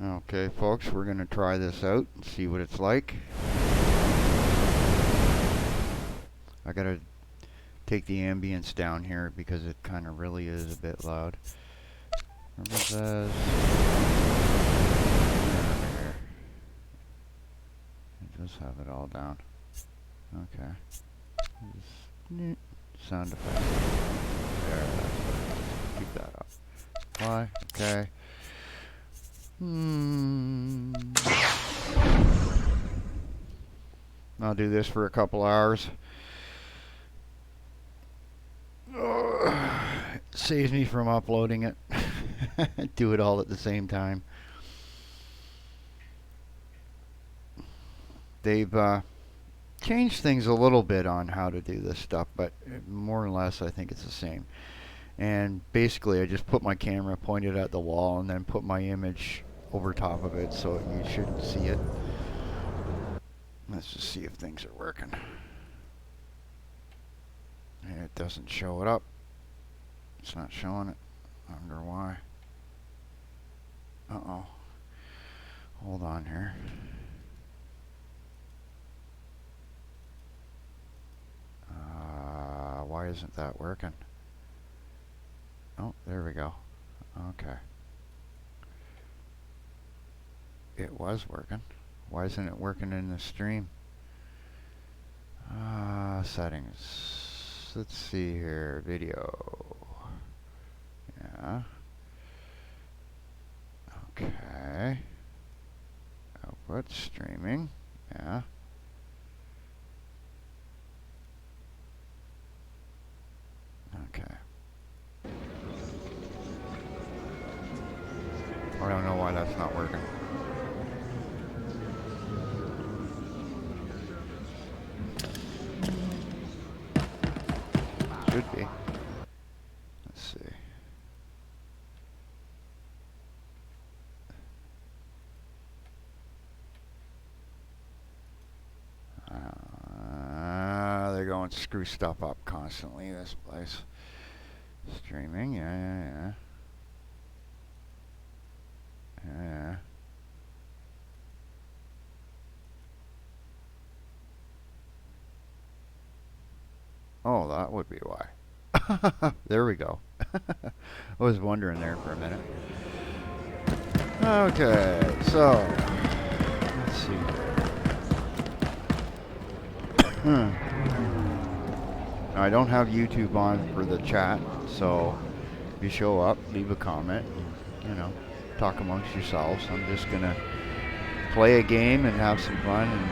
Okay, folks, we're going to try this out and see what it's like. I got to take the ambience down here because it kind of really is a bit loud. Remember this? Here. Just have it all down. Okay. Sound effect. There, that's what it is. Keep that up. Apply. Okay. I'll do this for a couple hours. Saves me from uploading it. Do it all at the same time. They've changed things a little bit on how to do this stuff, but more or less I think it's the same. And basically I just put my camera pointed at the wall and then put my image over top of it so you shouldn't see it. Let's just see if things are working. And it doesn't show it up. It's not showing it. I wonder why. Uh-oh. Hold on here. Why isn't that working? Oh, there we go. Okay. It was working. Why isn't it working in the stream? Settings. Let's see here. Video. Yeah. Okay. Output. Streaming. Yeah. Okay. I don't know why that's not working. Should be. Let's see. They're going screw stuff up constantly, this place. Streaming, yeah. Oh, that would be why. There we go. I was wondering there for a minute. Okay, so let's see. I don't have YouTube on for the chat, so if you show up, leave a comment, and, talk amongst yourselves. I'm just gonna play a game and have some fun. And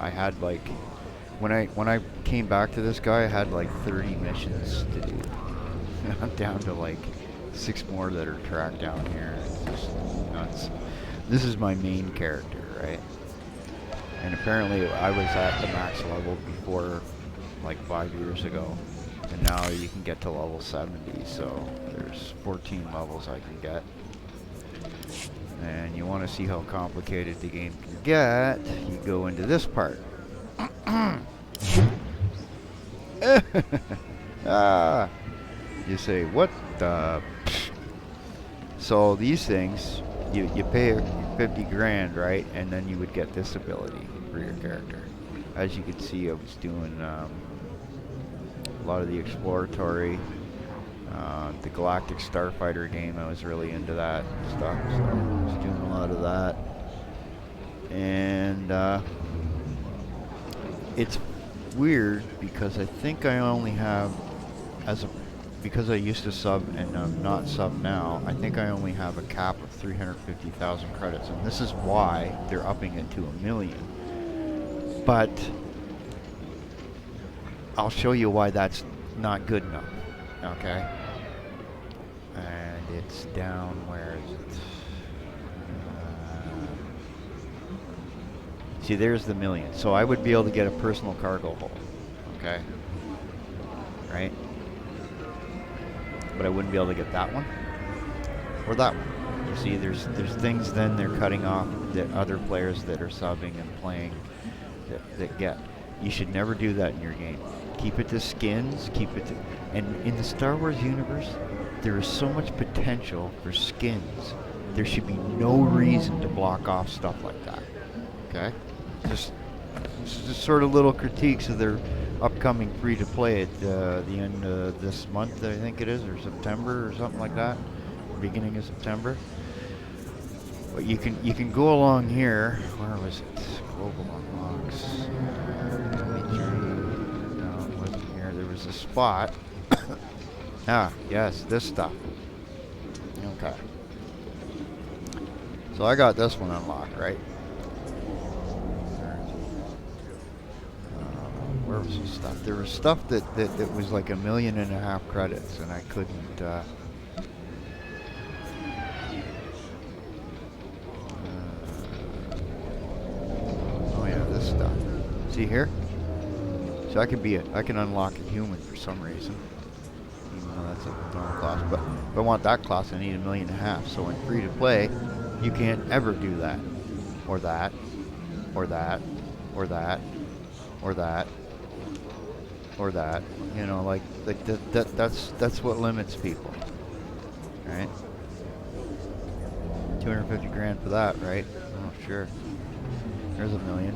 I had like when I came back to this guy, I had like 30 missions to do. I'm down to like 6 more that are tracked down here. It's just nuts. This is my main character, right? And apparently I was at the max level before, like 5 years ago. And now you can get to level 70, so there's 14 levels I can get. And you want to see how complicated the game can get, you go into this part. You say, what the... So these things, you pay 50 grand, right? And then you would get this ability for your character. As you can see, I was doing a lot of the exploratory, the Galactic Starfighter game. I was really into that stuff, so I was doing a lot of that. And it's weird because I think I only have, because I used to sub and I'm not sub now, I think I only have a cap of 350,000 credits, and this is why they're upping it to 1 million. But I'll show you why that's not good enough, okay? And it's down, where is it? See, there's the 1 million. So I would be able to get a personal cargo hold, okay? Right? But I wouldn't be able to get that one or that one. You see, there's things then they're cutting off that other players that are subbing and playing that get. You should never do that in your game. Keep it to skins, keep it to... And in the Star Wars universe, there is so much potential for skins. There should be no reason to block off stuff like that. Okay? Just sort of little critiques of their upcoming free-to-play at the end of this month, I think it is, or September or something like that. Beginning of September. But you can go along here. Where was it? Global unlocks. 23. No, it wasn't here. There was a spot. Ah, yes, this stuff. Okay. So I got this one unlocked, right? Where was the stuff? There was stuff that was like 1.5 million credits, and I couldn't. Oh yeah, this stuff. See here? So I can unlock a human for some reason, even though that's a normal class. But if I want that class, I need 1.5 million. So in free to play, you can't ever do that, or that, or that, or that, or that. Or that, you know, like that's what limits people, right? 250 grand for that, right? Oh, sure. There's 1 million.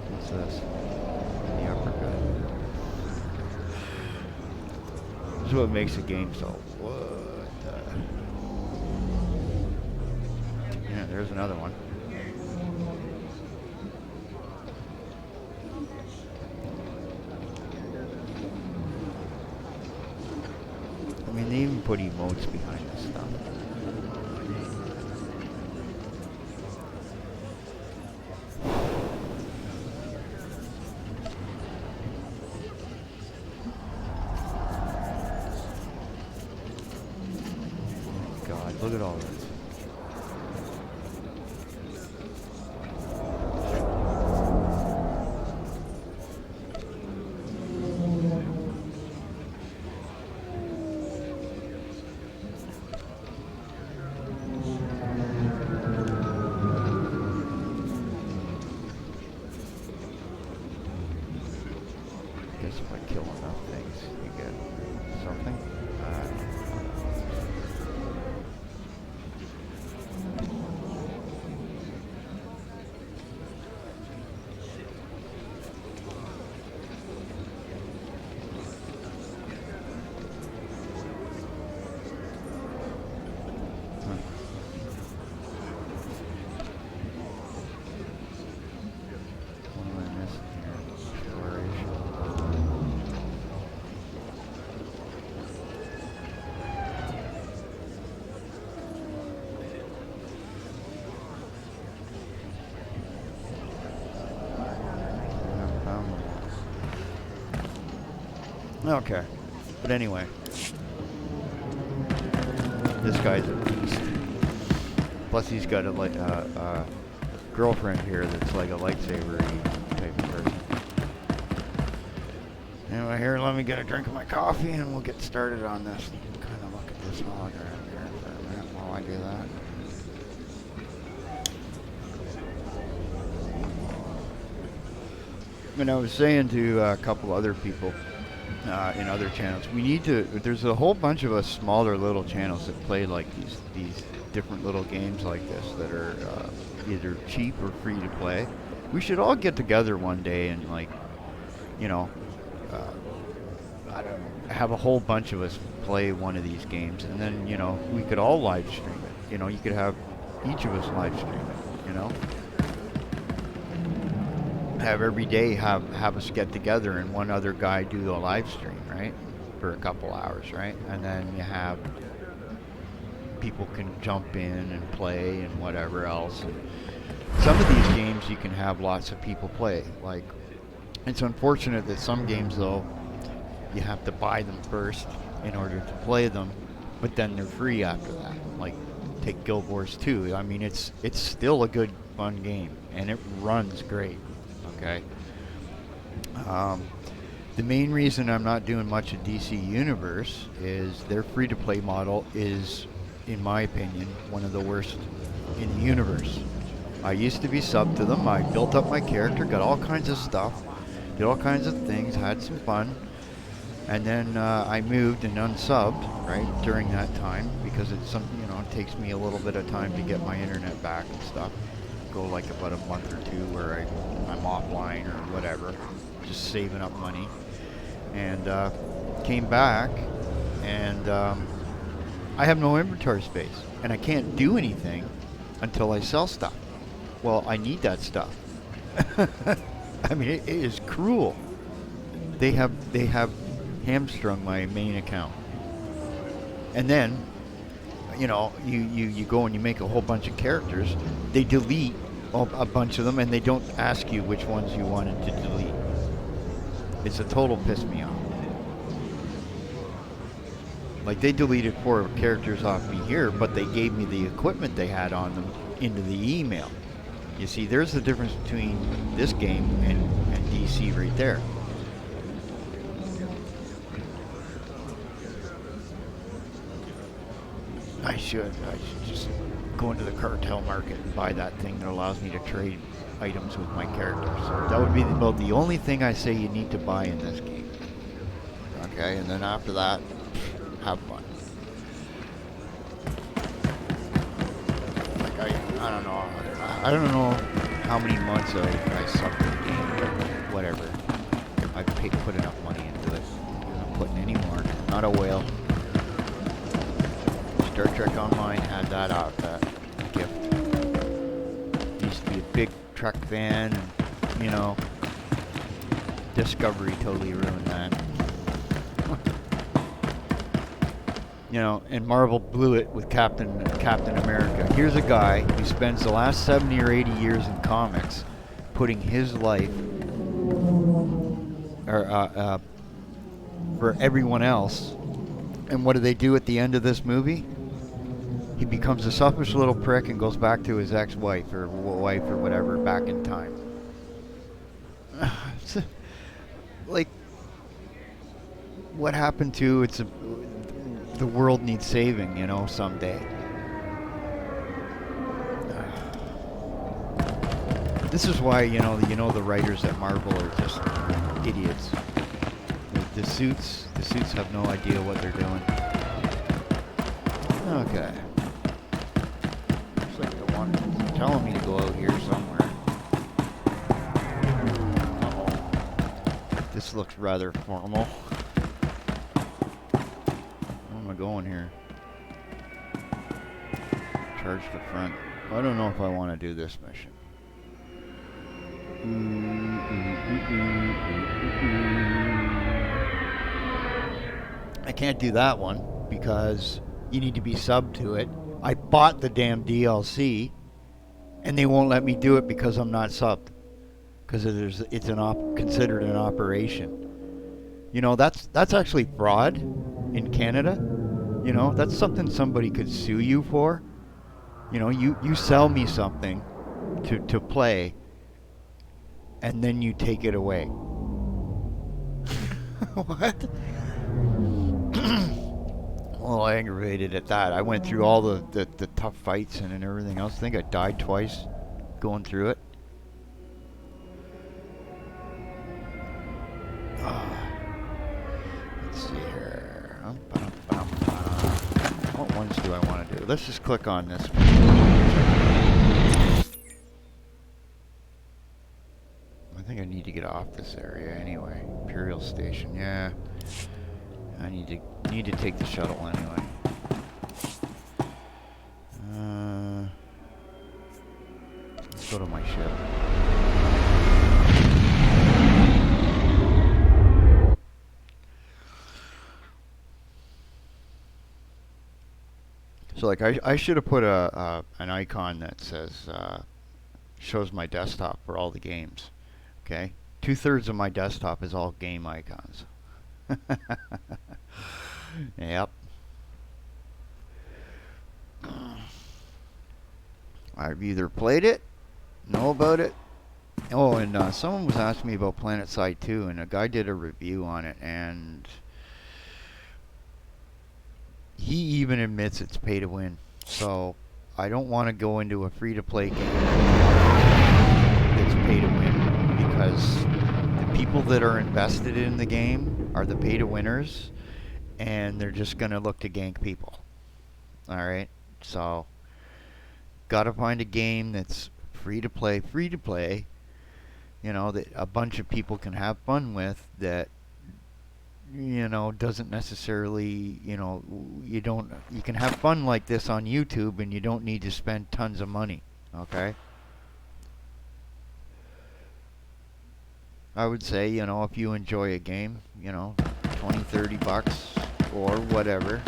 What's this? The uppercut. This is what makes a game so. What? Yeah, there's another one. I mean, they even put emotes behind this stuff. God, look at all this. If I kill enough things, you get something. What am I missing here? Exploration. Okay, but anyway, this guy's a beast. Plus, he's got a girlfriend here that's like a lightsaber type of person. Anyway, here, let me get a drink of my coffee, and we'll get started on this. You can kind of look at this hologram here for a minute while I do that. And I was saying to a couple other people in other channels, we need to, there's a whole bunch of us smaller little channels that play like these different little games like this that are either cheap or free to play. We should all get together one day and, like, you know, I don't know, have a whole bunch of us play one of these games, and then, you know, we could all live stream it. You know, you could have each of us live stream it, you know? Have every day have us get together and one other guy do the live stream, right? For a couple hours, right? And then you have people can jump in and play and whatever else. And some of these games you can have lots of people play. Like, it's unfortunate that some games, though, you have to buy them first in order to play them, but then they're free after that. Like, take Guild Wars 2. I mean, it's still a good, fun game, and it runs great. Okay. The main reason I'm not doing much of DC Universe is their free-to-play model is, in my opinion, one of the worst in the universe. I used to be subbed to them. I built up my character, got all kinds of stuff, did all kinds of things, had some fun. And then I moved and unsubbed, right, during that time, because it's something, you know, it takes me a little bit of time to get my internet back and stuff. Go like about a month or two where I'm offline or whatever, just saving up money. And came back, and I have no inventory space, and I can't do anything until I sell stuff. Well, I need that stuff. I mean, it is cruel. They have hamstrung my main account. And then, you know, you go and you make a whole bunch of characters. They delete a bunch of them, and they don't ask you which ones you wanted to delete. It's a total piss me off. Like, they deleted 4 characters off me here, but they gave me the equipment they had on them into the email. You see, there's the difference between this game and DC right there. I should just go into the cartel market and buy that thing that allows me to trade items with my characters. So that would be about the only thing I say you need to buy in this game. Okay, and then after that, have fun. Like I don't know. I don't know how many months I sucked in the game, but whatever. I put enough money into it. I'm not putting any more. Not a whale. Star Trek Online had that out, that gift. Used to be a big Trek fan, and, you know, Discovery totally ruined that. You know, and Marvel blew it with Captain America. Here's a guy who spends the last 70 or 80 years in comics putting his life for everyone else. And what do they do at the end of this movie? He becomes a selfish little prick and goes back to his ex-wife or wife or whatever back in time. Like, what happened to the world needs saving, you know, someday. This is why, you know the writers at Marvel are just idiots. The suits have no idea what they're doing. Okay. Looks like the one telling me to go out here somewhere. Uh-oh. This looks rather formal. Where am I going here? Charge the front. I don't know if I want to do this mission. I can't do that one because you need to be subbed to it. I bought the damn DLC, and they won't let me do it because I'm not subbed. Because it's considered an operation. You know, that's actually fraud in Canada. You know, that's something somebody could sue you for. You know, you sell me something to play, and then you take it away. What? Well, aggravated at that. I went through all the tough fights and everything else. I think I died twice going through it. Let's see here. What ones do I want to do? Let's just click on this one. I think I need to get off this area anyway. Imperial Station, yeah. I need to take the shuttle anyway. Let's go to my ship. So like I should have put an icon that says shows my desktop for all the games. Okay, 2/3 of my desktop is all game icons. Yep. I've either played it, know about it. Oh, and someone was asking me about PlanetSide 2, and a guy did a review on it, and he even admits it's pay to win. So I don't want to go into a free-to-play game that's pay to win, because the people that are invested in the game are the pay to winners, and they're just going to look to gank people. Alright? So, gotta find a game that's free to play, you know, that a bunch of people can have fun with, that, you know, doesn't necessarily, you know, you can have fun like this on YouTube, and you don't need to spend tons of money. Okay? I would say, you know, if you enjoy a game, you know, 20, 30 bucks or whatever,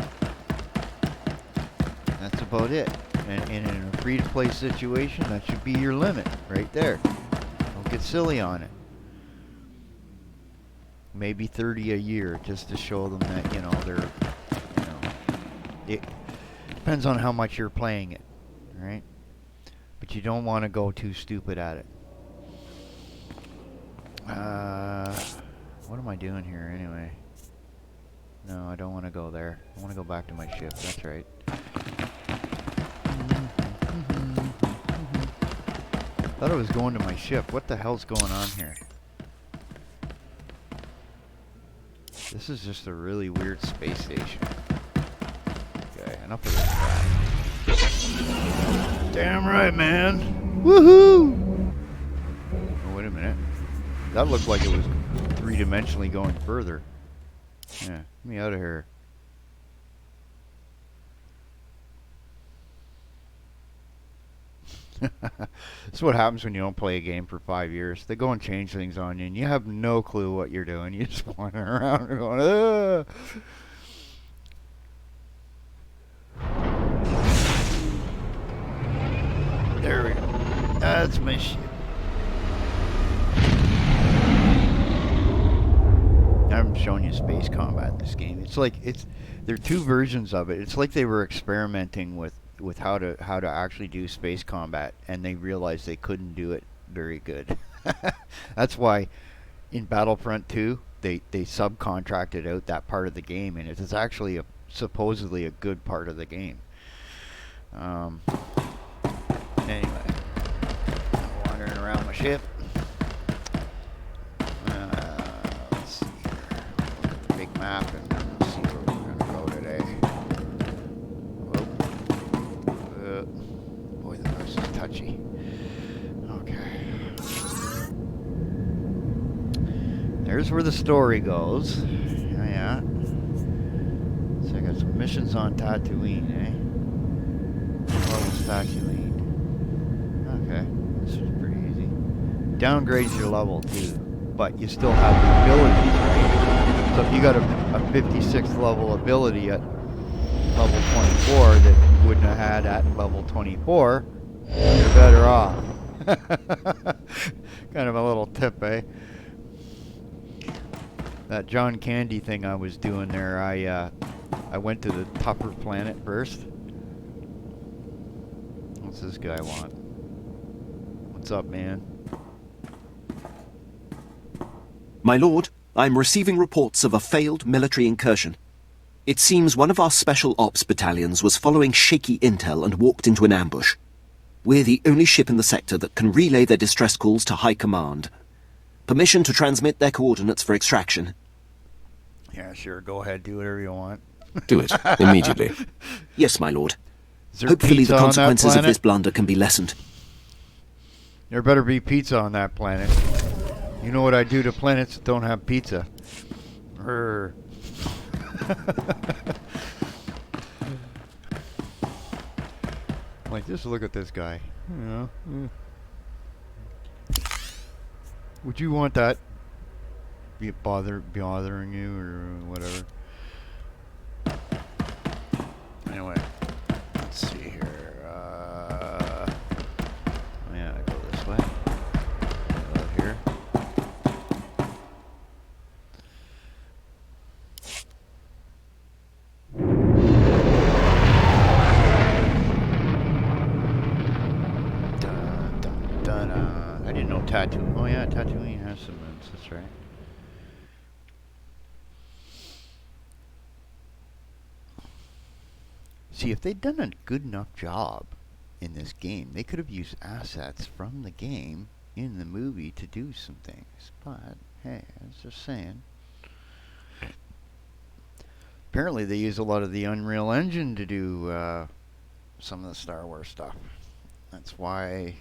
that's about it. And in a free-to-play situation, that should be your limit right there. Don't get silly on it. Maybe 30 a year, just to show them that, you know, they're, you know, it depends on how much you're playing it, right? But you don't want to go too stupid at it. What am I doing here anyway? No, I don't want to go there. I want to go back to my ship. That's right. Thought I was going to my ship. What the hell's going on here? This is just a really weird space station. Okay, enough of this crap. Damn right, man. Woohoo! Oh, wait a minute. That looked like it was three-dimensionally going further. Yeah, get me out of here. This is what happens when you don't play a game for 5 years. They go and change things on you, and you have no clue what you're doing. You just wander around and going, ugh. There we go. That's my ship. I'm showing you space combat in this game. It's like there are two versions of it. It's like they were experimenting with how to actually do space combat, and they realized they couldn't do it very good. That's why in Battlefront 2 they subcontracted out that part of the game, and it is actually supposedly a good part of the game. Anyway, I'm wandering around my ship. Let's see here. Look at the big map and see where we're gonna go today. Boy, the nurse is touchy. Okay. There's where the story goes. Yeah. So I got some missions on Tatooine, eh? Levels Tatooine. Okay. This is pretty easy. Downgrades your level too, but you still have the abilities, right? So if you got a 56th level ability at level 24 that you wouldn't have had at level 24, you're better off. Kind of a little tip, eh? That John Candy thing I was doing there, I went to the tougher planet first. What's this guy want? What's up, man? My lord, I'm receiving reports of a failed military incursion. It seems one of our special ops battalions was following shaky intel and walked into an ambush. We're the only ship in the sector that can relay their distress calls to High Command. Permission to transmit their coordinates for extraction. Yeah, sure. Go ahead. Do whatever you want. Do it, immediately. Yes, my lord. Hopefully the consequences of this blunder can be lessened. There better be pizza on that planet. You know what I do to planets that don't have pizza. Like, just look at this guy. You know? Would you want that bothering you or whatever? Anyway, let's see here. Yeah, I go this way. Go here. I didn't know Tatooine. Oh yeah, Tatooine has some moons. That's right. See, if they'd done a good enough job in this game. They could have used assets from the game in the movie to do some things. But hey, I was just saying. Apparently, they use a lot of the Unreal Engine to do some of the Star Wars stuff. That's why,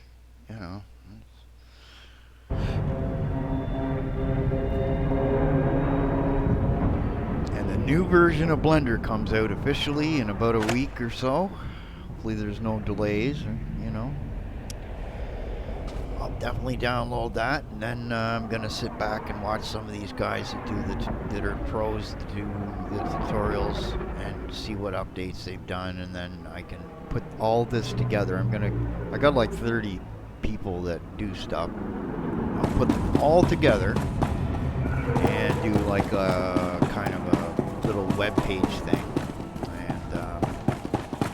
you know. And the new version of Blender comes out officially in about a week or so. Hopefully there's no delays, or, you know. I'll definitely download that, and then I'm gonna sit back and watch some of these guys that do that are pros to do the tutorials and see what updates they've done, and then I can put all this together. I got like 30 people that do stuff. I'll put them all together and do like a kind of a little web page thing, and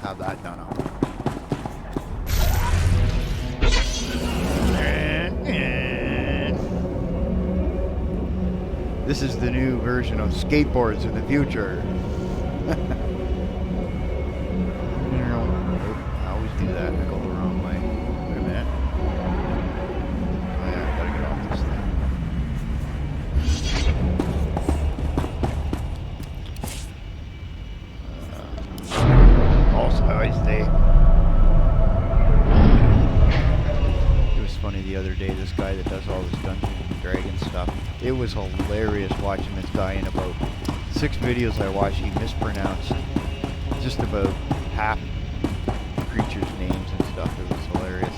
have that done up. This is the new version of skateboards in the future. I always do that. I go the wrong way. Wait a minute. Oh yeah, I gotta get off this thing. Also, it was funny the other day, this guy that does all this Dungeons and Dragons stuff. It was hilarious watching this guy. In about 6 videos I watched, he mispronounced just about half the creatures' names and stuff. It was hilarious.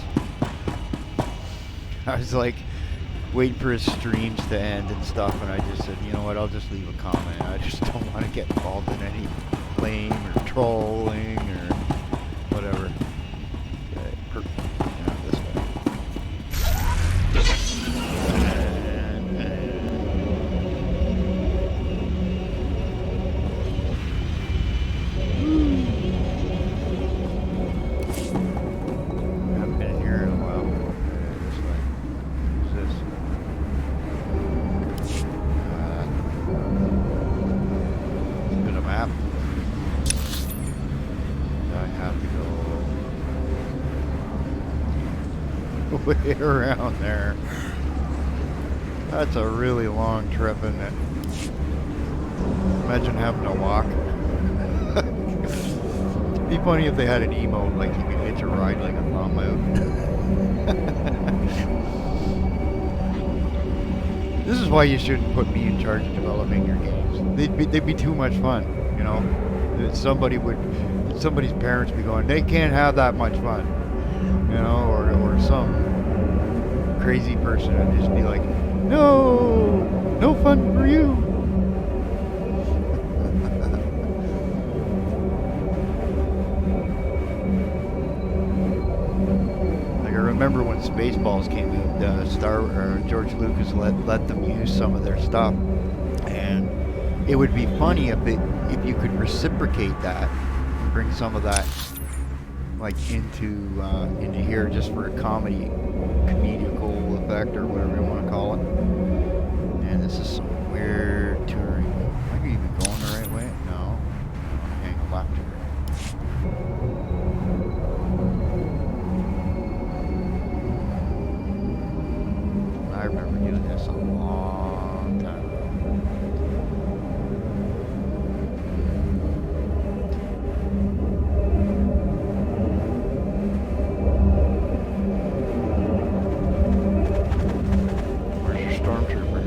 I was like waiting for his streams to end and stuff, and I just said, you know what, I'll just leave a comment. I just don't want to get involved in any blame or trolling or whatever. This way. Haven't been in here in a while. This way. What's this? Is it a map? I have to go way around there. That's a really long trip, isn't it? Imagine having to walk. It'd be funny if they had an emote like you could hitch a ride like a thumb out. This is why you shouldn't put me in charge of developing your games. They'd be too much fun, you know. Somebody's parents be going, they can't have that much fun, you know, or some crazy person would just be like, no fun for you. Like I remember when Spaceballs came out, George Lucas let them use some of their stuff, and it would be funny if you could reciprocate that and bring some of that like into here just for a comedical effect or whatever you want to call it. And this is some weird touring. Am I even going the right way? No. Hang left here. I remember doing this a long time ago. Where's your stormtrooper?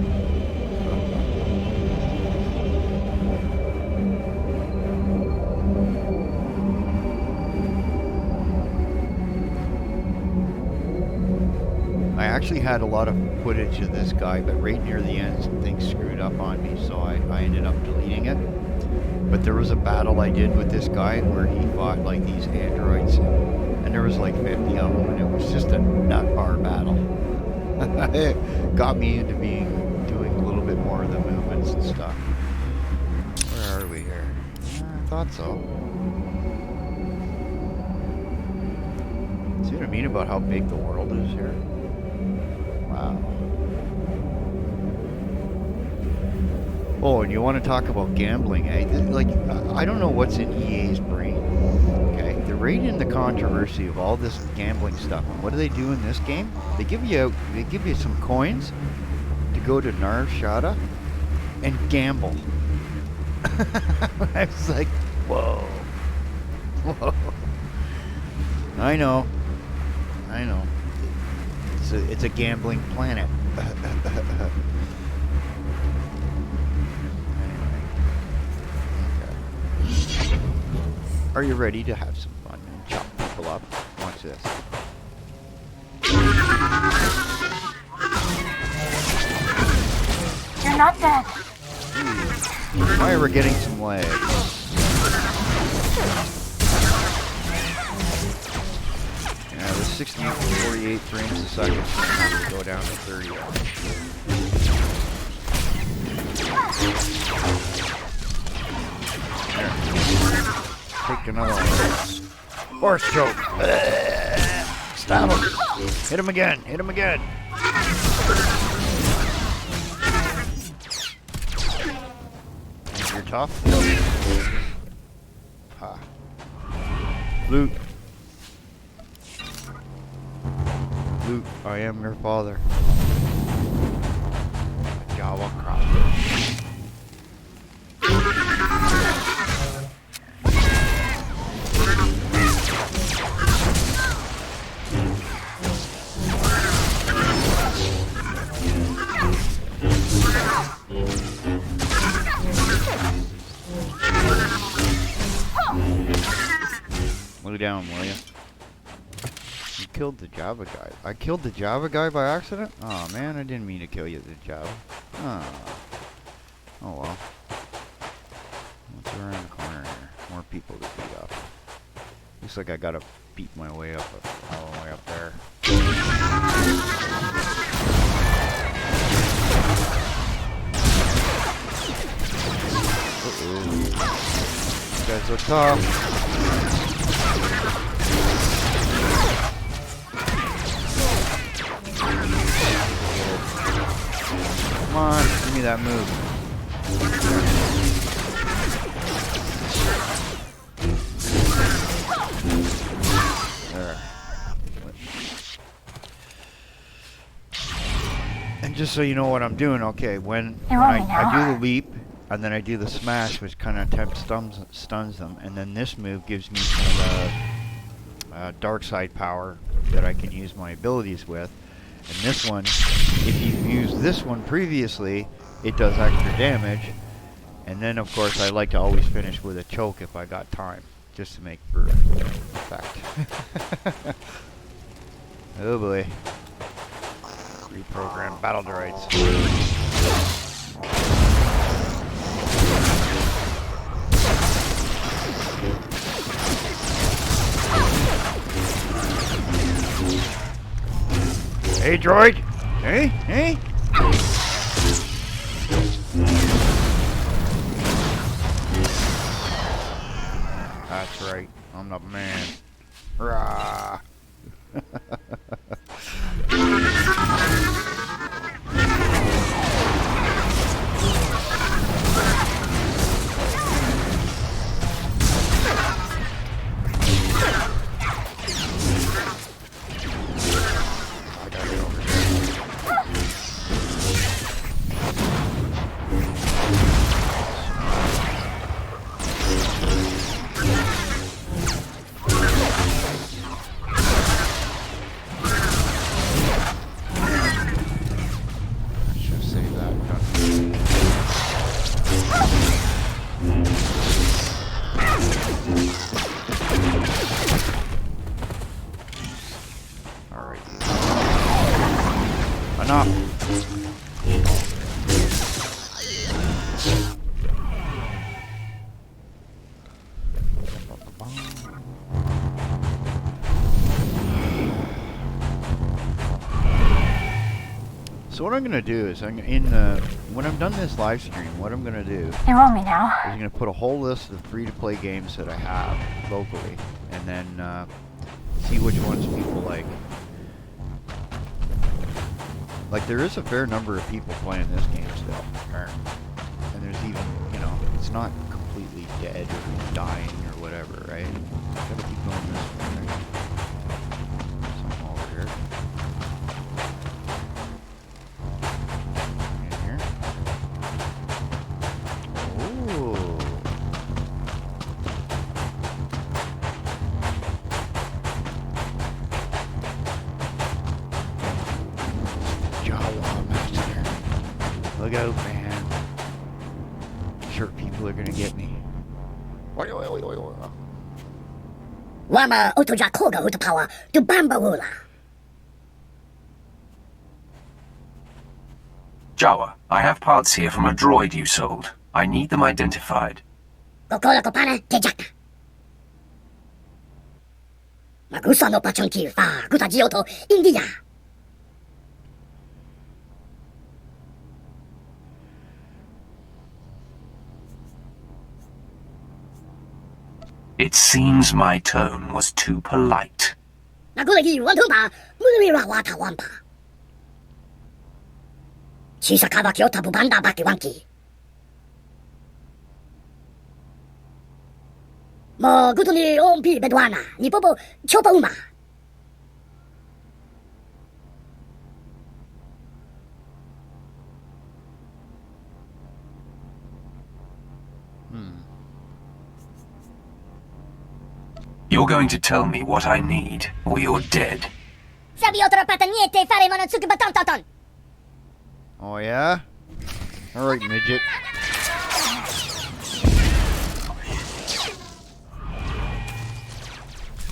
I actually had a lot of footage of this guy, but right near the end, some things screwed up on me, so I ended up deleting it. But there was a battle I did with this guy where he fought like these androids, and there was like 50 of them, and it was just a nut bar battle. It got me into doing a little bit more of the movements and stuff. Where are we here? I thought so. See what I mean about how big the world is here? Wow. Oh, and you want to talk about gambling, eh? Like, I don't know what's in EA's brain. Okay, they're right in the controversy of all this gambling stuff. And what do they do in this game? They give you some coins to go to Narshada and gamble. I was like, whoa. Whoa. I know. It's a gambling planet. Anyway. Okay. Are you ready to have some fun and chop people up? Watch this. You're not dead. Why are we getting some lag? Yeah, the 60 to 48 frames a second will go down to 30. There. Take another one. Horse choke. Stop him. Hit him again. Hit him again. You're tough. Ha. Loot. Luke, I am your father. Java crossbow. Look down, will you? You killed the Java guy. I killed the Java guy by accident? Oh man, I didn't mean to kill you, the Java. Oh well. What's around the corner here? More people to beat up. Looks like I gotta beat my way up all the way up there. Uh-oh. You guys are tough. Come on, give me that move. There. And just so you know what I'm doing, okay, when I do the leap, and then I do the smash, which kind of stuns them, and then this move gives me kind of dark side power that I can use my abilities with. And this one, if you've used this one previously, it does extra damage. And then, of course, I like to always finish with a choke if I got time, just to make for effect. Oh boy. Reprogram battle droids. Hey, droid! Hey, hey! That's right. I'm the man. Rah! So what I'm gonna do is when I'm done this live stream, what I'm gonna do You want me now? is I'm gonna put a whole list of free-to-play games that I have locally, and then see which ones people like. Like there is a fair number of people playing this game still, and there's even, you know, it's not completely dead or dying or whatever. whatever, right? Gotta keep going this way, right? Something over here. In here. Ooh. Jawa Master. Look out, man. I'm sure people are gonna get me. Wama utuja koga utapawa to bambawula. Jawa, I have parts here from a droid you sold. I need them identified. Kokola kopana tejaka. Magusa no pachonki fa gutajioto India. It seems my tone was too polite. Nagulagi wantumpa mulira wata wampa. Chisakaba kyota bubanda baki wanki. Mo gutuni ompi bedwana ni popo chopa uma. You're going to tell me what I need, or you're dead. SWTOR pata niente fare monosuke batonton. Oh yeah? Alright, midget.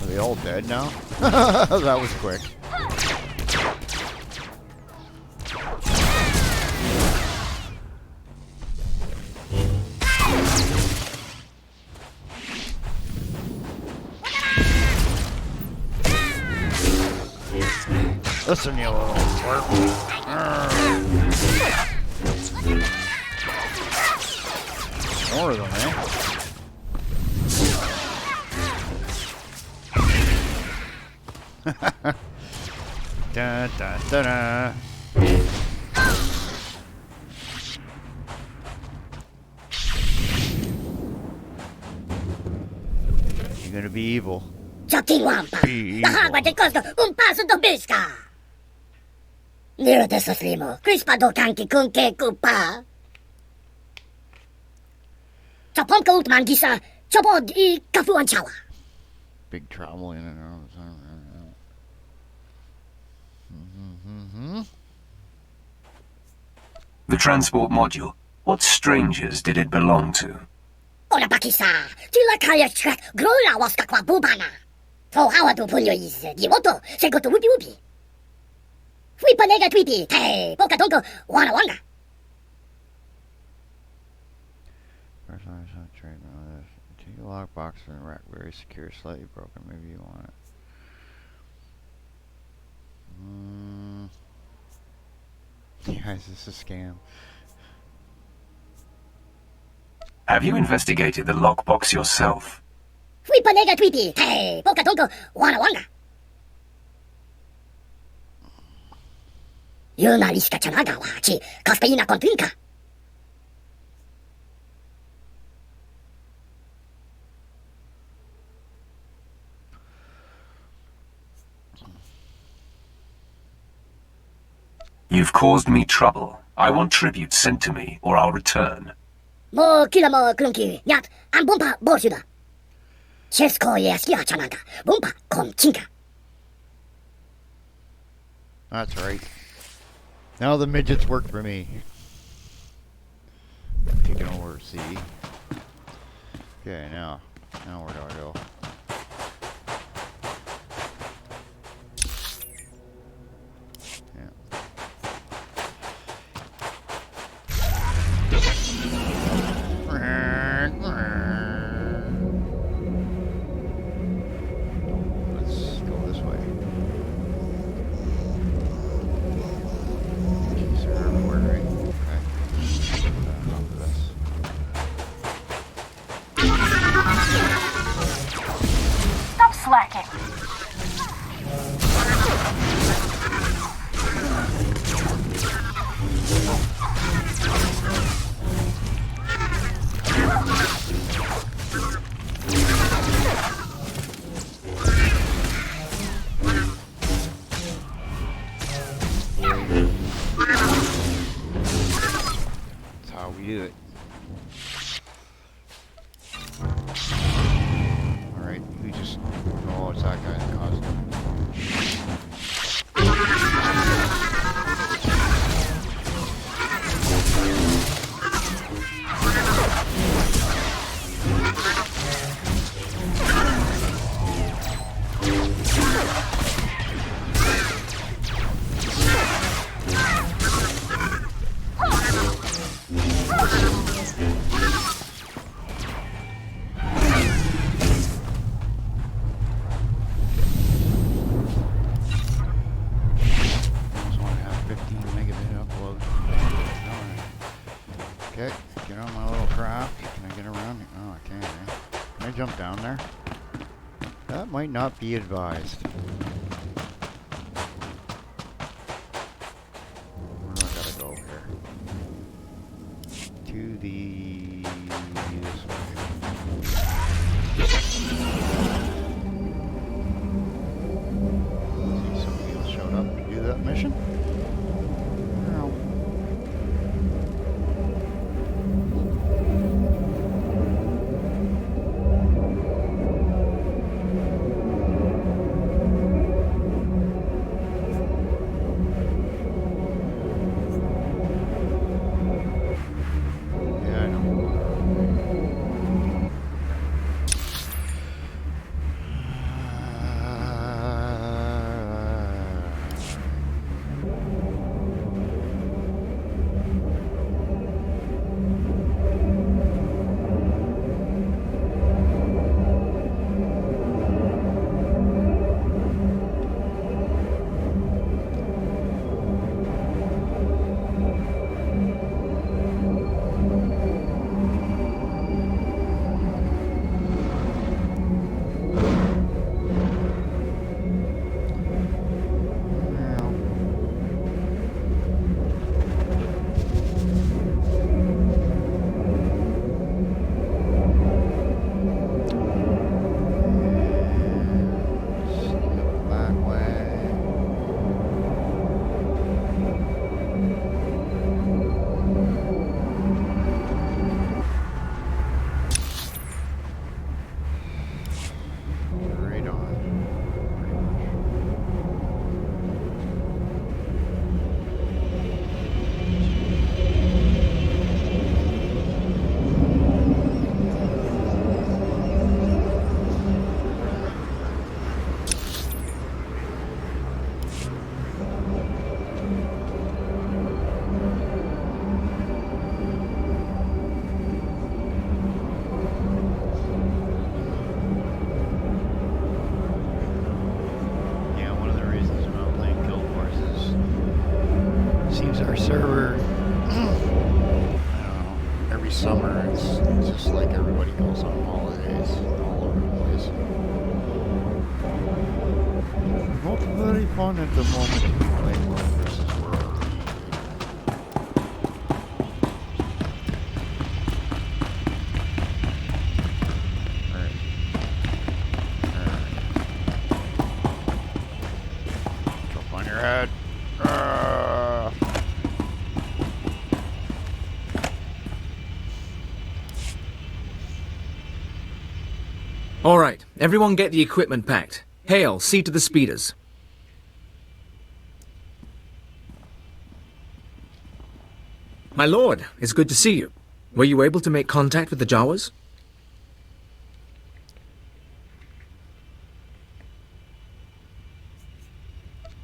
Are they all dead now? That was quick. Listen, you little twerp. More of them, eh? Da da da da. You're gonna be evil. Joking wampa. Dahagwa te costo un passo do bisca. Nero de soslimo. Crispa do kanki kun ke kupa. Chapon ka ultman gisa. Chapod I kafuan chawa. Big trouble in and out. The transport module. What strangers did it belong to? Ora bakisa. Tila kaya track. Grola waska kwa bubana. To hawa do pulyo is. Diwoto. Segoto wupi wupi. Fui panega tweety. Hey. Poka donko. Wana wanga. Take a lockbox and rack. Very secure. Slightly broken. Maybe you want it. Guys, this is a scam. Have you investigated the lockbox yourself? Fui panega tweety. Hey. Poka donko. Wana wanga. Yuna liska chanaga wa chi. Kaspeina kontrinka. You've caused me trouble. I want tribute sent to me, or I'll return. Mo kila mo klunki. Nyat. An bumpa borsuda. Chesko yeskia chanaga. Bumpa kom chinka. That's right. Now the midgets work for me. Taking over, see? Okay, now where do I go? Let's go this way. Keys are everywhere, right? Okay. Enough of this. Stop slacking. do it. Alright, we just... Oh, it's that guy that caused it. Okay, get on my little craft. Can I get around? Oh, I can't. Eh? Can I jump down there? That might not be advised. Where do I gotta go here? To the... this way. See, somebody else showed up to do that mission? No. Server, I don't know, every summer it's just like everybody goes on holidays all over the place. Not very fun at the moment to play World versus World. Alright. Jump on your head. All right, everyone get the equipment packed. Hale, see to the speeders. My lord, it's good to see you. Were you able to make contact with the Jawas?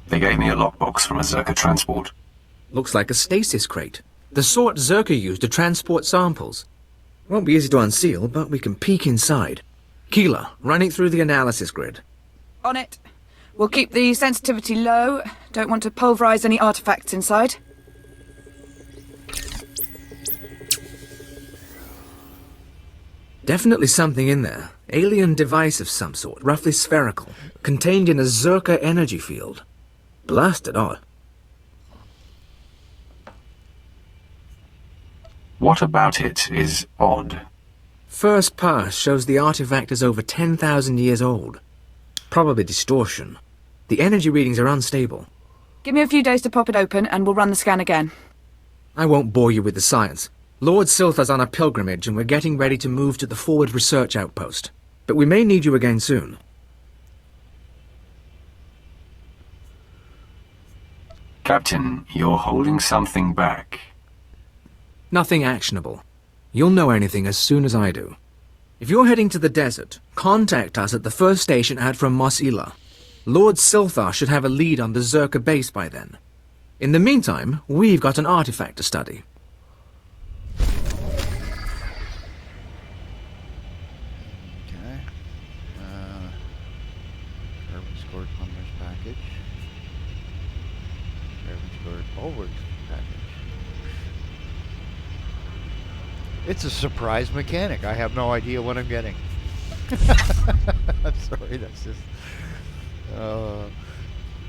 They gave me a lockbox from a Zerka transport. Looks like a stasis crate. The sort Zerka used to transport samples. Won't be easy to unseal, but we can peek inside. Keela, running through the analysis grid. On it. We'll keep the sensitivity low. Don't want to pulverize any artifacts inside. Definitely something in there. Alien device of some sort, roughly spherical, contained in a Zerka energy field. Blasted odd. What about it is odd? First pass shows the artifact is over 10,000 years old. Probably distortion. The energy readings are unstable. Give me a few days to pop it open and we'll run the scan again. I won't bore you with the science. Lord SWTOR's on a pilgrimage and we're getting ready to move to the forward research outpost. But we may need you again soon. Captain, you're holding something back. Nothing actionable. You'll know anything as soon as I do. If you're heading to the desert, contact us at the first station out from Mos Ila. Lord SWTOR should have a lead on the Zerka base by then. In the meantime, we've got an artifact to study. Okay. Carbon scored plumber's package. Carbon scored bulwarks package. It's a surprise mechanic. I have no idea what I'm getting. I'm sorry, that's just...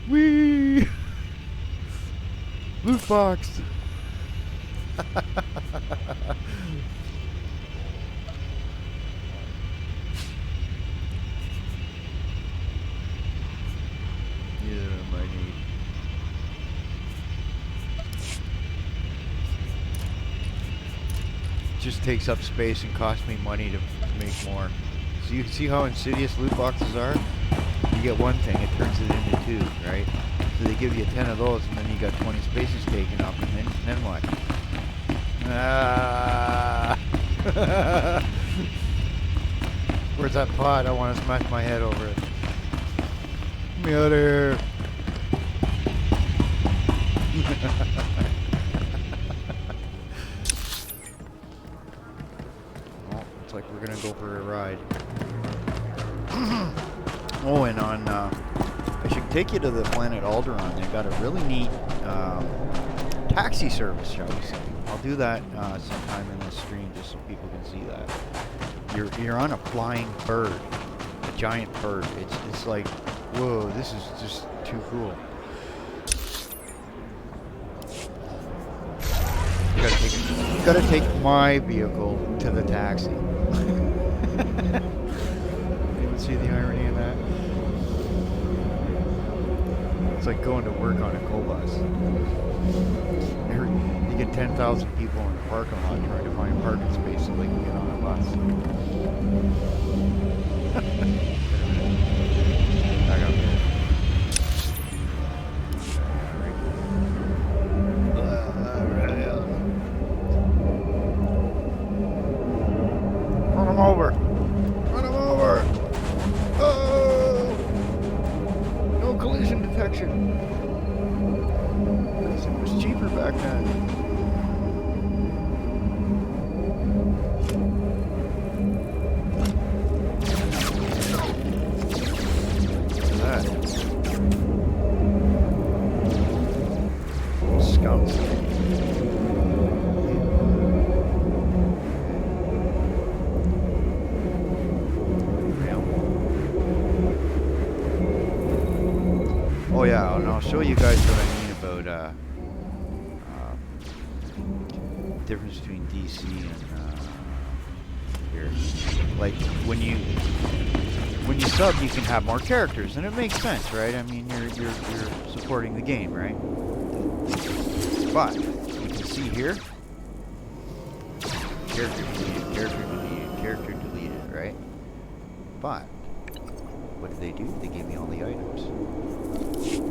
wee! Loot box! Neither of them I need. Just takes up space and costs me money to make more. So you see how insidious loot boxes are? You get one thing, it turns it into two, right? So they give you 10 of those and then you got 20 spaces taken up and then what? Ah. Where's that pod? I want to smash my head over it. Get me out of here. Looks like we're gonna go for a ride. Oh, and on, I should take you to the planet Alderaan. They got a really neat taxi service, shall we say. I'll do that sometime in this stream just so people can see that. You're on a flying bird, a giant bird. It's like, whoa, this is just too cool. You gotta take my vehicle to the taxi. Anyone see the irony in that? It's like going to work on a coal bus. You get 10,000 people in the parking lot trying to find parking space so they can get on a bus. Back up here. Run him over! Run him over! Oh! No collision detection. It was cheaper back then. Scouts. Oh yeah, and I'll show you guys what I mean about difference between DC and here. Like when you sub, you can have more characters, and it makes sense, right? I mean, you're supporting the game, right? But you can see here, character deleted, character deleted, character deleted, right? But what did they do? They gave me all the items.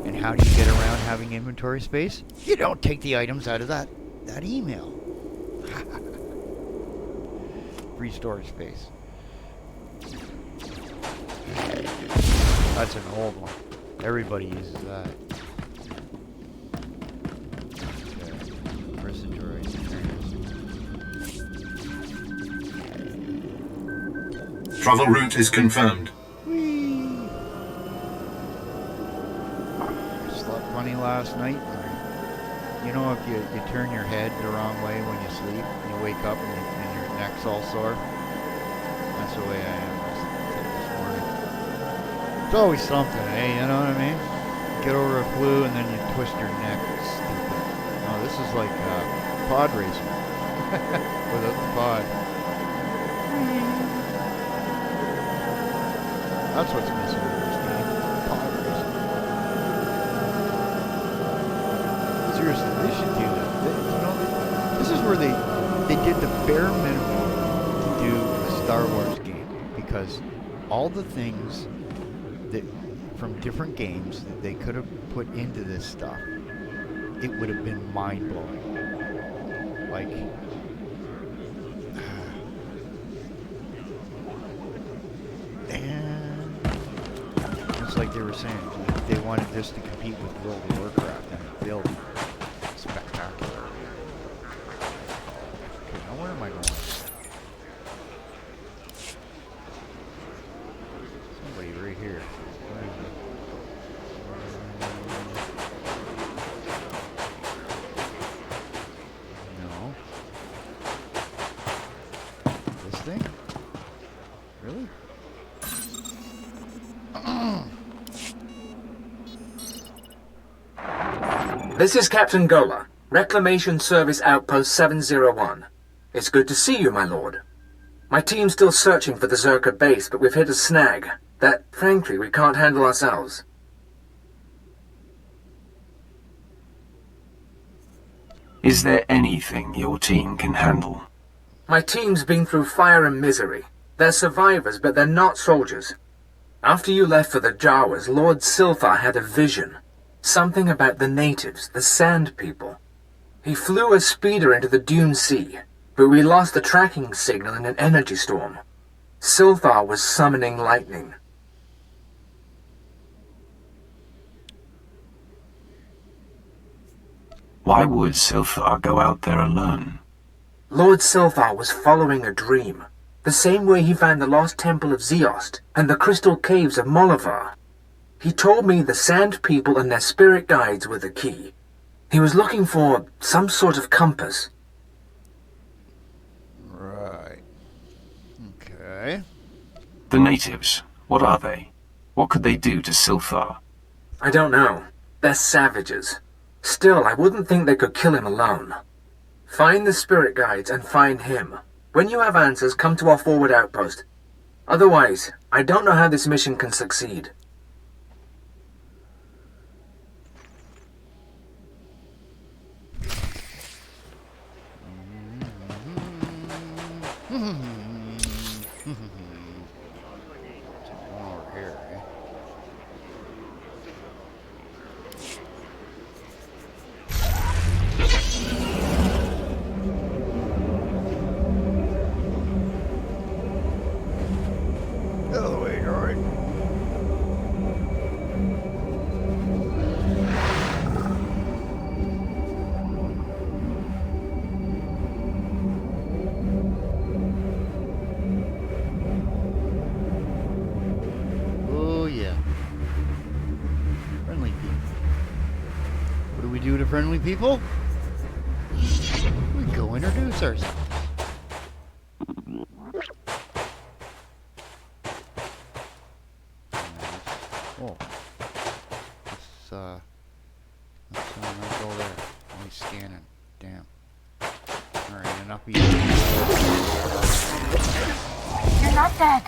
And how do you get around having inventory space? You don't take the items out of that email. Free storage space. That's an old one. Everybody uses that. Travel route is confirmed. Whee! Slept funny last night. You know, if you turn your head the wrong way when you sleep, and you wake up and your neck's all sore. That's the way I am this morning. It's always something, eh? You know what I mean? Get over a flu and then you twist your neck. It's stupid. No, this is like pod racing. Without the pod. That's what's missing in this game. Pod racing. Seriously, they should do that. You know, this is where they did the bare minimum to do a Star Wars game, because all the things that from different games that they could have put into this stuff, it would have been mind-blowing. Like, and it's like they were saying, they wanted this to compete with World of Warcraft, and it built spectacular. Okay, now where am I going? Somebody right here. Where is it? No. This thing? Really? This is Captain Gola, Reclamation Service Outpost 701. It's good to see you, my lord. My team's still searching for the Zerka base, but we've hit a snag that, frankly, we can't handle ourselves. Is there anything your team can handle? My team's been through fire and misery. They're survivors, but they're not soldiers. After you left for the Jawas, Lord SWTOR had a vision. Something about the natives, the Sand People. He flew a speeder into the Dune Sea, but we lost the tracking signal in an energy storm. SWTOR was summoning lightning. Why would SWTOR go out there alone? Lord SWTOR was following a dream, the same way he found the lost temple of Zeost and the crystal caves of Molivar. He told me the Sand People and their spirit guides were the key. He was looking for some sort of compass. Right. Okay. The natives, what are they? What could they do to SWTOR? I don't know. They're savages. Still, I wouldn't think they could kill him alone. Find the spirit guides and find him. When you have answers, come to our forward outpost. Otherwise, I don't know how this mission can succeed. Over here, eh? The other way, alright. Oh yeah. Friendly people. What do we do to friendly people? We go introduce ourselves. Oh. Let's not go there. Only scanning. Damn. Alright, enough of you. You're not dead.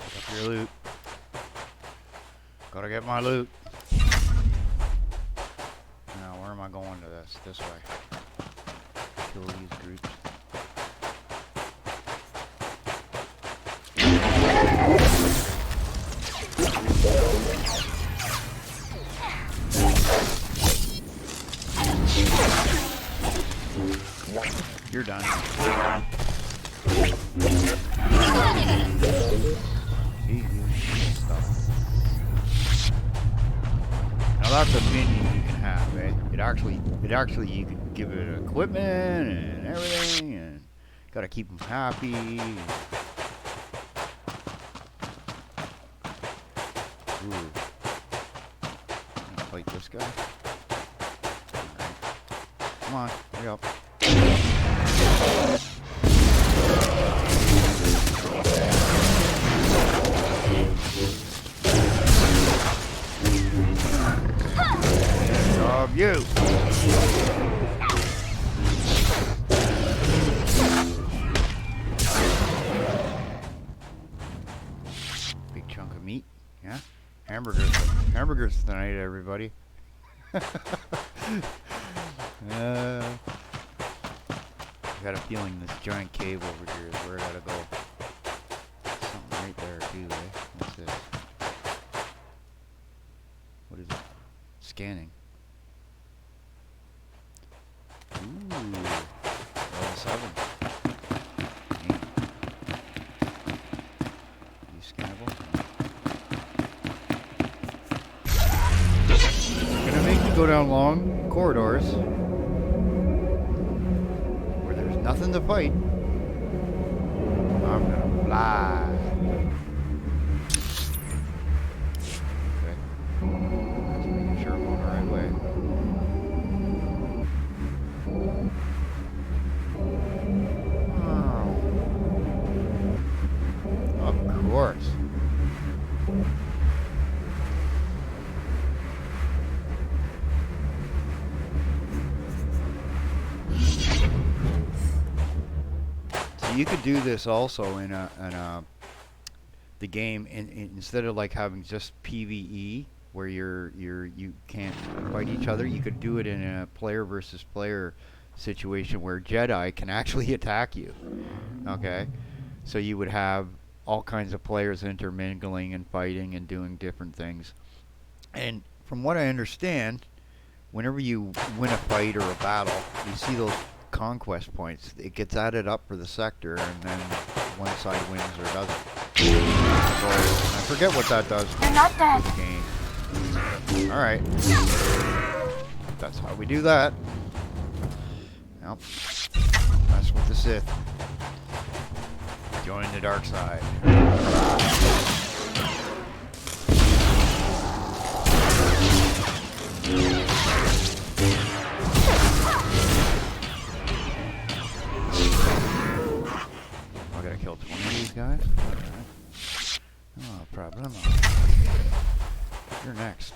Pick up your loot. Gotta get my loot. Now, where am I going to this? This way. Kill these groups. You're done. Now that's a minion you can have, eh? It actually you can give it equipment and everything, and gotta keep them happy. Ooh. Gonna fight this guy. Alright. Come on, hurry up. you. Big chunk of meat. Yeah. Hamburgers. Hamburgers tonight, everybody. I got a feeling this giant cave over here is where I gotta go. Something right there too, eh? What's this? What is it? Scanning. Ooh. Level 7. Neat. You scannable? Gonna make you go down long corridors where there's nothing to fight. I'm gonna fly. You could do this also in the game instead of like having just PvE where you can't fight each other. You could do it in a player versus player situation where Jedi can actually attack you. Okay, so you would have all kinds of players intermingling and fighting and doing different things. And from what I understand, whenever you win a fight or a battle, you see those conquest points. It gets added up for the sector, and then one side wins or doesn't. So I forget what that does for the game. Alright. That's how we do that. Yep. Mess with the Sith. Join the dark side. I gotta kill 20 of these guys? Alright. No problem. You're next.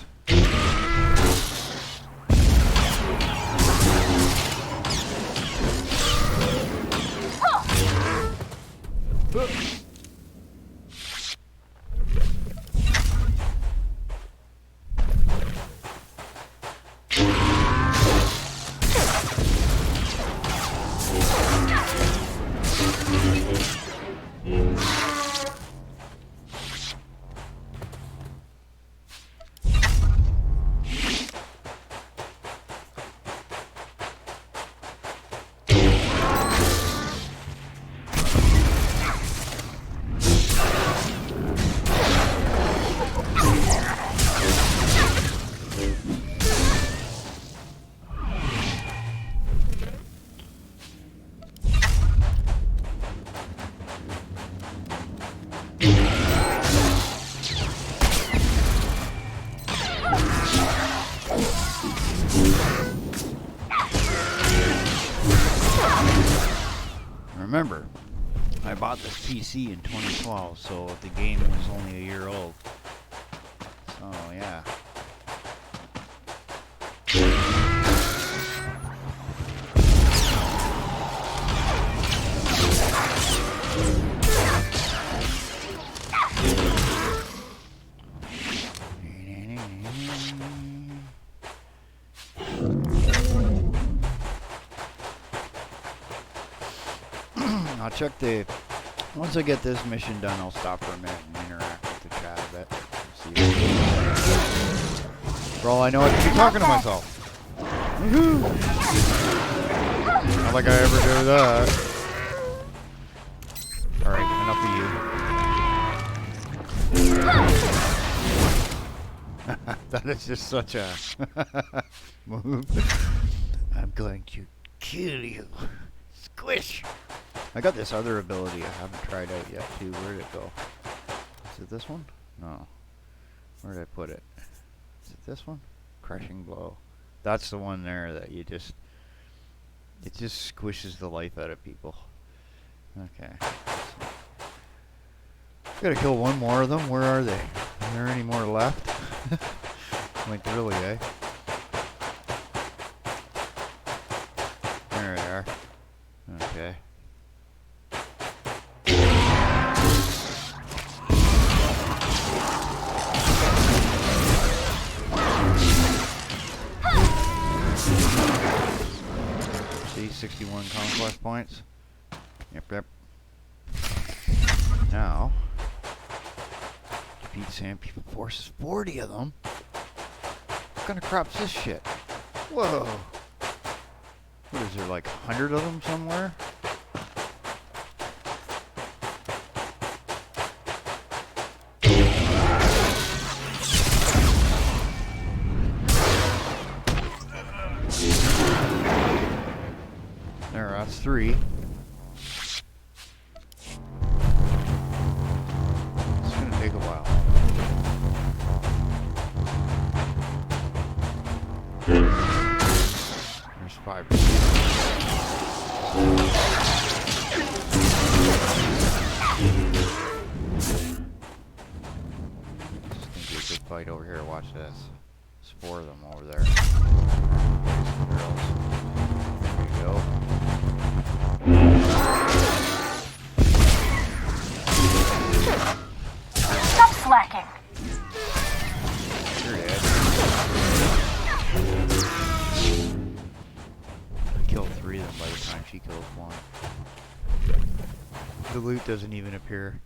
Remember, I bought this PC in 2012, so the game was only a year old. So, yeah. I'll check the... Once I get this mission done, I'll stop for a minute and interact with the chat a bit. See. For all I know, I could be talking to myself. Woohoo! Not like I ever do that. Alright, enough of you. That is just such a move. I'm going to kill you. Squish! I got this other ability I haven't tried out yet too. Where did it go? Is it this one? No. Where did I put it? Is it this one? Crushing blow. That's the one there that you just... It just squishes the life out of people. Okay. Gotta kill one more of them. Where are they? Are there any more left? Like really, eh? conquest points. Yep. Now, defeat Sand People forces 40 of them. What kind of crap's this shit? Whoa. What is there, like 100 of them somewhere? There, that's 3. It's gonna take a while. There's 5. Just gonna be a good fight over here. Watch this. There's 4 of them over there. Girls. There you go. Stop slacking. You're dead. I killed 3 of them by the time she kills 1. The loot doesn't even appear.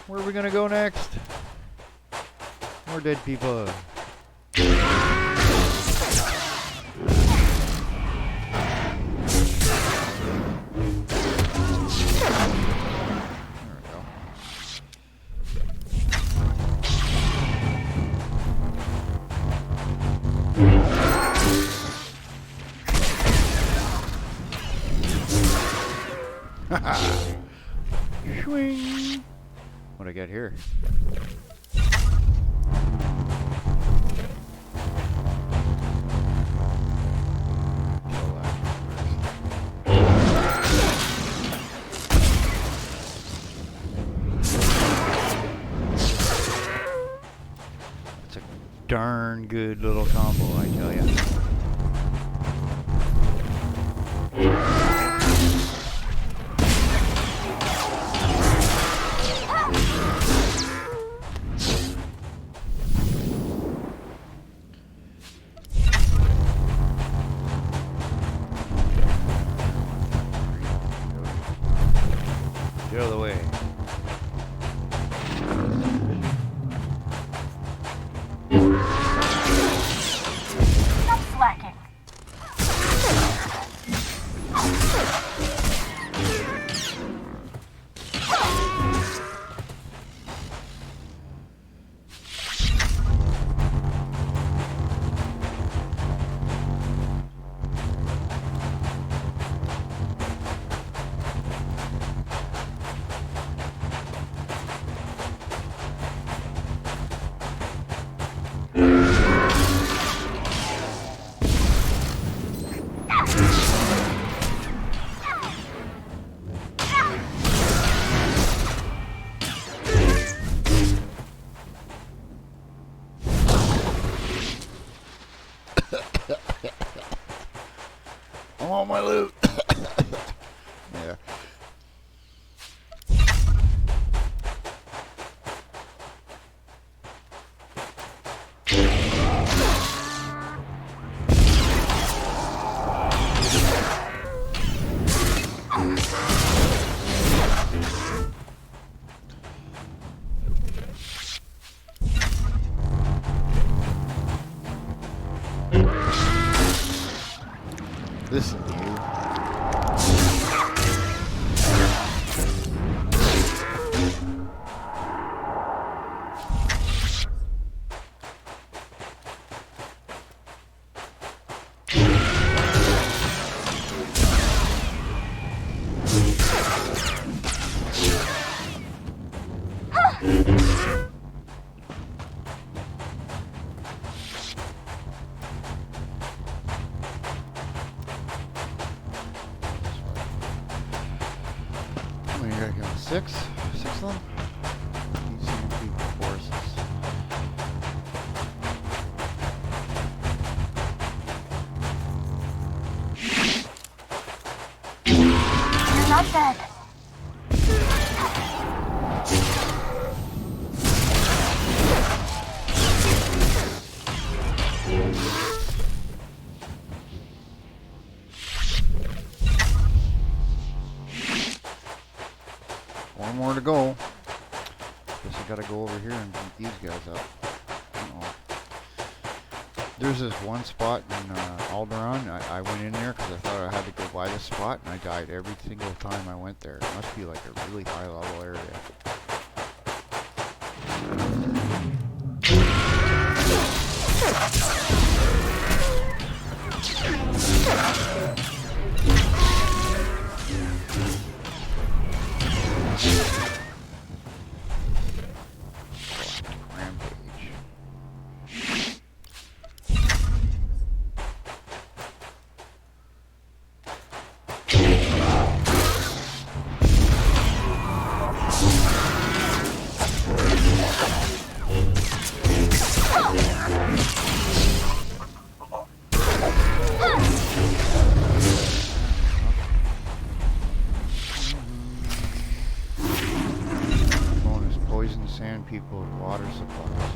Where are we gonna go next? More dead people. Swing. What I got here? It's a darn good little combo, I tell ya. Get out of the way. Stop slacking. I want my loot. Yeah. Listen to you. Six of them? These sand people forces. You're not dead. One more to go. Guess I gotta go over here and beat these guys up. Uh-oh. There's this one spot in Alderaan. I went in there because I thought I had to go by this spot, and I died every single time I went there. It must be like a really high level area. Rampage. Bonus poison sand people with water supplies.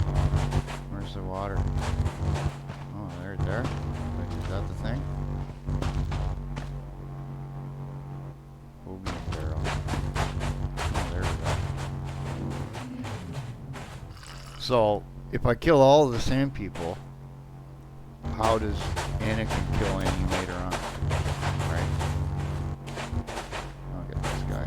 Where's the water? Oh, there. Is that the thing? Bogey barrel. Oh, there we go. So, if I kill all of the sand people, how does Anakin kill any later on? Right? I'll get this guy.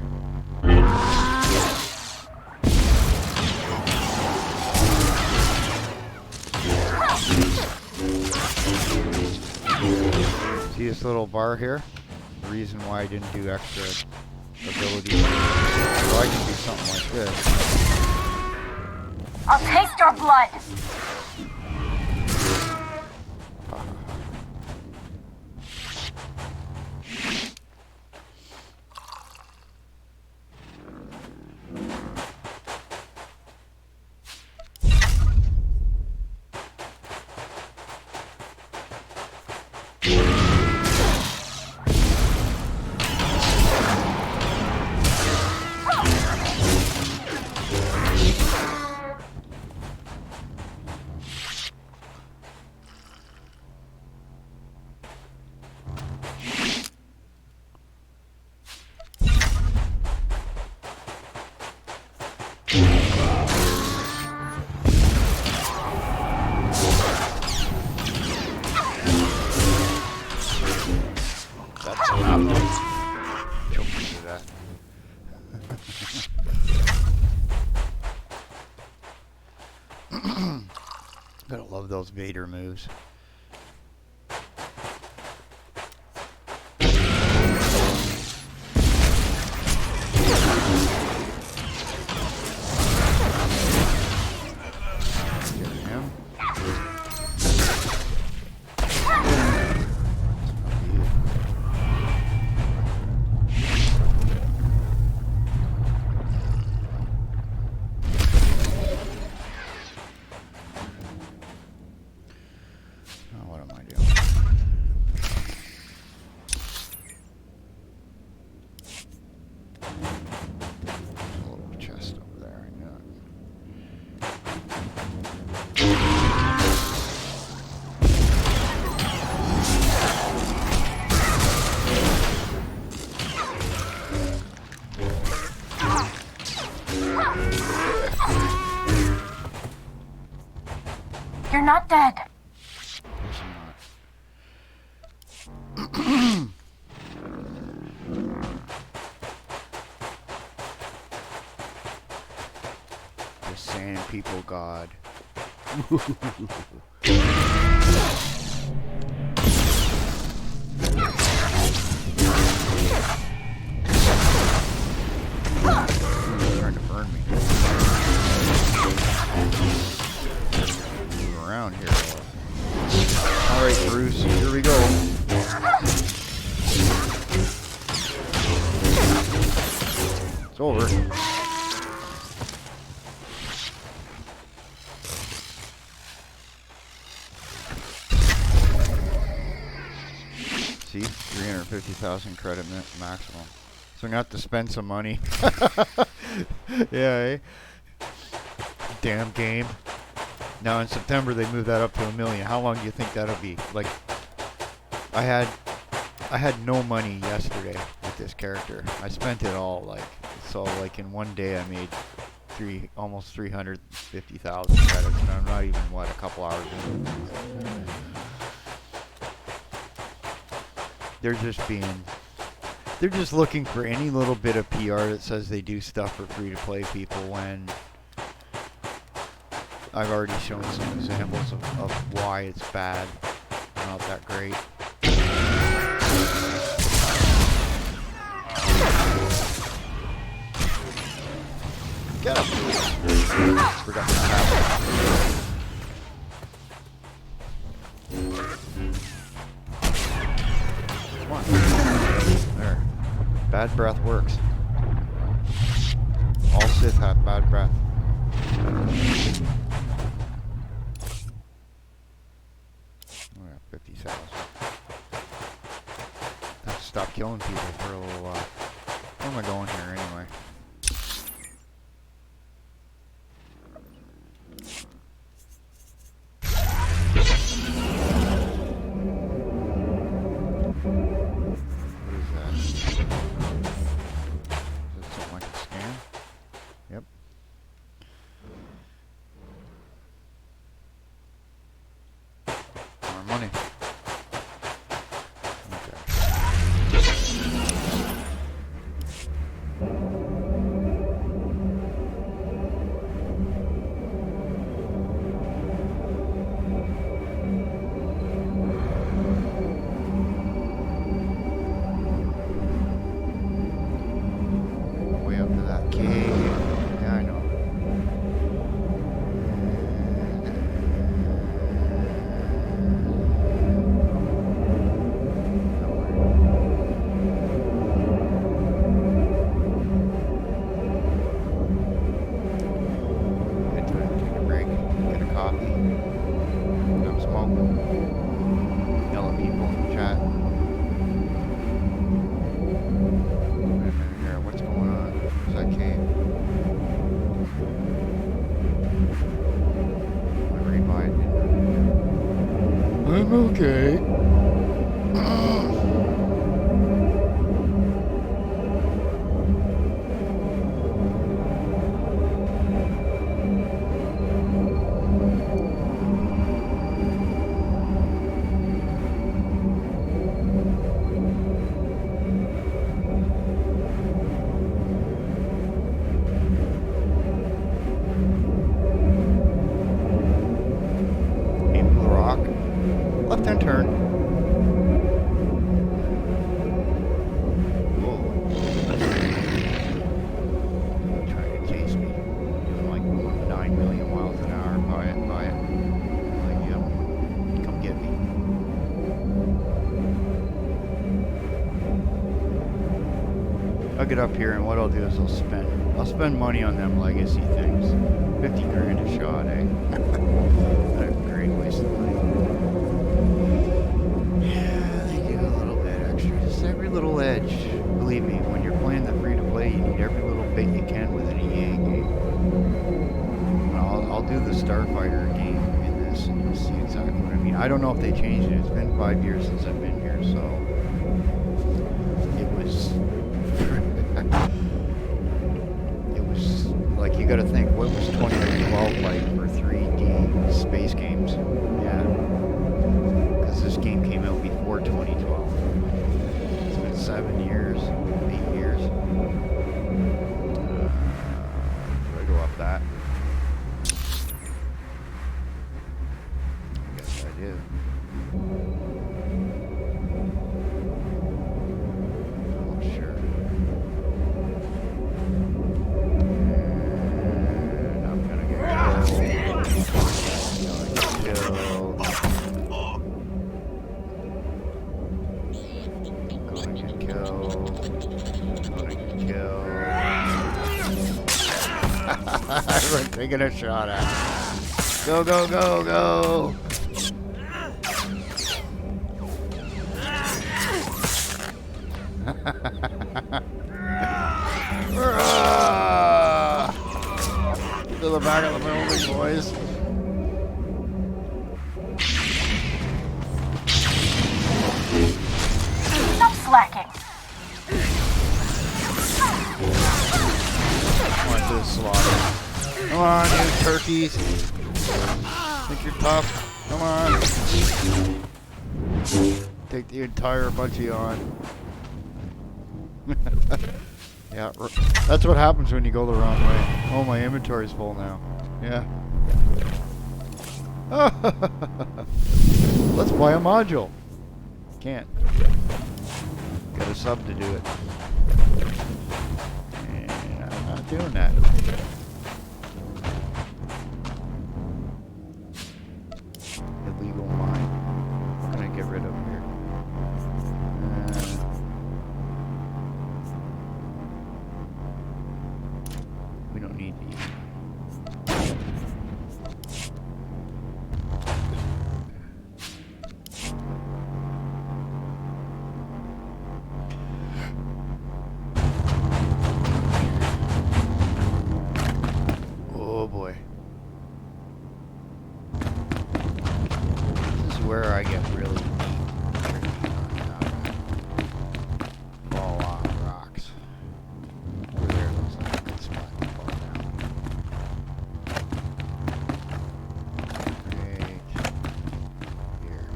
See this little bar here? The reason why I didn't do extra abilities. So I can do something like this. I'll taste your blood. That's enough. Choke me to that. Gotta love those Vader moves. Get him. Oh, what am I doing? There's a little chest over there, I know it. You're not dead. Guess I'm not. The Sand People God. Trying to burn me. Move around here. Alright, Bruce, here we go. It's over. 50,000 credit maximum. So I'm gonna have to spend some money. Yeah, eh? Damn game. Now in September they moved that up to $1 million. How long do you think that'll be? Like, I had no money yesterday with this character. I spent it all, like, so like in one day I made almost 350,000 credits, and I'm not even a couple hours in. They're just looking for any little bit of PR that says they do stuff for free-to-play people, when I've already shown some examples of why it's bad, not that great. Get him! Forgot to tap. Come on. There. Bad breath works. All Sith have bad breath. Oh yeah, 50,000. Have to stop killing people for a little while. Where am I going here anyway? Okay. Left hand turn. Whoa. Trying to chase me. Doing like 9 million miles an hour. Buy it. Like, yep. Come get me. I'll get up here, and what I'll do is I'll spend money on them legacy things. 50 grand a shot, eh? What a great waste of money. Every little edge. Believe me, when you're playing the free-to-play, you need every little bit you can with an EA game. And I'll do the Starfighter game in this, and you'll see exactly what I mean. I don't know if they changed it. It's been 5 years since I've been here, so it was like, you got to think, what was 2012 like for 3D space games? Yeah, because this game came out before 2012. 7 years, 8 years. Do I go up that? I guess I do. I'm not sure. And I'm gonna get killed. We're taking a shot at it. Go, go, go, go! To the back of the building, boys. Stop slacking. Come on, to the slaughter. Come on, you turkeys. Think you're tough? Come on. Take the entire bunch of you on. Yeah, that's what happens when you go the wrong way. Oh, my inventory's full now. Yeah. Let's buy a module. Can't. Got a sub to do it. And I'm not doing that. Illegal mine. What can I get rid of here? We don't need to use it. Oh boy. This is where I get really tricky on how to fall off rocks. Over there looks like a good spot to fall down. Right here.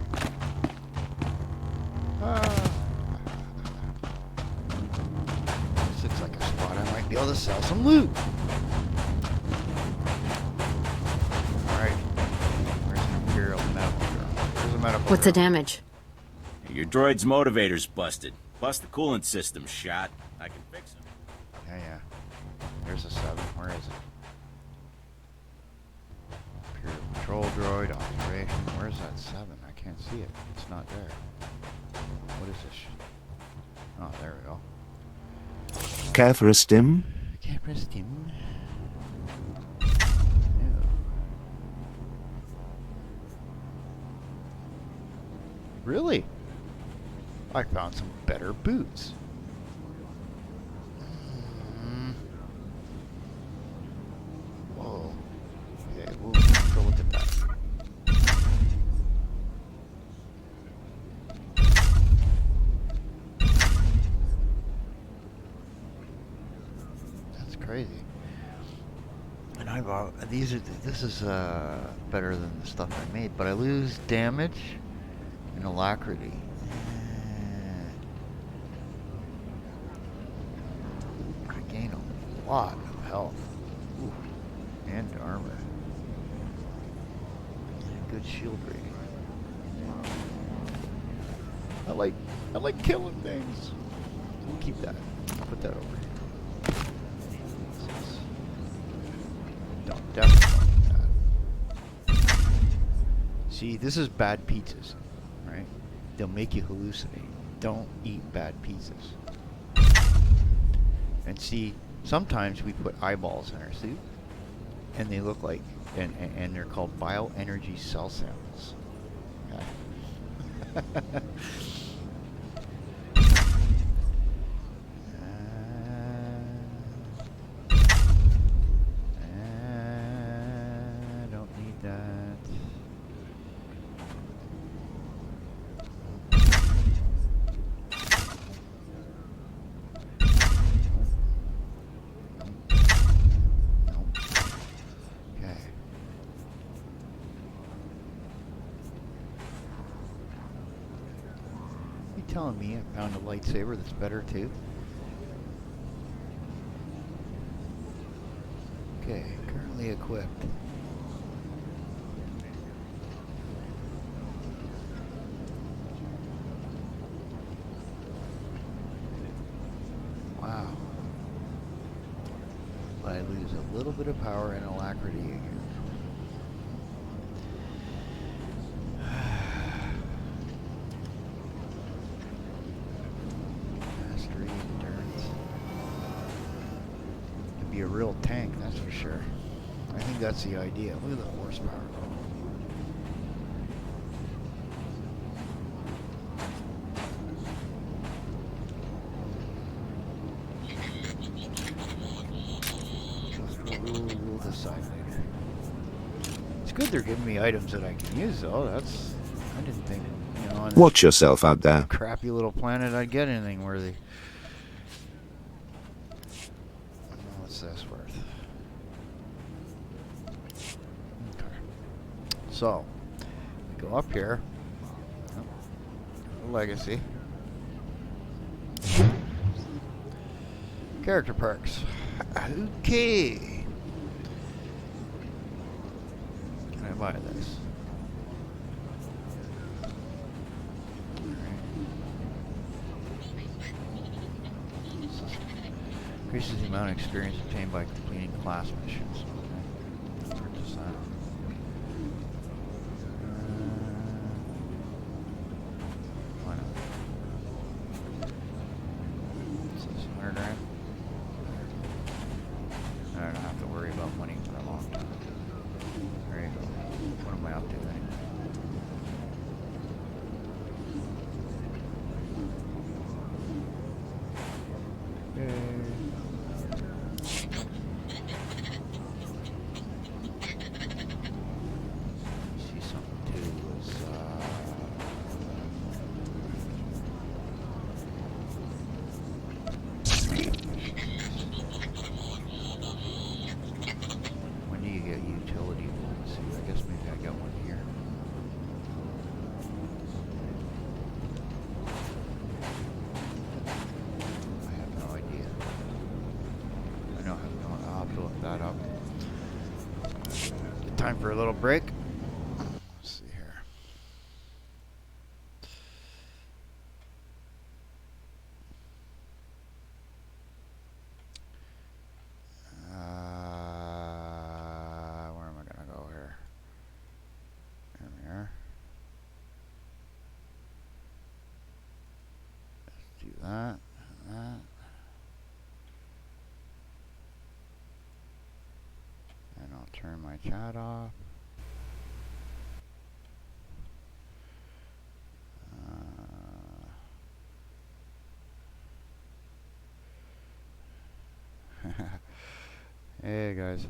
This looks like a spot I might be able to sell some loot. What's the damage? Your droid's motivator's busted. Plus the coolant system's shot. I can fix it. Yeah. There's a 7. Where is it? Pure patrol droid, observation. Where's that 7? I can't see it. It's not there. What is this? Oh, there we go. Care for a stim? Care for a stim? Really? I found some better boots. Whoa. Okay, we'll go look at that. That's crazy. And I bought these are. This is better than the stuff I made, but I lose damage and alacrity. I gain a lot of health. Ooh. And armor. And a good shield rating. I like killing things. We'll keep that. Put that over here. Don't definitely do that. See, this is bad pizzas. Right? They'll make you hallucinate. Don't eat bad pizzas. And see, sometimes we put eyeballs in our soup, and they look like, and they're called bioenergy cell samples. Okay. Don't need that. Telling me I found a lightsaber that's better too. Okay, currently equipped. Wow. But I lose a little bit of power and alacrity again. A real tank, that's for sure. I think that's the idea. Look at the horsepower. We'll decide later. It's good they're giving me items that I can use, though. I didn't think, you know, on this Watch yourself out there. crappy little planet I'd get anything worthy. What's this worth? Okay. So, we go up here. Legacy. Character perks. Okay. Can I buy this? Increases the amount of experience obtained by completing class missions. Okay. Purchase that. Why not? Is this 100 grand? I don't have to worry about money for a long time. There you go. What am I up to then? See something too was when do you get utility ones? See, I guess maybe I got one here. I have no idea. I'll have to look that up. Time for a little break. Let's see here. Where am I gonna go here? There we are. Let's do that. That. And I'll turn my chat off. Hey guys.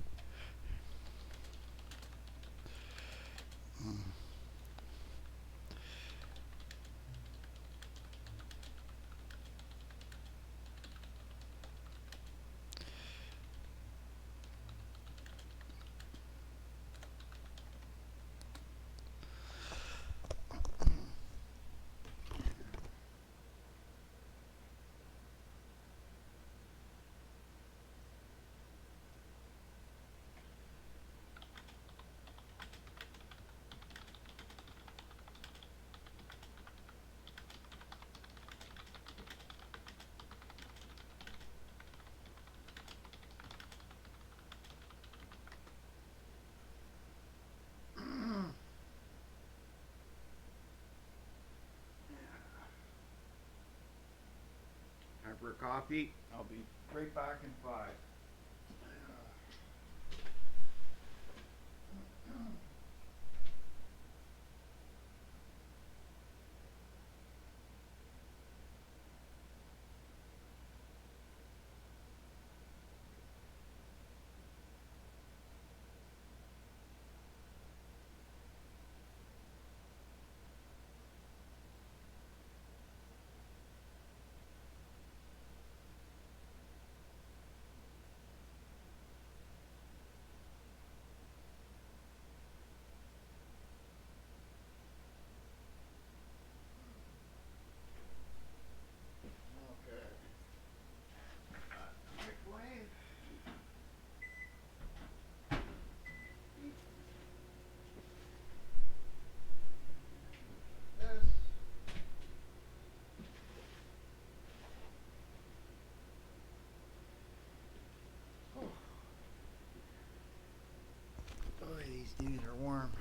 Time for a coffee. I'll be right back in 5. These are warm.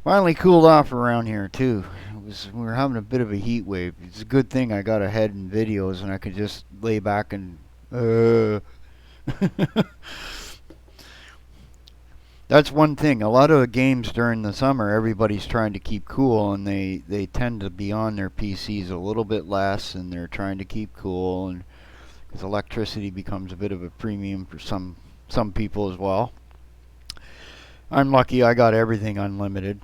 Finally cooled off around here too. We were having a bit of a heat wave. It's a good thing I got ahead in videos and I could just lay back and That's one thing. A lot of the games during the summer, everybody's trying to keep cool, and they tend to be on their PCs a little bit less, and they're trying to keep cool, and because electricity becomes a bit of a premium for some some people as well. I'm lucky I got everything unlimited,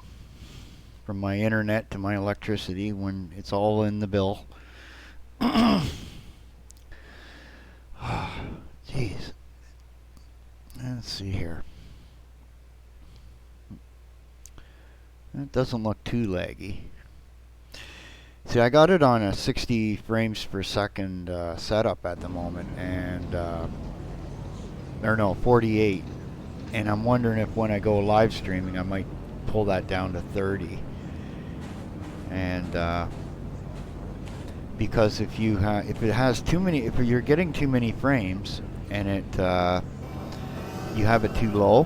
from my internet to my electricity, when it's all in the bill. Jeez. Let's see here. That doesn't look too laggy. See, I got it on a 60 frames per second setup at the moment, and or no, 48. And I'm wondering if when I go live streaming, I might pull that down to 30. And because if it has too many, if you're getting too many frames and you have it too low,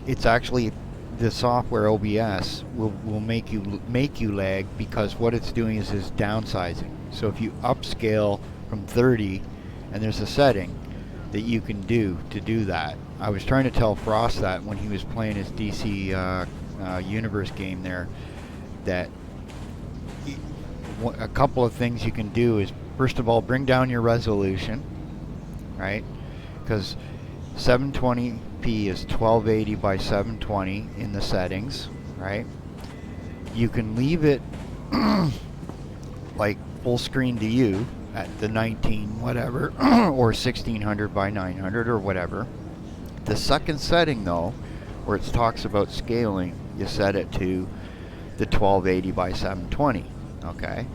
it's actually, the software OBS will make you lag, because what it's doing is downsizing. So if you upscale from 30, and there's a setting that you can do to do that. I was trying to tell Frost that when he was playing his DC Universe game there, that a couple of things you can do is, first of all, bring down your resolution, right? Because 720p is 1280 by 720 in the settings, right? You can leave it like full screen to you at the 19 whatever or 1600 by 900 or whatever. The second setting, though, where it talks about scaling, you set it to the 1280 by 720, okay?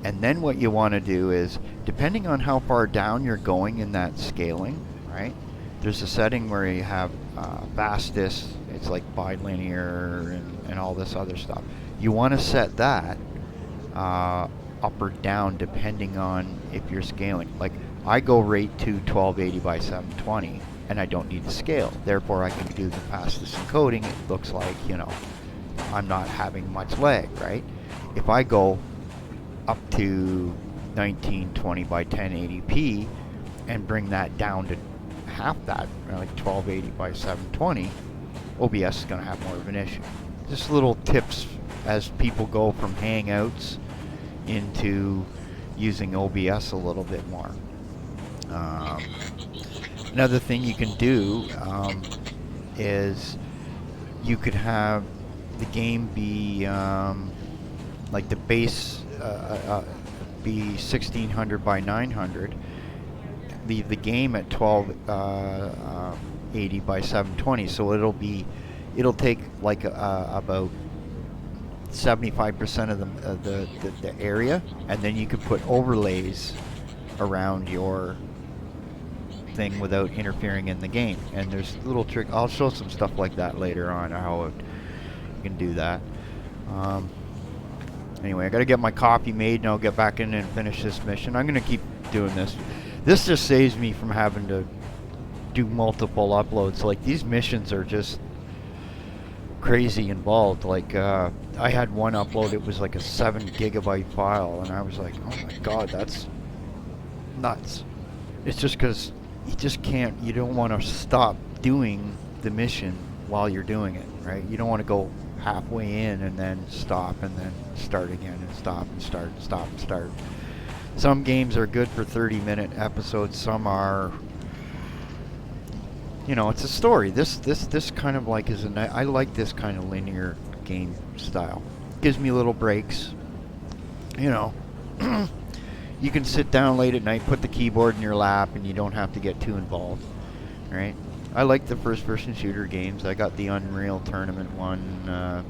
And then what you want to do is, depending on how far down you're going in that scaling, right? There's a setting where you have fastest, it's like bilinear and all this other stuff. You want to set that up or down depending on if you're scaling. Like, I go right to 1280 by 720 and I don't need to scale. Therefore, I can do the fastest encoding. It looks like, you know, I'm not having much lag, right? If I go up to 1920 by 1080p and bring that down to half that, like 1280 by 720, OBS is going to have more of an issue. Just little tips as people go from Hangouts into using OBS a little bit more. Another thing you can do is you could have the game be like the base be 1600 by 900. Leave the game at 1280 by 720, so it'll take like about 75% of the area, and then you could put overlays around your thing without interfering in the game. And there's a little trick. I'll show some stuff like that later on, how you can do that. Anyway, I gotta get my coffee made and I'll get back in and finish this mission. I'm gonna keep doing this. This just saves me from having to do multiple uploads. Like, these missions are just crazy involved. Like, I had one upload, it was like a 7 gigabyte file, and I was like, oh my god, that's nuts. It's just because you just can't, you don't want to stop doing the mission while you're doing it, right? You don't want to go halfway in and then stop and then start again and stop and start and stop and start. Some games are good for 30-minute episodes. Some are, you know, it's a story. This kind of like is I like this kind of linear game style. Gives me little breaks. You know, you can sit down late at night, put the keyboard in your lap, and you don't have to get too involved, right? I like the first-person shooter games. I got the Unreal Tournament one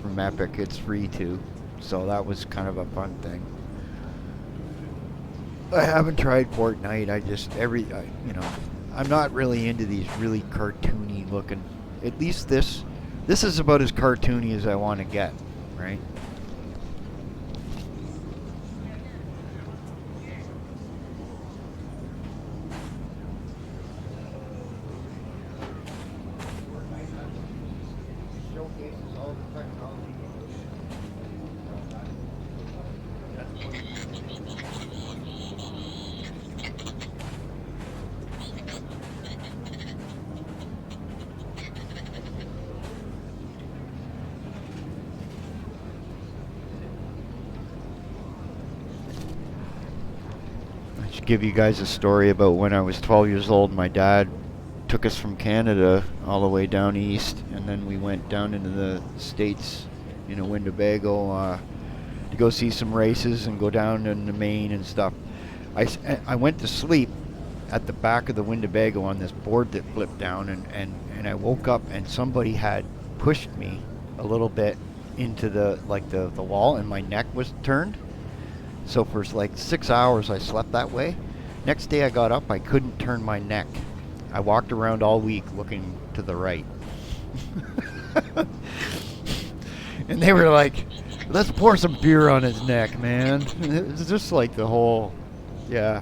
from Epic. It's free too, so that was kind of a fun thing. I haven't tried Fortnite. I just you know, I'm not really into these really cartoony looking. At least this is about as cartoony as I want to get, right? Give you guys a story about when I was 12 years old. My dad took us from Canada all the way down east, and then we went down into the States, Winnebago, to go see some races and go down into Maine and stuff. I went to sleep at the back of the Winnebago on this board that flipped down, and I woke up and somebody had pushed me a little bit into the wall, and my neck was turned. So for like 6 hours I slept that way. Next day I got up, I couldn't turn my neck. I walked around all week looking to the right. And they were like, let's pour some beer on his neck, man. It was just like the whole, yeah.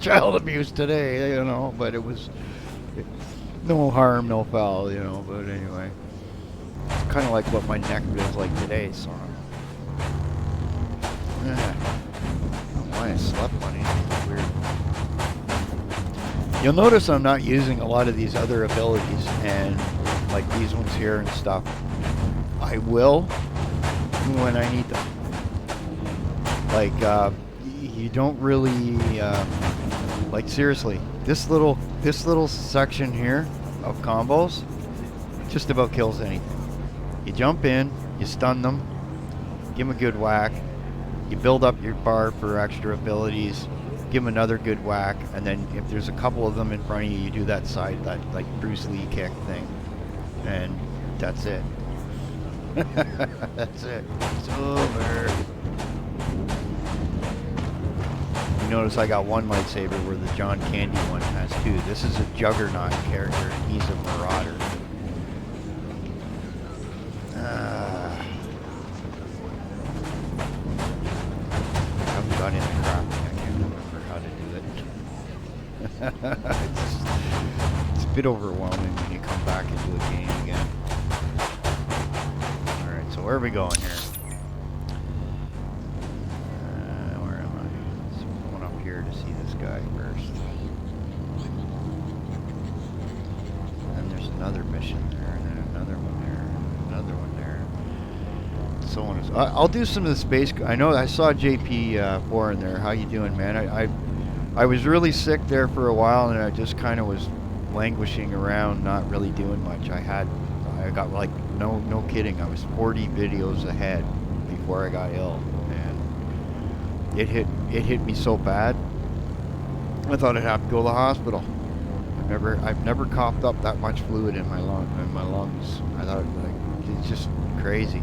Child abuse today, but it was no harm, no foul, but anyway. It's kind of like what my neck feels like today, so. I don't know why I slept funny. It's weird. You'll notice I'm not using a lot of these other abilities, and like these ones here and stuff. I will when I need them. Like, you don't really, like seriously, this little section here of combos just about kills anything. You jump in, you stun them, give them a good whack, you build up your bar for extra abilities, give them another good whack, and then if there's a couple of them in front of you, you do that like Bruce Lee kick thing, and that's it. That's it. It's over. You notice I got one lightsaber where the John Candy one has two. This is a Juggernaut character, and he's a Marauder. I haven't got into crafting. I can't remember how to do it. It's a bit overwhelming when you come back into a game again. Alright, so where are we going here? Where am I? So I'm going up here to see this guy first. And there's another mission there, and then another one there, and another one there. So on. I'll do some of the space. I know I saw JP4 in there. How you doing, man? I was really sick there for a while, and I just kind of was languishing around, not really doing much. I got like no kidding. I was 40 videos ahead before I got ill, and it hit me so bad. I thought I'd have to go to the hospital. I've never coughed up that much fluid in my lungs. I thought it's just crazy.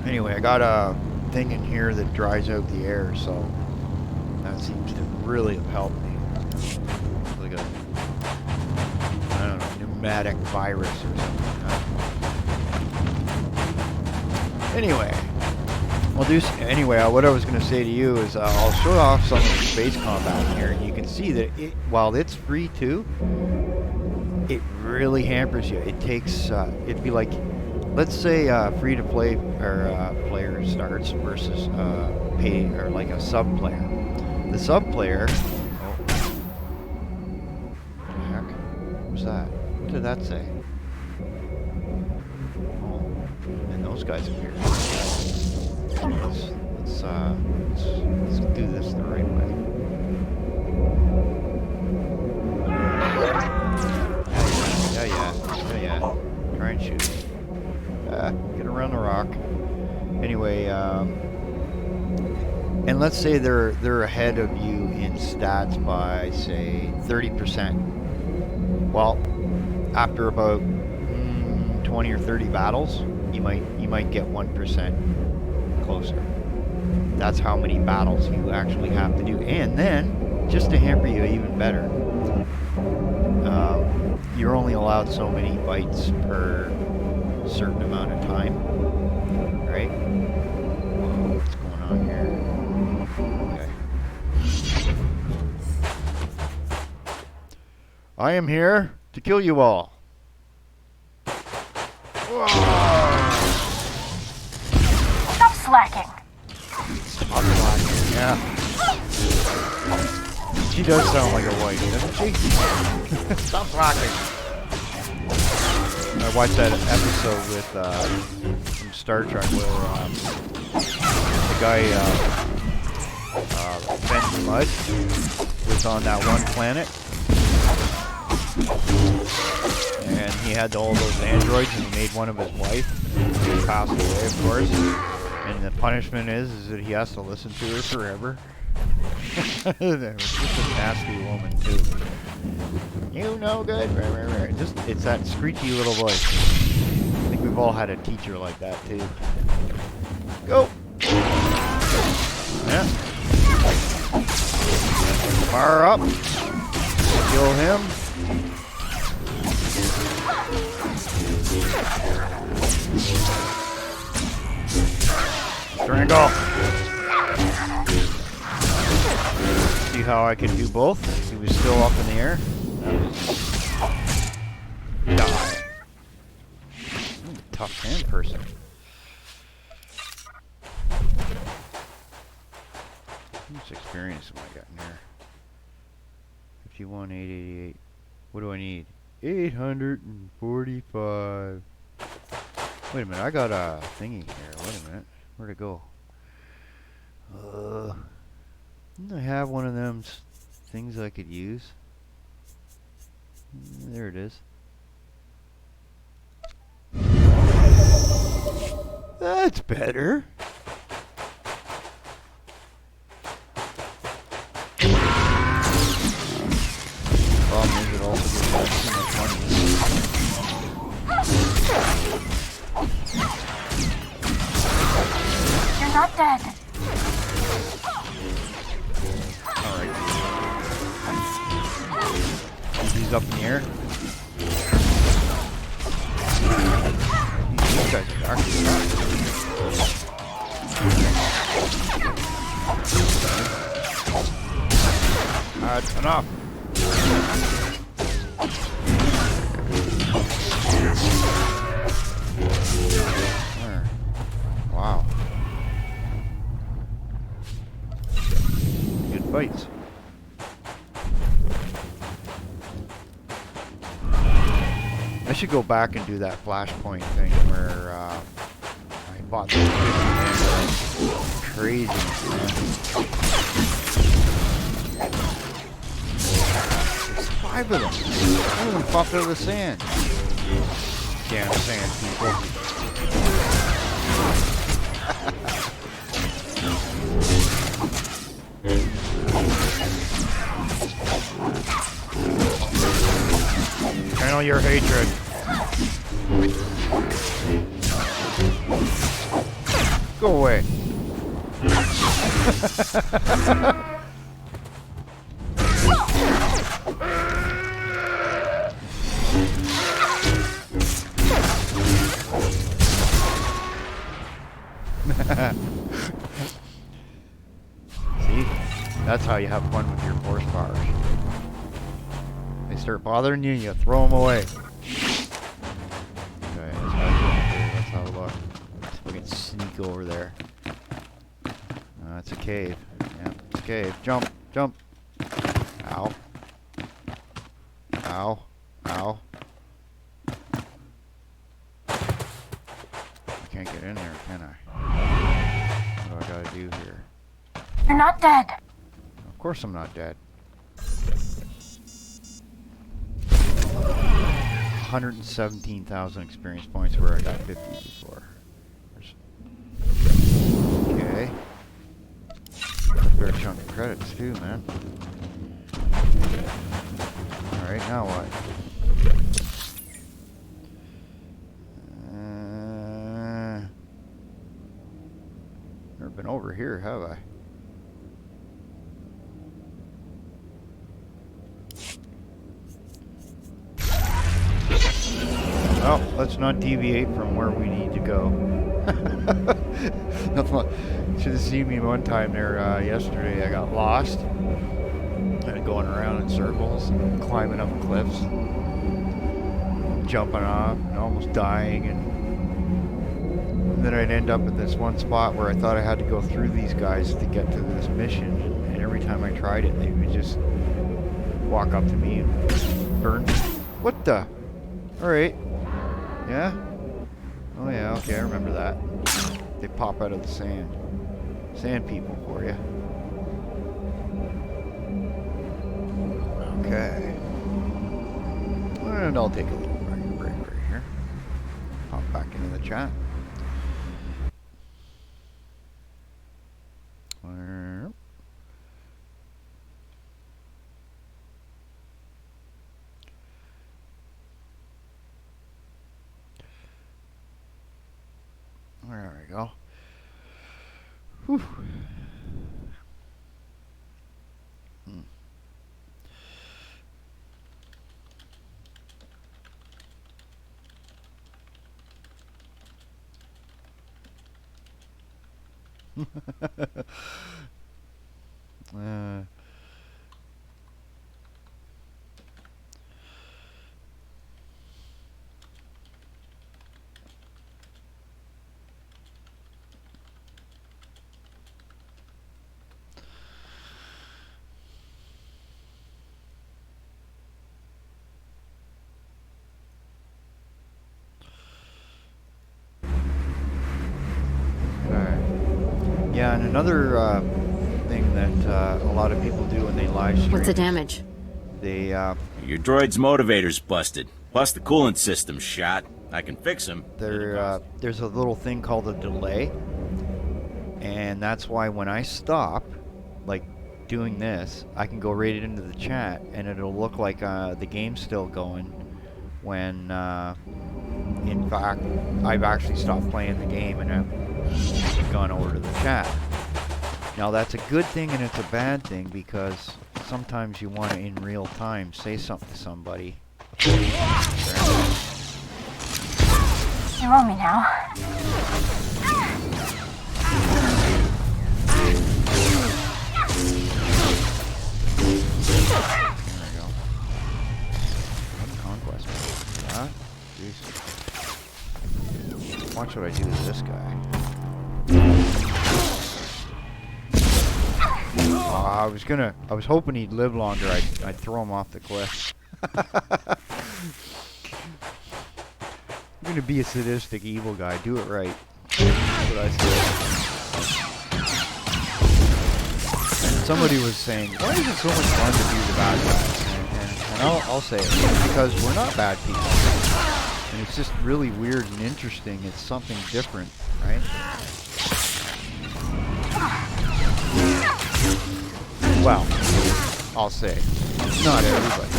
Anyway, I got a thing in here that dries out the air, so that seems to really have helped me. It's like a, I don't know, pneumatic virus or something. Anyway, what I was going to say to you is I'll show off some of the space combat here, and you can see that while it's free too, it really hampers you. It takes, it'd be like, let's say free-to-play or player starts versus pay or like a sub-player. The sub-player, what the heck? What was that? What did that say? Oh, and those guys appear. Let's do this the right way. Yeah. Try and shoot. Get around the rock. Anyway, and let's say they're ahead of you in stats by say 30%. Well, after about 20 or 30 battles, you might get 1% closer. That's how many battles you actually have to do. And then, just to hamper you even better, you're only allowed so many bites per certain amount of time, right? What's going on here? Okay. I am here to kill you all. Whoa. Stop slacking. Stop slacking, yeah. She does sound like a wife, doesn't she? Stop slacking. I watched that episode with from Star Trek where the guy Ben Mud was on that one planet. And he had all those androids and he made one of his wife. He passed away, of course. And the punishment is that he has to listen to her forever. It was just a nasty woman, too. You know good. Just, it's that screechy little voice. I think we've all had a teacher like that, too. Go! Yeah. Fire up. Kill him. Strangle. See how I can do both? He was still up in the air. Die. I'm a tough hand person. How much experience have I got in here? 51, 888. What do I need? 845. Wait a minute, I got a thingy here. Wait a minute. Where'd it go? Didn't I have one of them things I could use? There it is. That's better. Problem is it also gives us too much money. You're not dead. Alright. He's up in the air. These guys are actually not. That's enough. There. Wow. Good fights. I should go back and do that flashpoint thing where I bought those 50 androids. Crazy, man. There's 5 of them. 1 of them popped out of the sand. Damn sand people. Channel your hatred. Go away. See? That's how you have fun with your force powers. They start bothering you and you throw them away. Okay, let's have a look. We can sneak over there. It's a cave. Yeah, it's a cave. Jump, jump. Ow. Ow. Ow. I can't get in there, can I? What do I gotta do here? You're not dead. Of course I'm not dead. 117,000 experience points where I got 50 before. Okay. Fair chunk of credits too, man. Alright, now what? Never been over here, have I? Well, let's not deviate from where we need to go. Should have seen me one time there yesterday. I got lost. And going around in circles, climbing up cliffs, jumping off, and almost dying. And then I'd end up at this one spot where I thought I had to go through these guys to get to this mission. And every time I tried it, they would just walk up to me and burn me. What the? Alright. Yeah? Oh yeah, okay, I remember that. They pop out of the sand. Sand people for you. Okay. And I'll take a little break right here. Hop back into the chat. There we go. Whew. Yeah, and another thing that a lot of people do when they live stream. What's the damage? They Your droid's motivator's busted. Plus the coolant system's shot. I can fix him. There's a little thing called a delay, and that's why when I stop, like doing this, I can go right into the chat, and it'll look like the game's still going. When in fact I've actually stopped playing the game and I've gone over to the chat. Now that's a good thing and it's a bad thing, because sometimes you want to in real time say something to somebody. You owe me now. There we go. Conquest. Yeah? Jeez. Watch what I do to this guy. I was hoping he'd live longer. I'd throw him off the cliff. You're gonna be a sadistic evil guy. Do it right. That's what I said. And somebody was saying, why is it so much fun to be the bad guys? And I'll say it, because we're not bad people. And it's just really weird and interesting. It's something different, right? Well, I'll say, not everybody.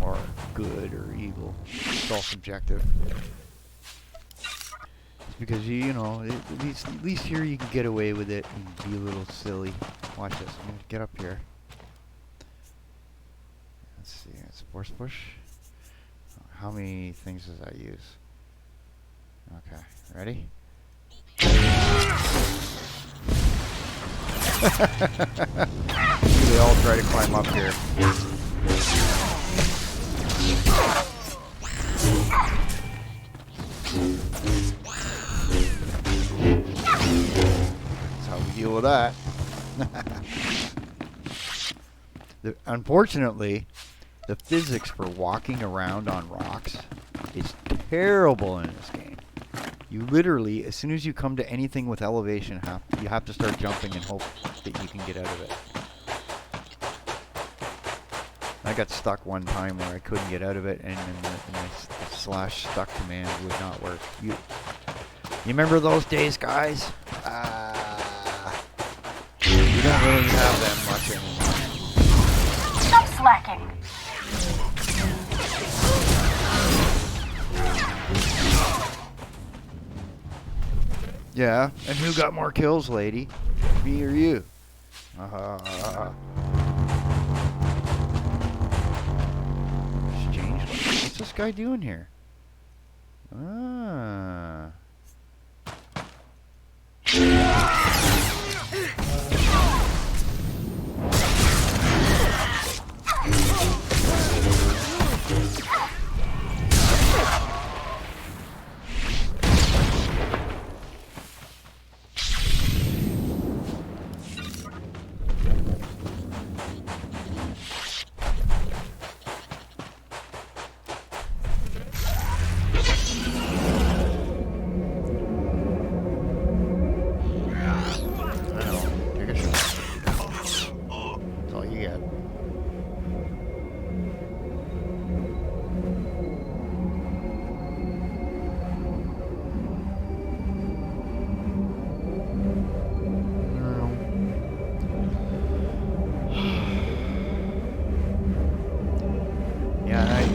Or good or evil. It's all subjective. It's because you know, at least here you can get away with it and be a little silly. Watch this. I'm gonna get up here. Let's see. It's force push. How many things does that use? Okay, ready? They all try to climb up here. That's how we deal with that. Unfortunately, the physics for walking around on rocks is terrible in this game. You literally, as soon as you come to anything with elevation, you have to start jumping and hope that you can get out of it. I got stuck one time where I couldn't get out of it, and the slash stuck command would not work. You remember those days, guys? You don't really have them much anymore. Stop slacking. Yeah, and who got more kills, lady? Me or you? What's this guy doing here? Ah.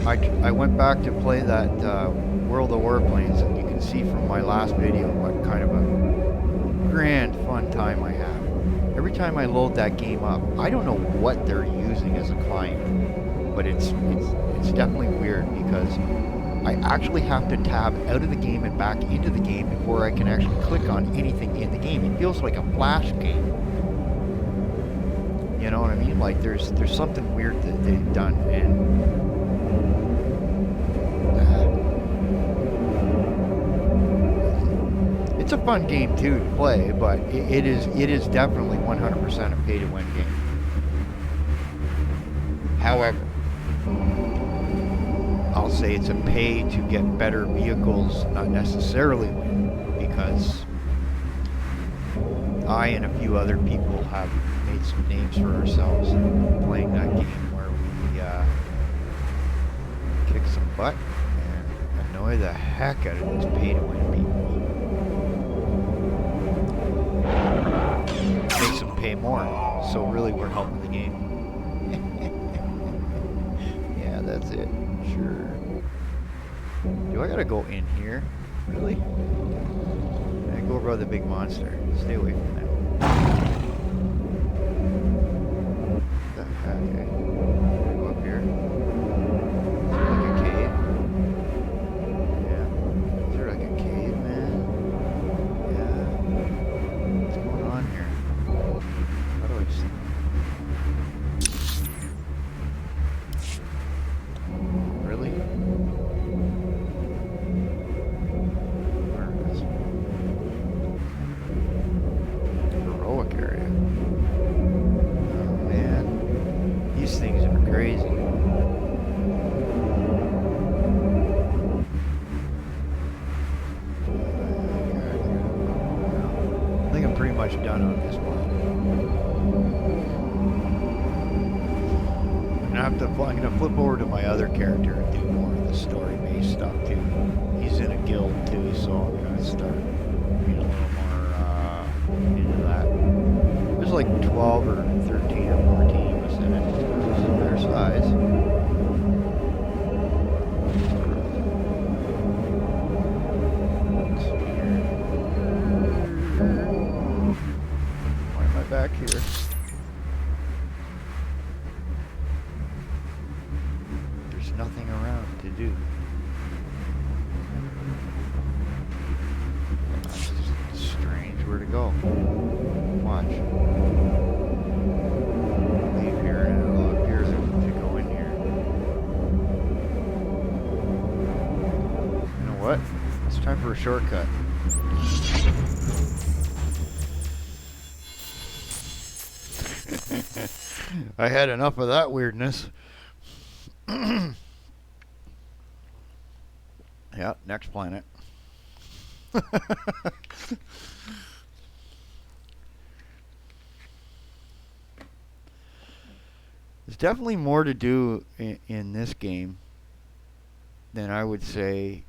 I went back to play that World of Warplanes, and you can see from my last video what kind of a grand fun time I have. Every time I load that game up, I don't know what they're using as a client, but it's definitely weird because I actually have to tab out of the game and back into the game before I can actually click on anything in the game. It feels like a Flash game. You know what I mean? Like there's something weird that they've done, and it's a fun game too to play, but it is definitely 100% a pay-to-win game. However, I'll say it's a pay to get better vehicles, not necessarily win, because I and a few other people have made some names for ourselves playing that game where we kick some butt and annoy the heck out of these pay-to-win people. Makes them pay more, so really we're helping the game. Yeah, that's it. Sure. Do I gotta go in here? Really? I go over the big monster. Stay away from that. What the heck, eh? Go up here. Is there like a cave? Yeah. Is there like a cave, man? Yeah. What's going on here? How do I just... Really? Where is it? Heroic area. Oh man. These things are crazy. I think I'm pretty much done on this one. I'm gonna flip over to my other character and do more of the story-based stuff too. He's in a guild too, so I'm gonna start being a little more into that. There's like 12 or 13 or 14 of us in it. This is their size. Why am I back here? Nothing around to do. It's just strange where to go. Watch. Leave here and it'll appear to go in here. You know what? It's time for a shortcut. I had enough of that weirdness. Yeah, next planet. There's definitely more to do in this game than I would say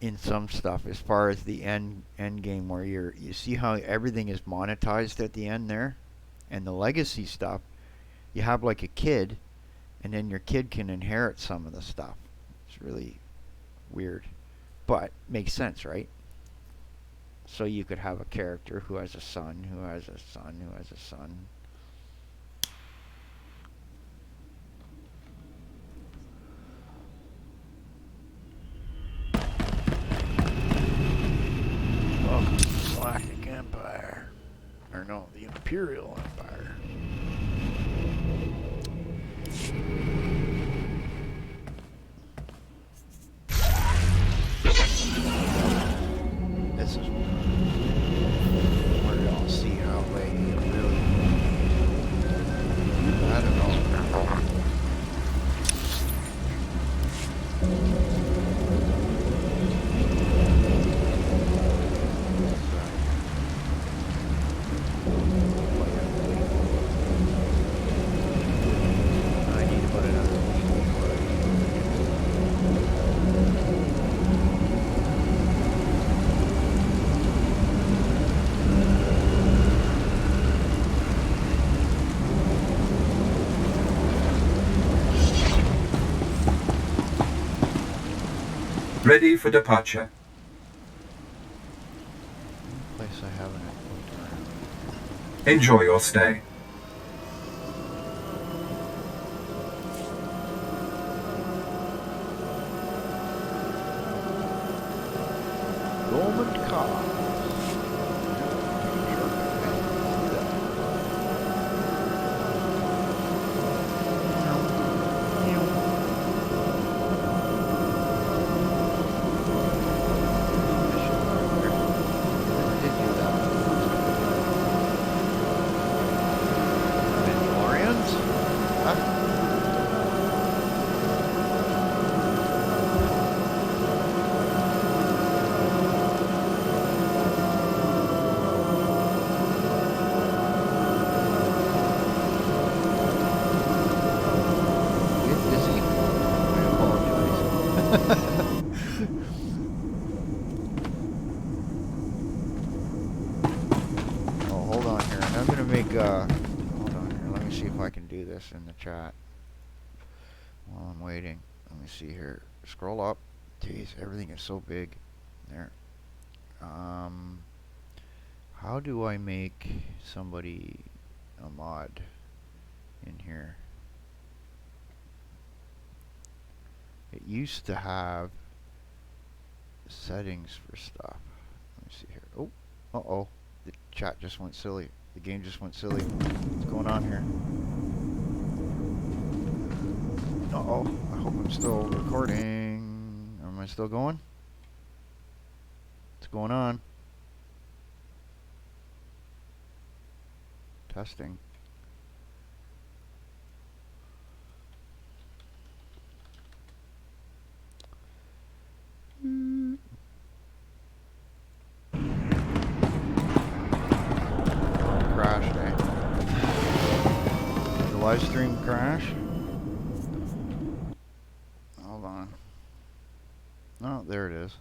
in some stuff, as far as the end game where you see how everything is monetized at the end there, and the legacy stuff. You have like a kid, and then your kid can inherit some of the stuff. It's really weird, but makes sense, right? So you could have a character who has a son, who has a son, who has a son. Welcome to the Galactic Empire. Or no, the Imperial Empire. This is where y'all see how they really I don't know. I need to put it ready for departure. Place I haven't looked around. Enjoy your stay. Roman car. In the chat while I'm waiting. Let me see here. Scroll up. Jeez, everything is so big. There. How do I make somebody a mod in here? It used to have settings for stuff. Let me see here. Oh, uh-oh. The chat just went silly. The game just went silly. What's going on here? Uh-oh, I hope I'm still recording. Am I still going? What's going on? Testing. Crashed, eh? The live stream crash? Hold on. Oh, there it is.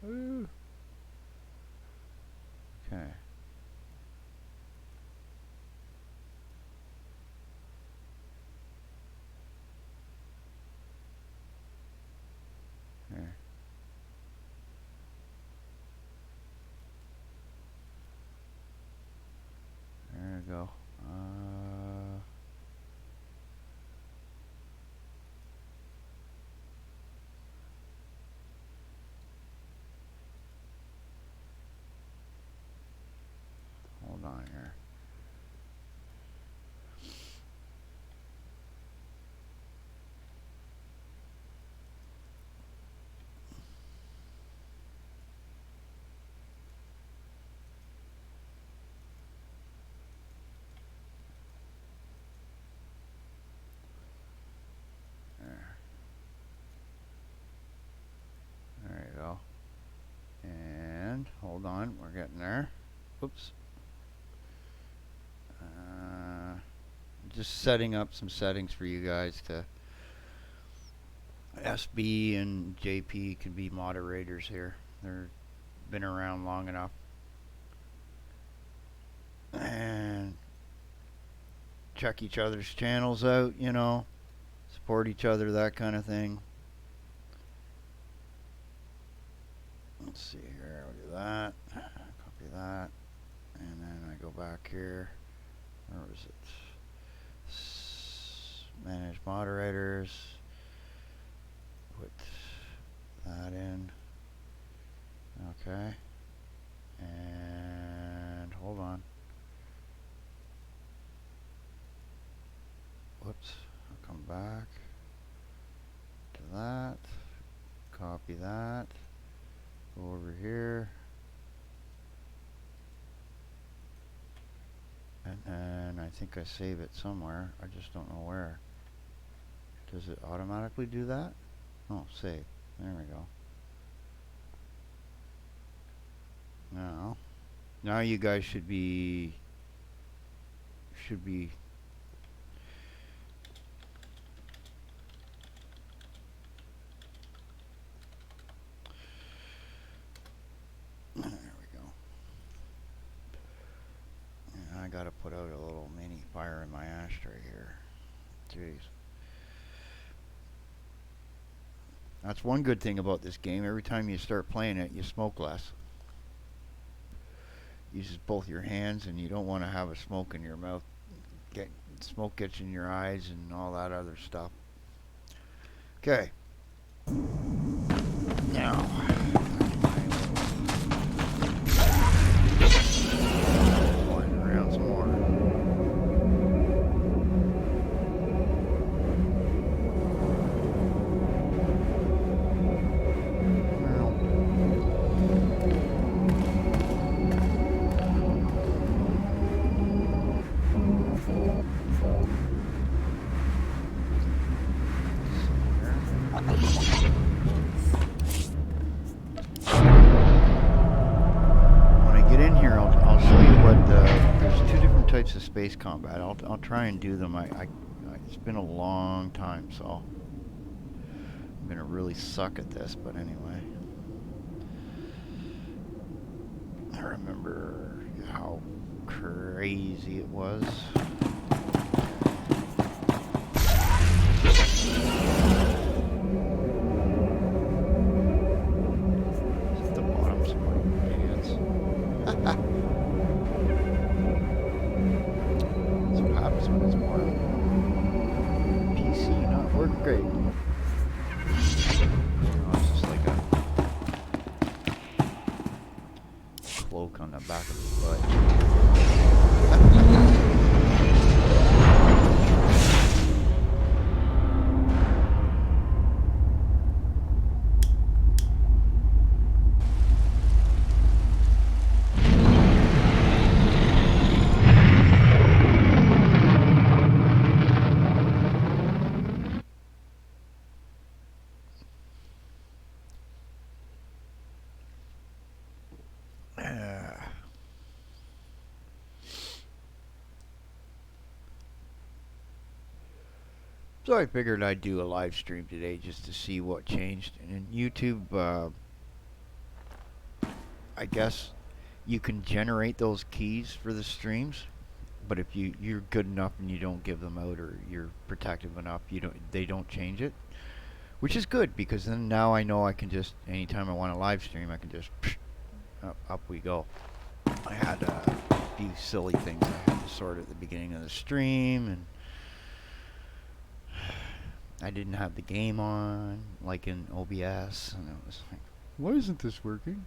Ooh. Okay. Here. There we go. Hold on here. There you go. And hold on, we're getting there. Oops. Just setting up some settings for you guys to SB and JP can be moderators here. They've been around long enough. And check each other's channels out, you know, support each other, that kind of thing. Let's see here, I'll do that, copy that, and then I go back here. Where was it? Manage moderators. Put that in. Okay. And hold on. Whoops. I'll come back to that. Copy that. Go over here. And I think I save it somewhere. I just don't know where. Does it automatically do that? Oh, save. There we go. Now you guys should be fire in my ashtray here. Jeez. That's one good thing about this game. Every time you start playing it, you smoke less. Uses both your hands, and you don't want to have a smoke in your mouth. Smoke gets in your eyes and all that other stuff. Okay. Now. Flying around some more. Of space combat. I'll try and do them. It's been a long time, so I'm gonna really suck at this. But anyway, I remember how crazy it was. It's at the bottom, some of my pants. When it's more PC not working great. It's just like a cloak on the back of his butt. So I figured I'd do a live stream today just to see what changed. And in YouTube, I guess you can generate those keys for the streams, but if you're good enough and you don't give them out, or you're protective enough, they don't change it, which is good, because then now I know I can just, anytime I want to live stream, I can just up we go. I had a few silly things I had to sort at the beginning of the stream, and I didn't have the game on, like in OBS, and it was like, why isn't this working?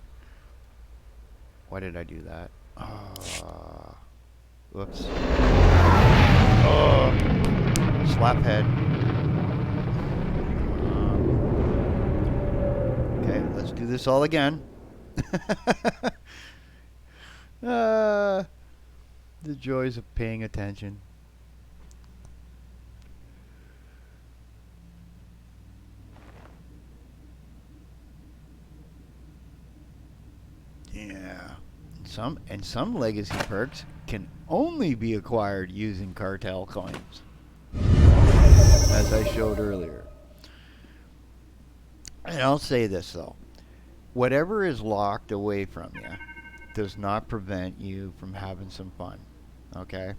Why did I do that? Whoops. Slaphead. Okay, let's do this all again. The joys of paying attention. Yeah. Some legacy perks can only be acquired using cartel coins, as I showed earlier. And I'll say this though, whatever is locked away from you does not prevent you from having some fun, okay?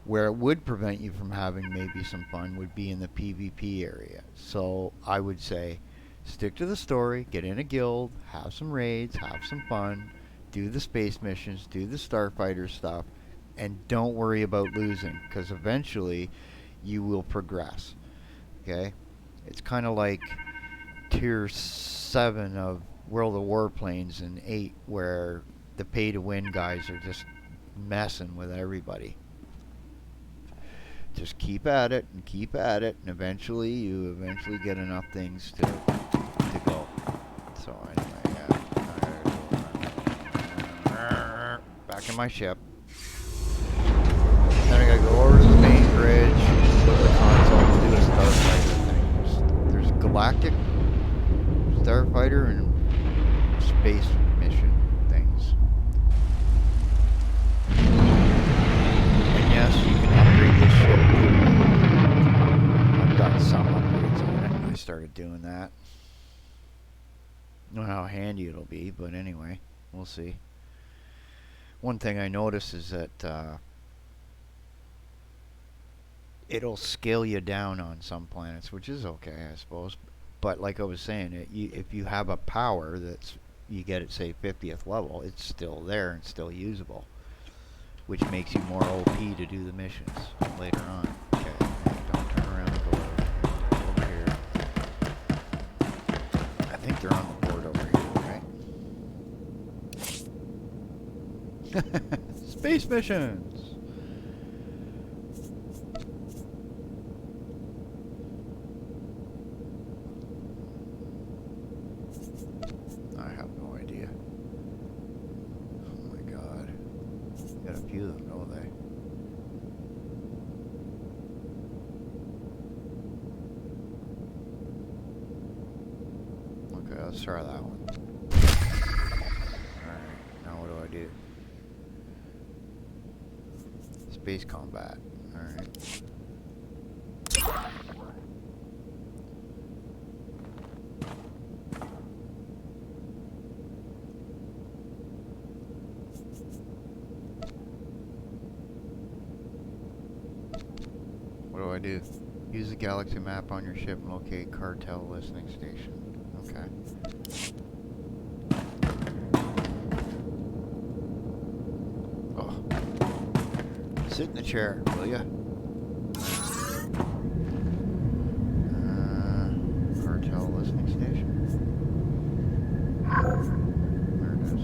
Where it would prevent you from having maybe some fun would be in the PvP area. So I would say, stick to the story, get in a guild, have some raids, have some fun, do the space missions, do the starfighter stuff, and don't worry about losing, because eventually you will progress. Okay? It's kind of like Tier 7 of World of Warplanes in 8, where the pay-to-win guys are just messing with everybody. Just keep at it, and eventually you get enough things to go. So anyway, yeah. Back in my ship. Then I gotta go over to the main bridge, go to the console, and do a starfighter thing. There's galactic starfighter and space mission things. And yes, you can upgrade this ship too. I've got some upgrades on it. I started doing that. Don't know how handy it'll be, but anyway, we'll see. One thing I noticed is that it'll scale you down on some planets, which is okay, I suppose. But like I was saying, if you have a power that's you get it, say 50th level, it's still there and still usable, which makes you more OP to do the missions later on. Okay, don't turn around and go over here. I think they're on the board over here, right? Space missions. I have no idea. Oh my god. Got a few of them, don't they? Okay, let's try that one. Alright, now what do I do? Space combat. Alright. What do I do? Use the galaxy map on your ship and locate cartel listening station. Okay. Oh. Sit in the chair, will ya? Cartel listening station. There it is.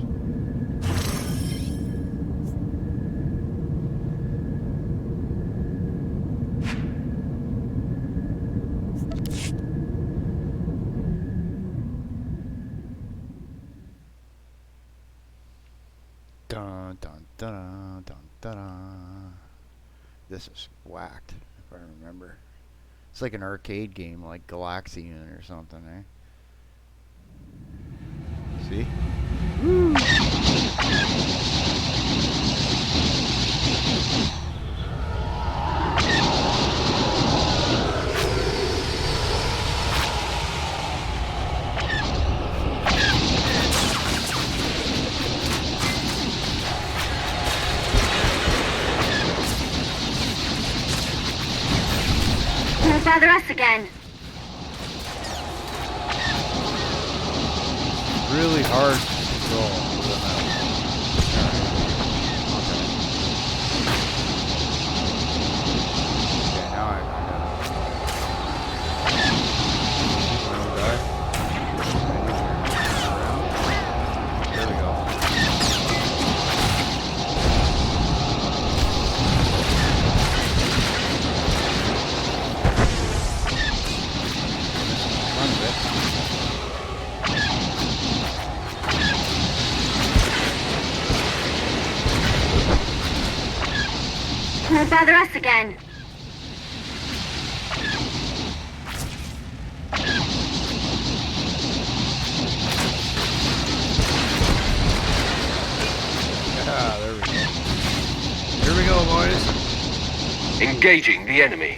Dun dun dun dun dun dun. This is whacked, if I remember. It's like an arcade game, like Galaxian or something, eh? See? Woo! Don't bother us again. Really hard to control. Okay, now I got it. There we go. Don't bother us again. Ah, there we go. Here we go, boys. Engaging the enemy.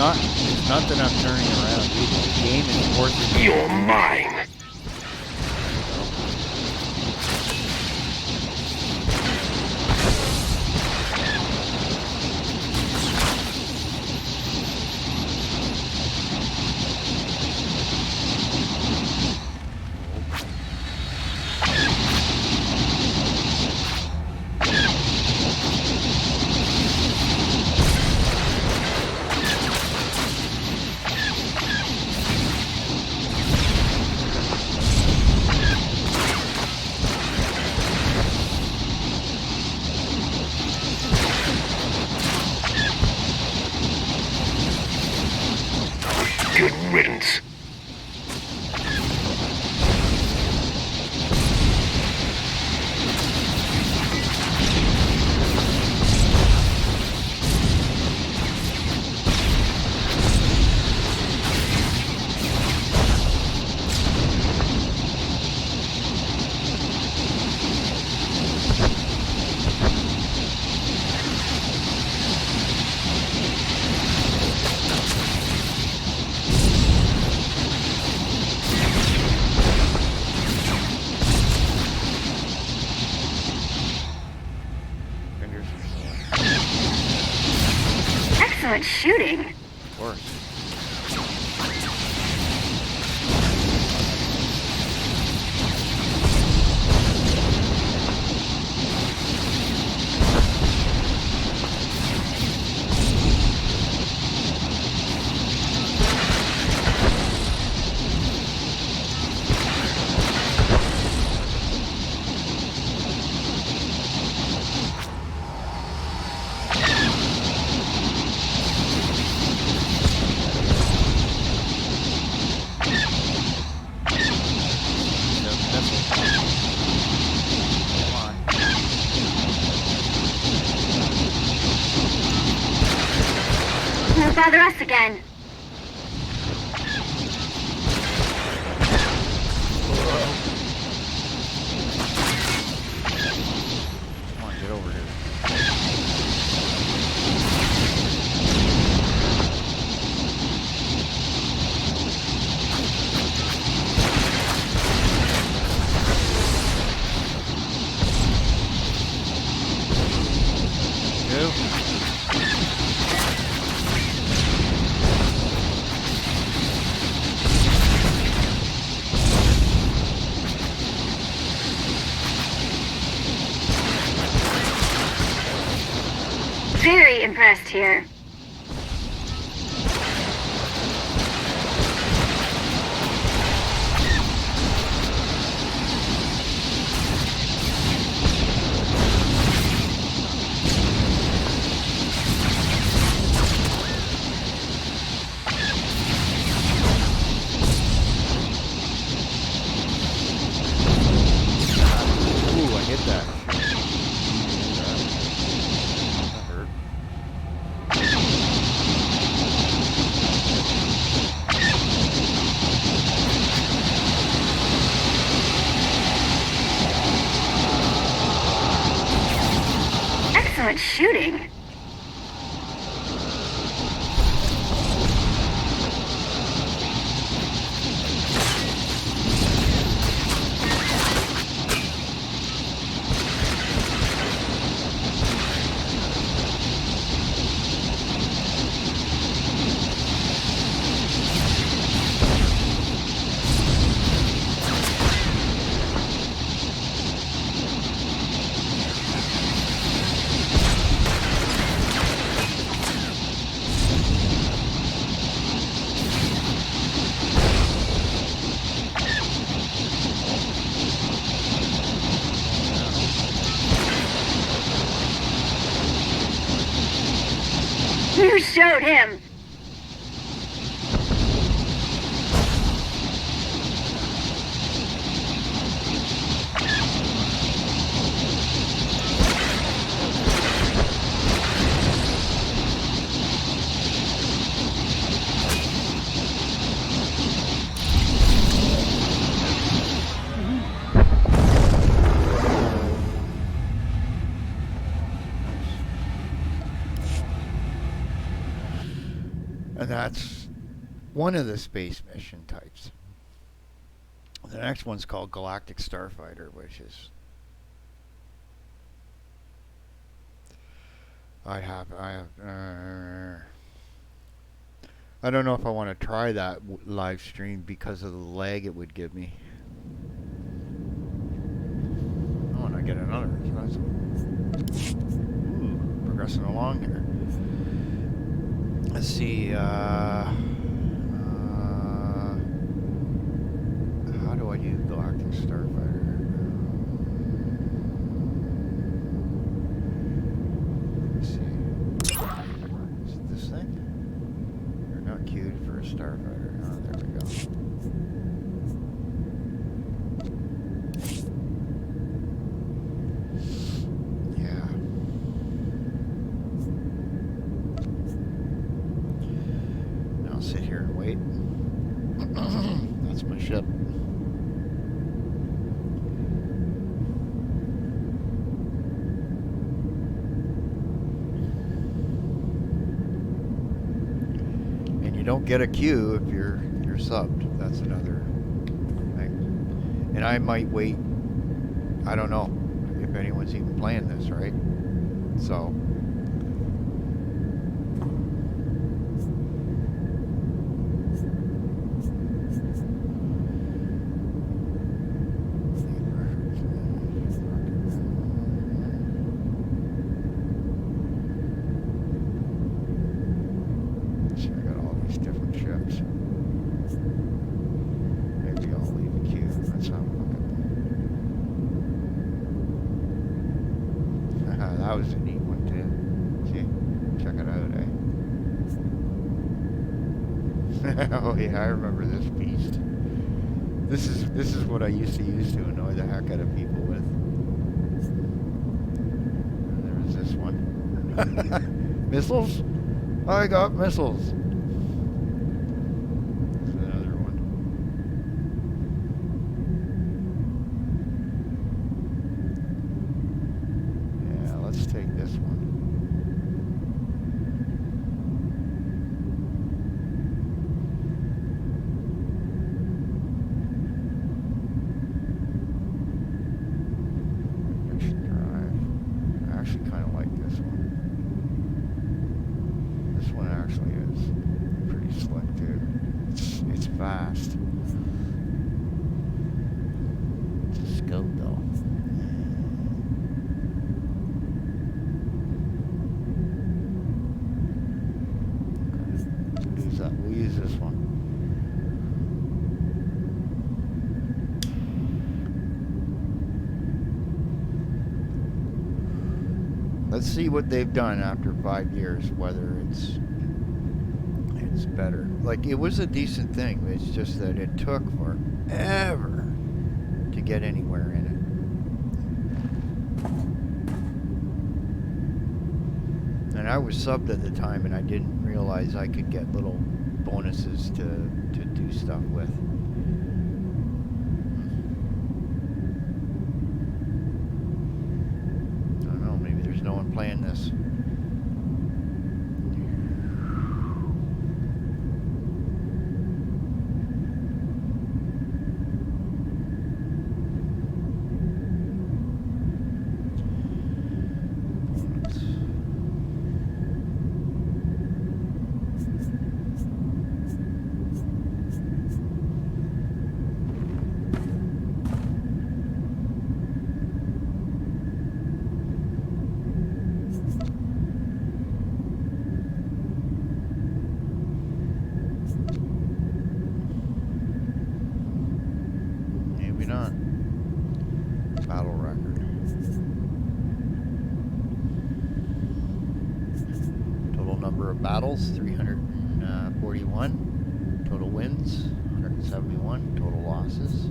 It's not that I'm turning around. The game is forcing me. You're mine. Good riddance. Excellent shooting. Of course. Won't bother us again. Come on, get over here. Very impressed here. Ooh, I hit that. That hurt. Excellent shooting. You showed him. And that's one of the space mission types. The next one's called Galactic Starfighter, which is I don't know if I want to try that live stream because of the lag it would give me. Oh, and I get another. Ooh, progressing along here. Let's see. How do I do Galactic Starfighter? Let's see. Is it this thing? You're not queued for a Starfighter. Oh, there we go. Sit here and wait. That's my ship. And you don't get a queue if you're subbed. That's another thing. And I might wait. I don't know if anyone's even playing this, right? So that was a neat one too. See, check it out, eh? Oh yeah, I remember this beast. This is what I used to use to annoy the heck out of people with. And there was this one. Missiles? I got missiles. There's another one. Yeah, let's take this one. Mission drive. I actually kind of like this one. This one actually is pretty slick too. It's fast. It's a scope though. Okay. We'll use this one. Let's see what they've done after 5 years, whether it's better. Like, it was a decent thing, it's just that it took forever to get anywhere in it. And I was subbed at the time, and I didn't realize I could get little bonuses to do stuff with. No one playing this. Battle record. Total number of battles, 341. Total wins, 171. Total losses.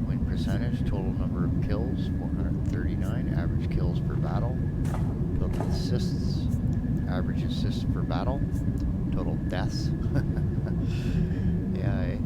Win percentage, total number of kills, 439. Average kills per battle. Total assists, average assists per battle. Total deaths. Yeah.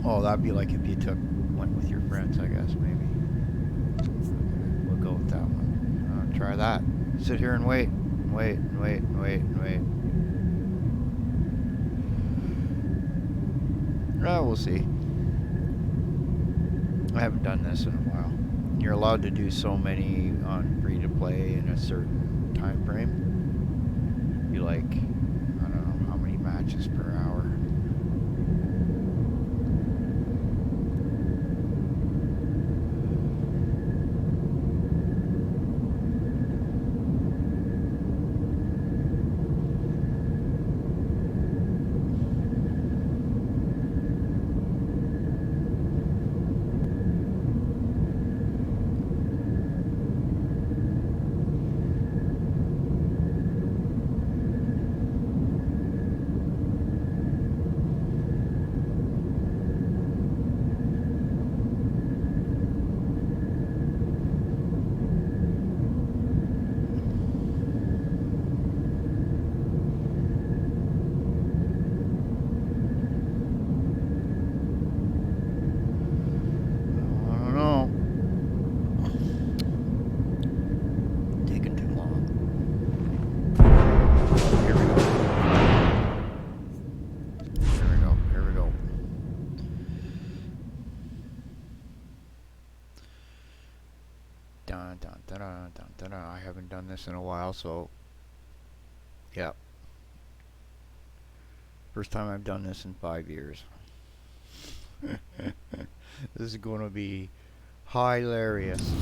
Oh, that'd be like if you went with your friends, I guess, maybe. Okay, we'll go with that one. Try that. Sit here and wait. Wait. We'll see. I haven't done this in a while. You're allowed to do so many on free-to-play in a certain time frame. Be like, I don't know how many matches per hour. da-da, da-da. I haven't done this in a while, so yeah. First time I've done this in 5 years. This is going to be hilarious.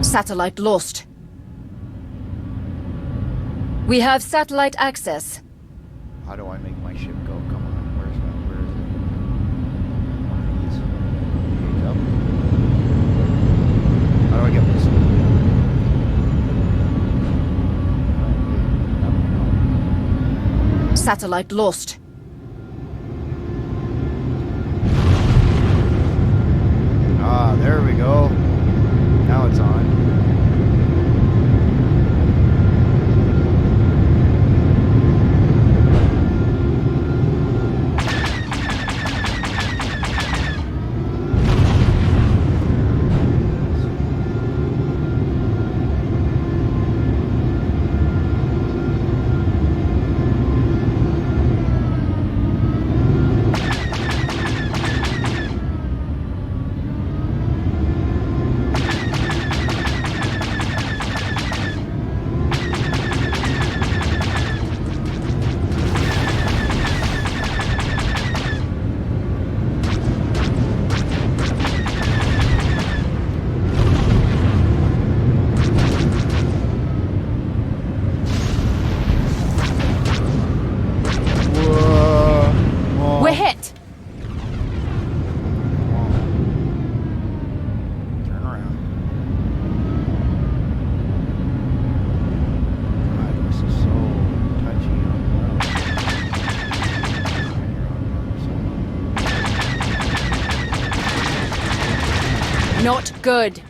Satellite lost. We have satellite access. How do I make my ship go? Come on, where's that? Where is it? Page up. How do I get this? Satellite lost. Ah, there we go. Now it's on. We're hit. Turn around. God, this is so touchy on the Not good.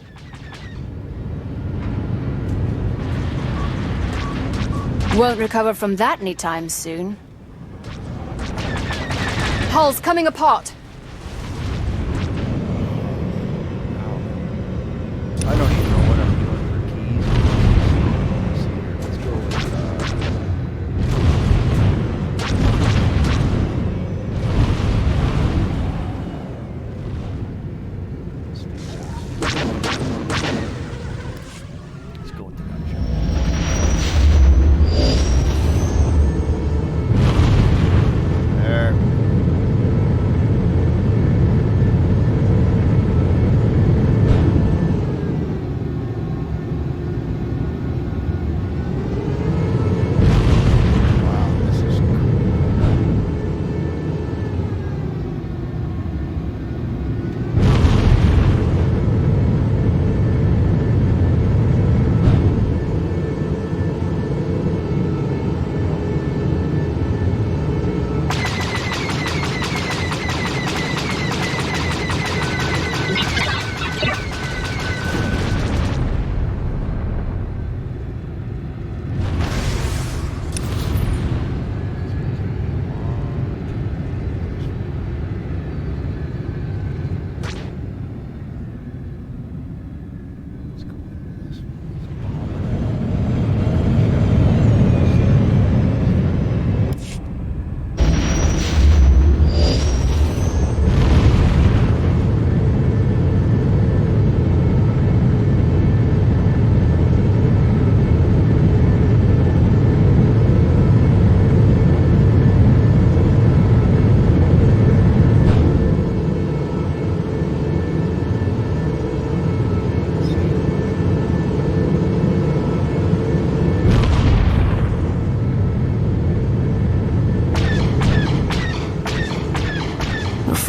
Won't recover from that anytime soon. Hull's coming apart. I don't even know what I'm doing for keys. Let's see here. Let's go with let's go with the gunshot. There.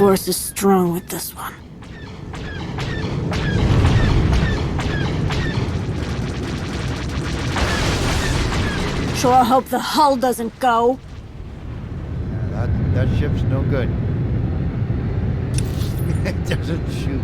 force is strong with this one. Sure hope the hull doesn't go. Yeah, that ship's no good. It doesn't shoot.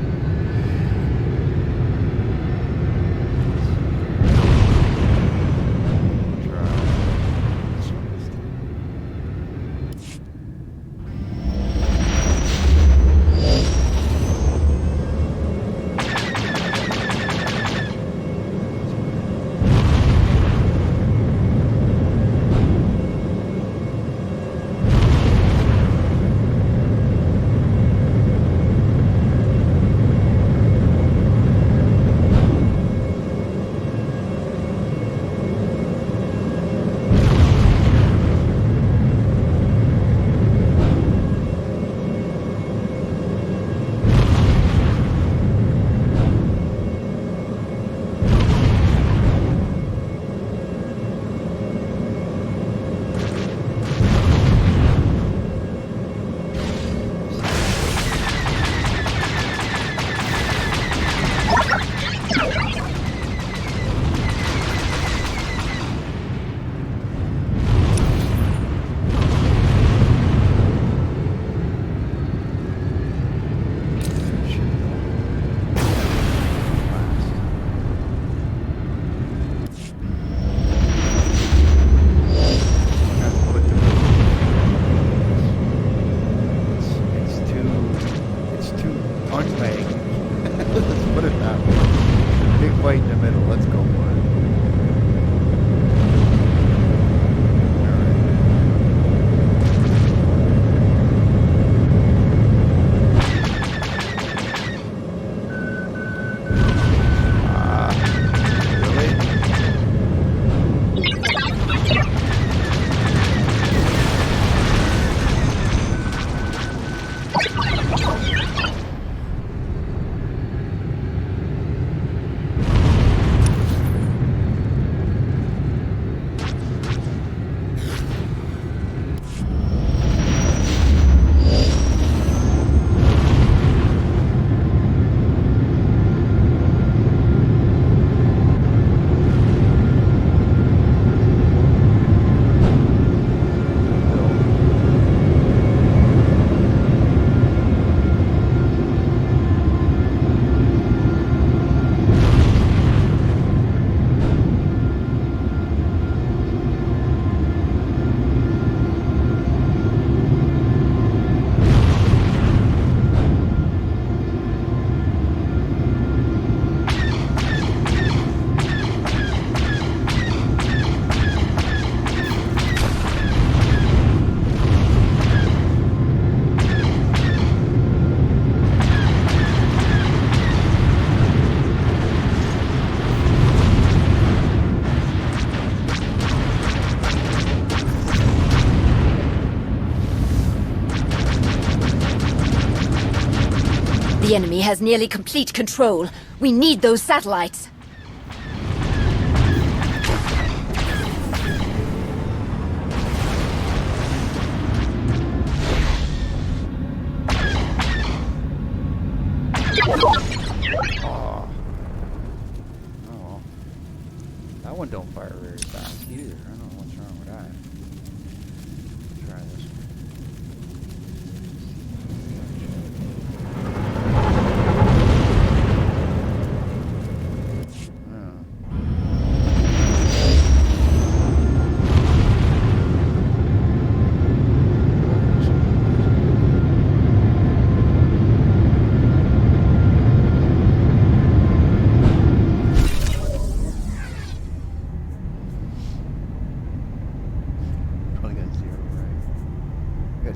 The enemy has nearly complete control. We need those satellites. Oh. Oh. That one don't fire very fast either. I don't know what's wrong with that. Let's try this one.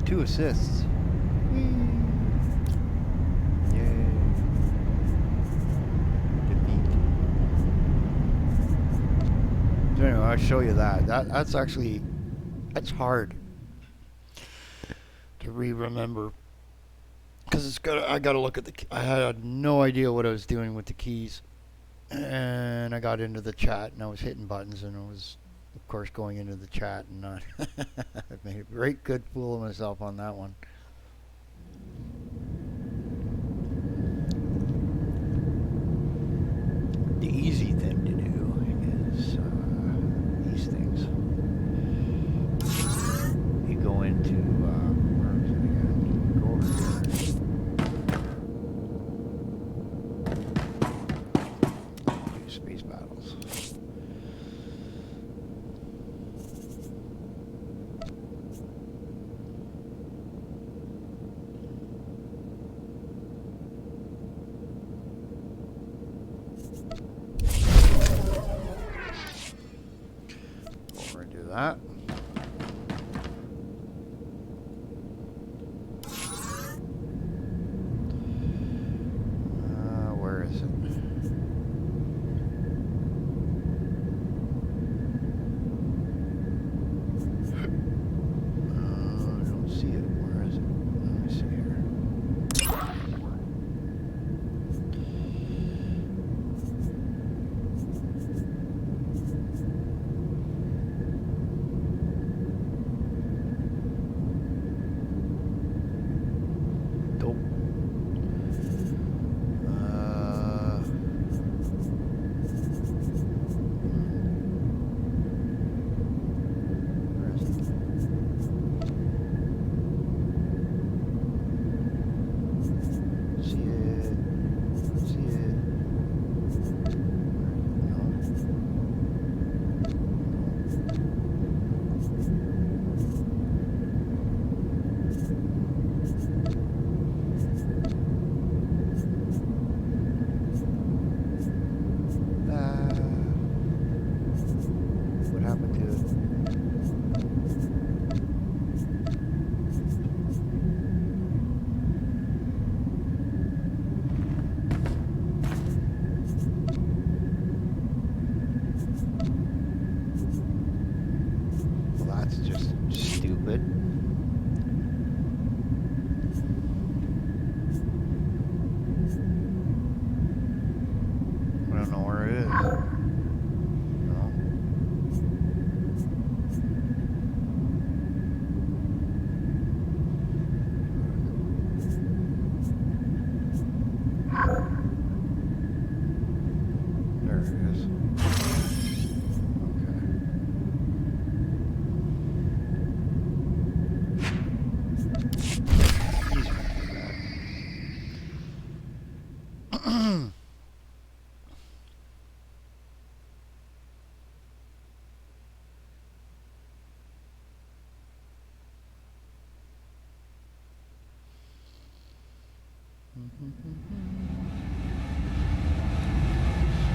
Two assists. Yay. Defeat. So anyway, I'll show you that. That's actually, that's hard to remember. Because it's got, I got to look at the, I had no idea what I was doing with the keys. And I got into the chat and I was hitting buttons and I was, of course, going into the chat and not. I made a great good fool of myself on that one. that. Where is it? I don't see it. Where is it? Let me see here. Nope. Where is it? See it. See it. What happened to it? Well, that's just stupid. I don't know where it is. No. There it is. Okay. He's gonna do that.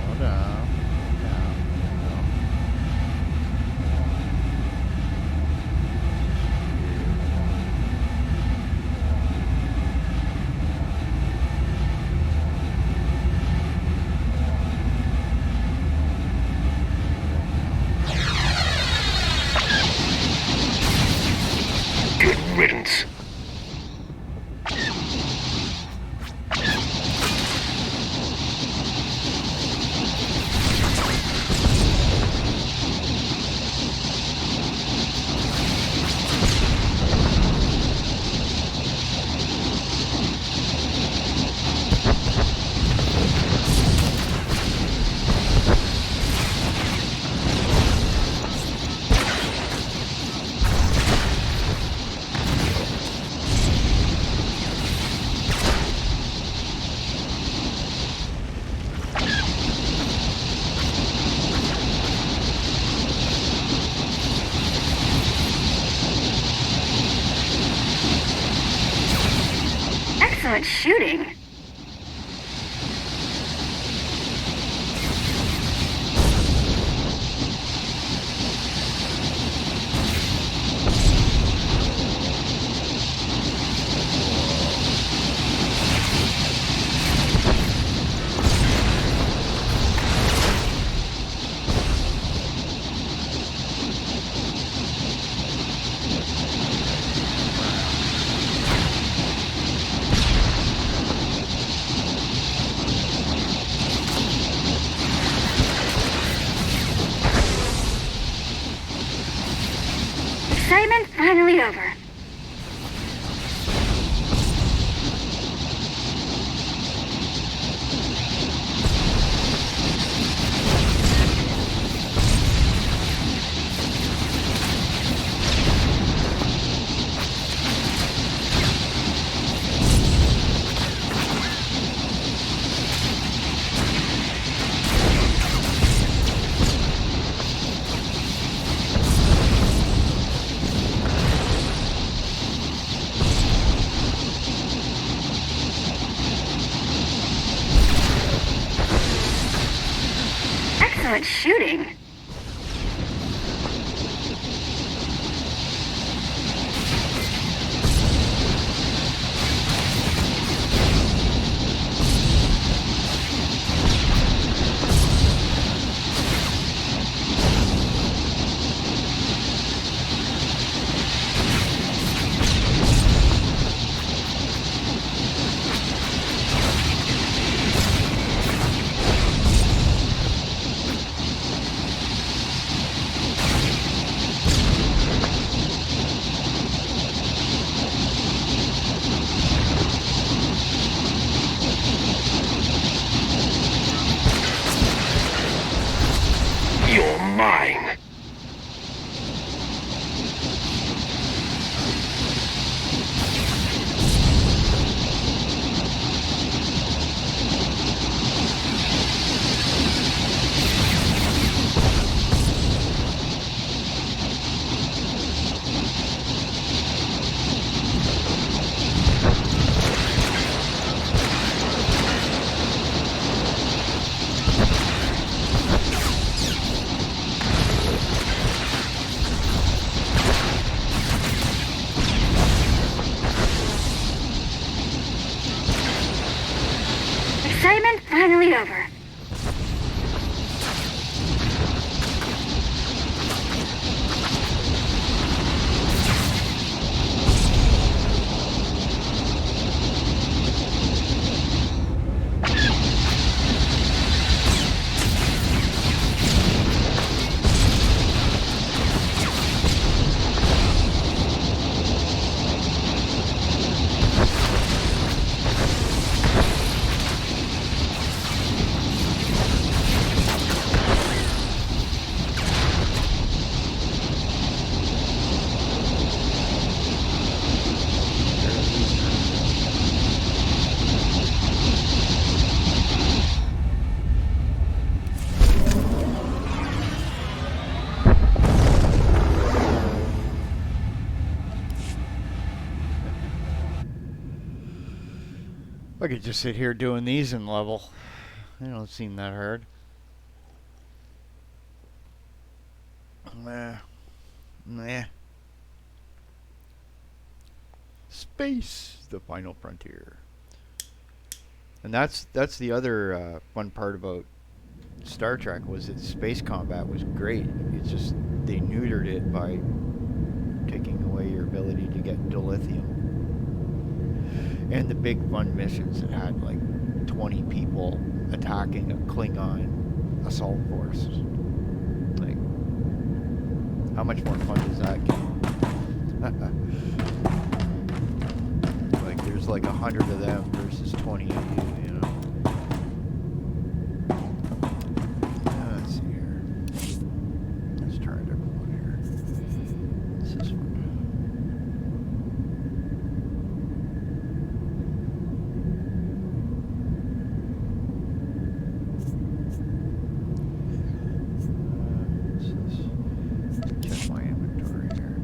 Slow down. Good riddance. Excellent shooting. Excitement finally over. Excellent shooting. mine. Excitement finally over. I could just sit here doing these in level. They don't seem that hard. Nah. Space, the final frontier. And that's the other fun part about Star Trek, was that space combat was great. It's just they neutered it by taking away your ability to get dilithium. And the big fun missions that had like 20 people attacking a Klingon assault force. Like, how much more fun does that get? Like, there's like 100 of them versus 20 of you, you know? Let's see here. Let's try a different one here. What's this one? Check my inventory here.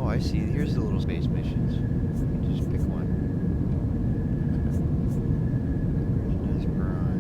I see. Here's the little space missions. You can just pick one. There's Nesperon.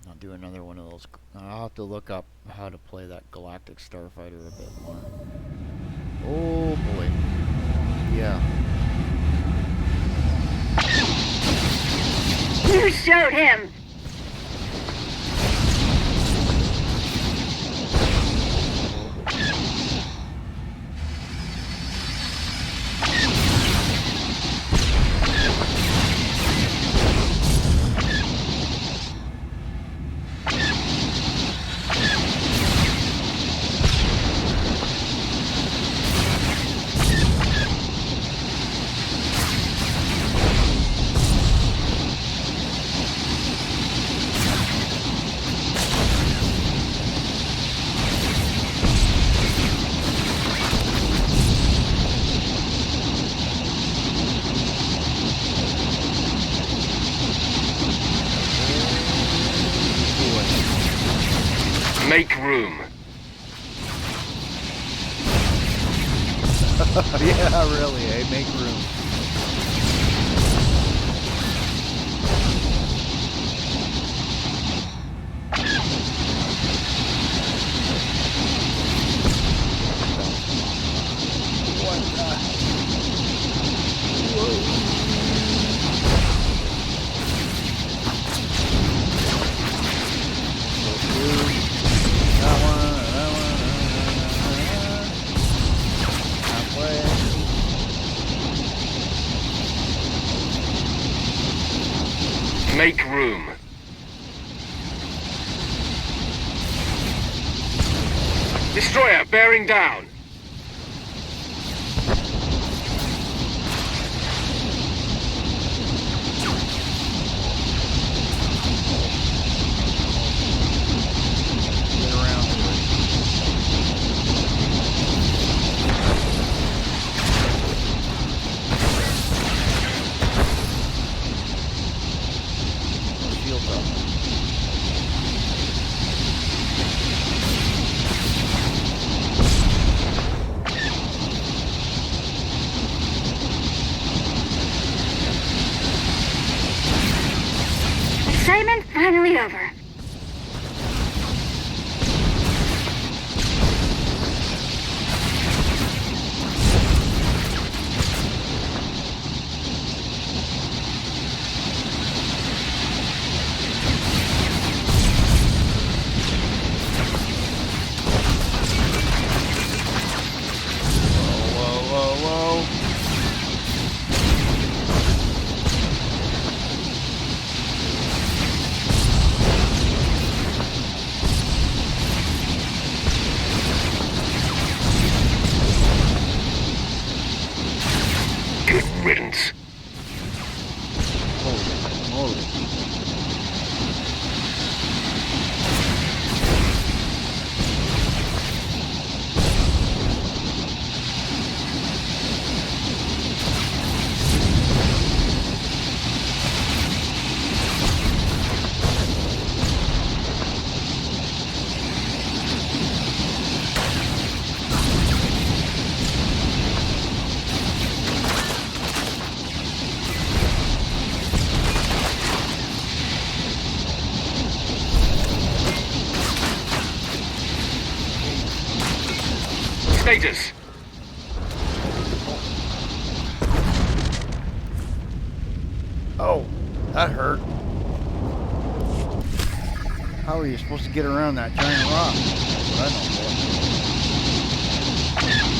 I'll do another one of those. I'll have to look up how to play that Galactic Starfighter a bit more. Oh boy. Yeah. You showed him! Make room. Yeah, really, eh? Make room. Make room. Destroyer bearing down. Get around to it. Shields up. Excitement finally over. Whoa. Good riddance. Holy moly. Status. Oh, that hurt. How are you supposed to get around that giant rock? That's what I don't know.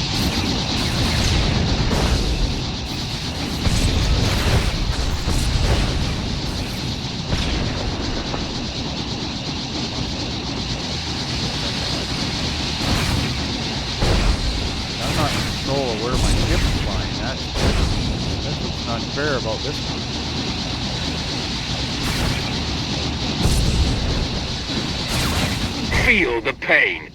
I'm not in control of where my ship is flying. That's what's unfair about this one. Feel the pain.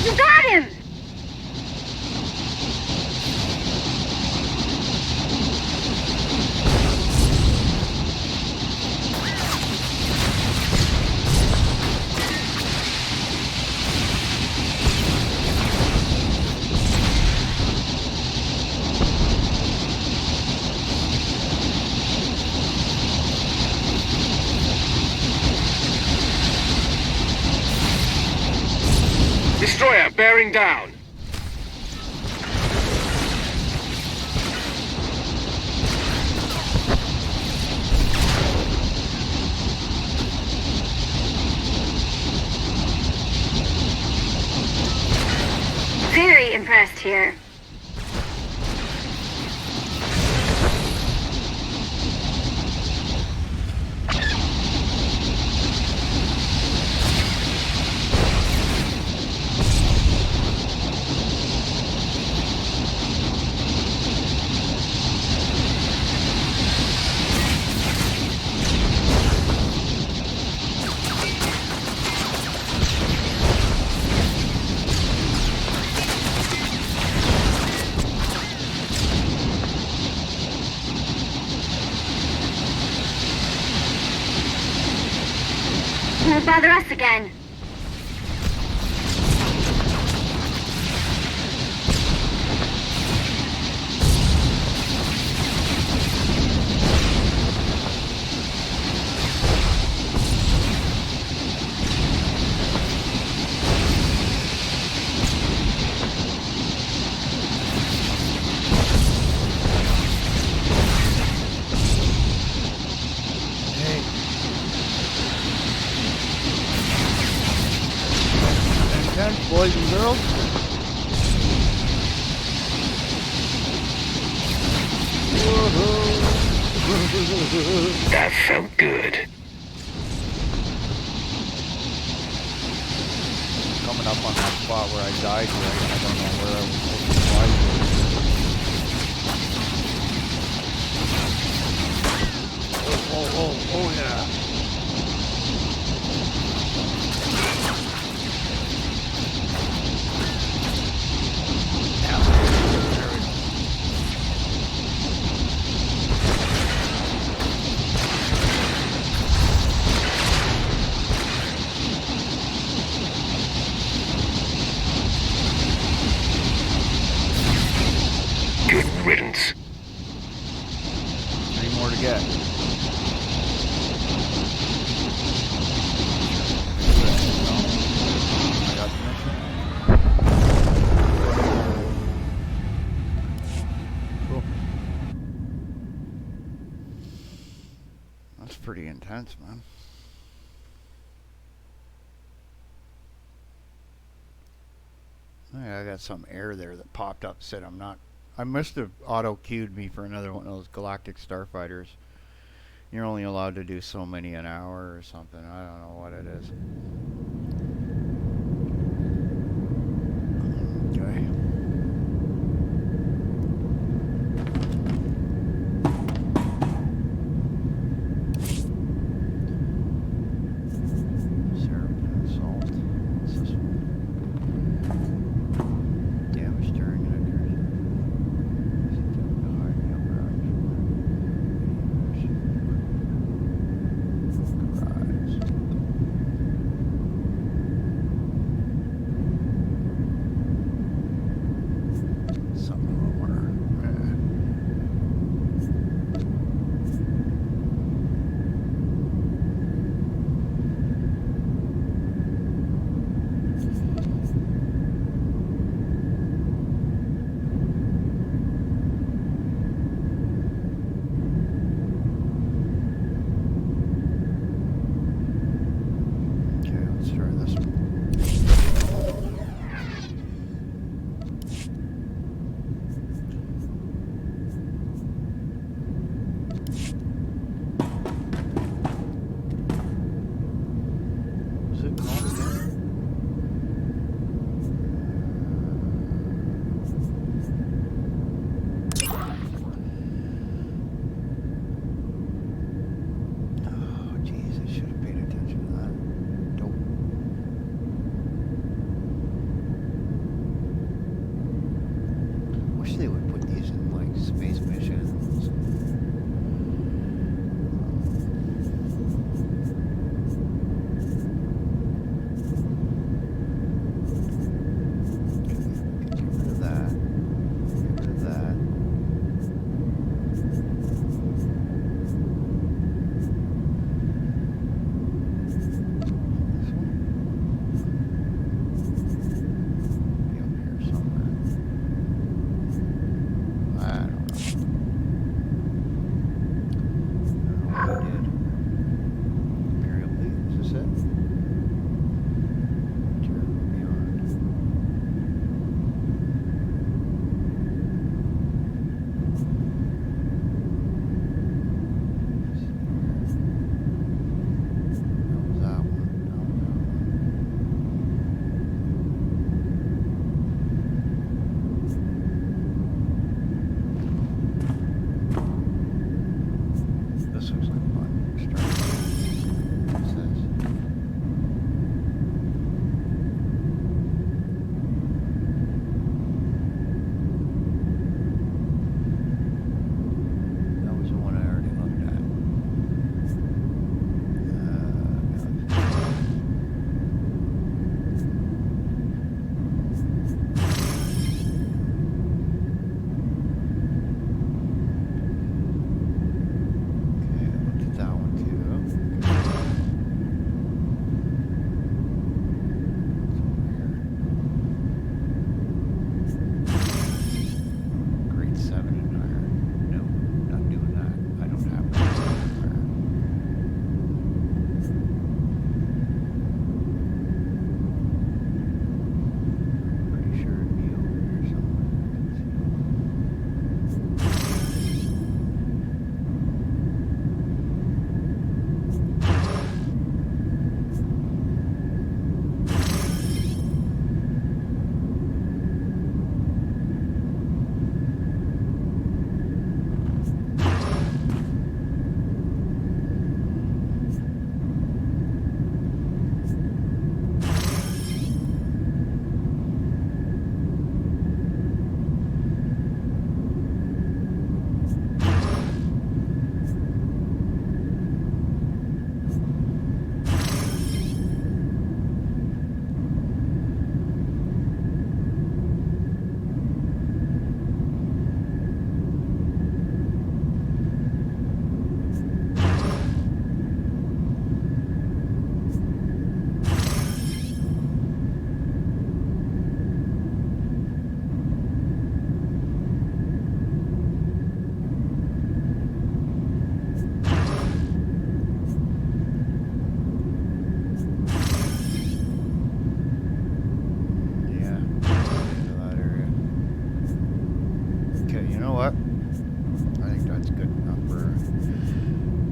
You got him! Destroyer bearing down. Very impressed here. Won't bother us again. Boys and girls. That felt good. Coming up on that spot where I died, I don't know where I was supposed to fly. Oh yeah. Good riddance. 3 more to get. I got the mission. Cool. That's pretty intense, man. I got some air there that popped up, said I'm not. I must have auto-queued me for another one of those galactic starfighters. You're only allowed to do so many an hour or something. I don't know what it is. Okay.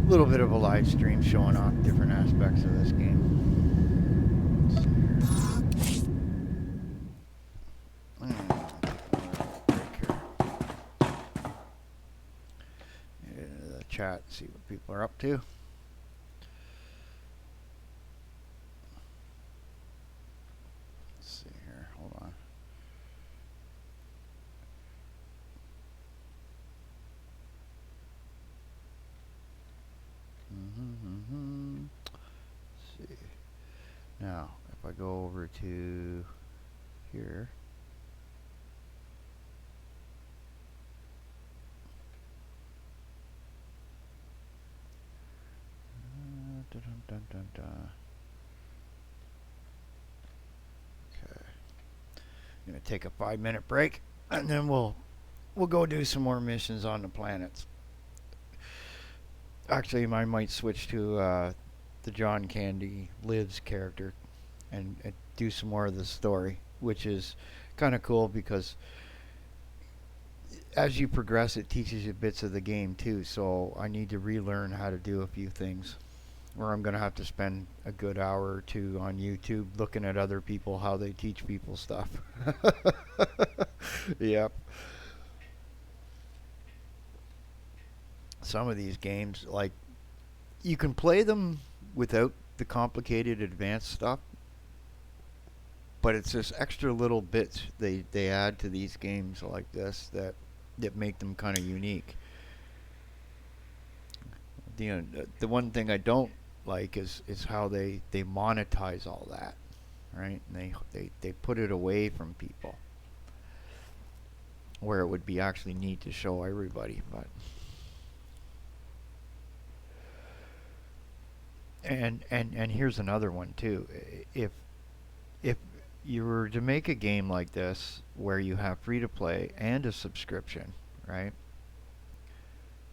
little bit of a live stream showing off different aspects of this game. Get into the chat, see what people are up to. Let's see here, hold on. Let's see. Now, if I go over to here. Dun, dun, dun, dun. Okay. I'm gonna take a 5-minute break, and then we'll go do some more missions on the planets. Actually, I might switch to the John Candy Lives character and do some more of the story, which is kind of cool because as you progress, it teaches you bits of the game too. So I need to relearn how to do a few things, or I'm going to have to spend a good hour or two on YouTube looking at other people, how they teach people stuff. Yep. Some of these games, like, you can play them without the complicated advanced stuff, but it's just extra little bits they add to these games like this that make them kind of unique. The one thing I don't like is how they monetize all that, right? And they put it away from people where it would be actually neat to show everybody. But and here's another one too. If you were to make a game like this where you have free to play and a subscription, right?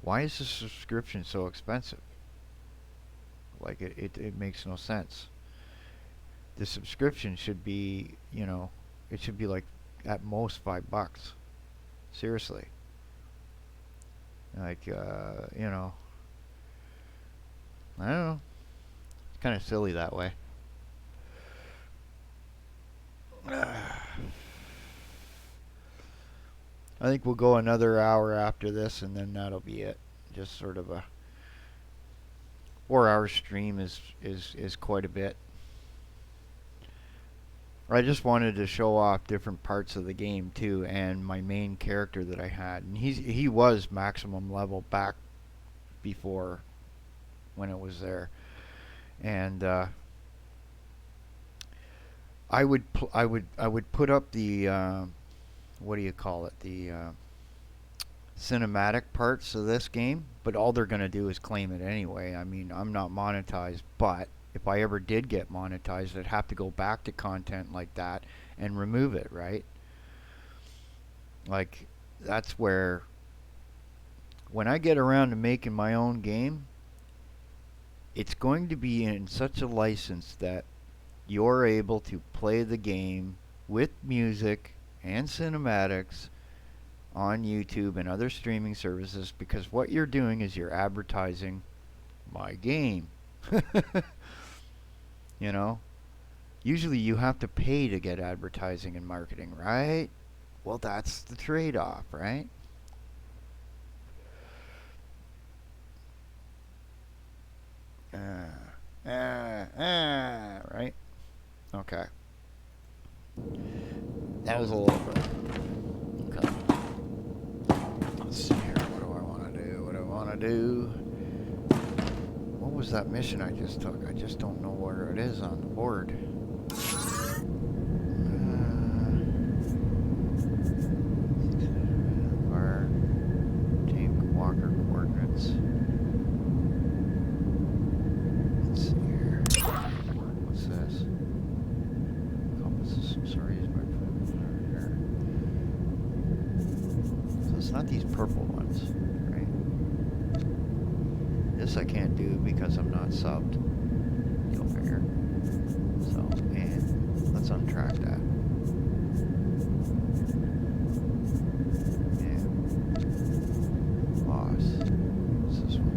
Why is the subscription so expensive? Like, it makes no sense. The subscription should be, it should be like at most $5. Seriously. Like, I don't know. It's kind of silly that way. I think we'll go another hour after this, and then that'll be it. Just sort of a 4-hour stream is quite a bit. I just wanted to show off different parts of the game too, and my main character that I had, and he was maximum level back before when it was there, and I would put up the what do you call it, the cinematic parts of this game, but all they're gonna do is claim it anyway. I mean, I'm not monetized, but if I ever did get monetized, I'd have to go back to content like that and remove it, right? Like, that's where, when I get around to making my own game, it's going to be in such a license that you're able to play the game with music and cinematics on YouTube and other streaming services, because what you're doing is you're advertising my game. Usually you have to pay to get advertising and marketing, right? Well, that's the trade-off, right? Right? Okay. That was a little bit. Okay. Let's see here. What do I want to do? What was that mission I just took? I just don't know where it is on the board. Our team Walker coordinates. Let's see here. What's this? Compasses. Sorry, is my phone here. So it's not these purple ones, right? This I can't do because I'm not subbed. You'll figure. So, and let's untrack that. Yeah. Boss. What's this one?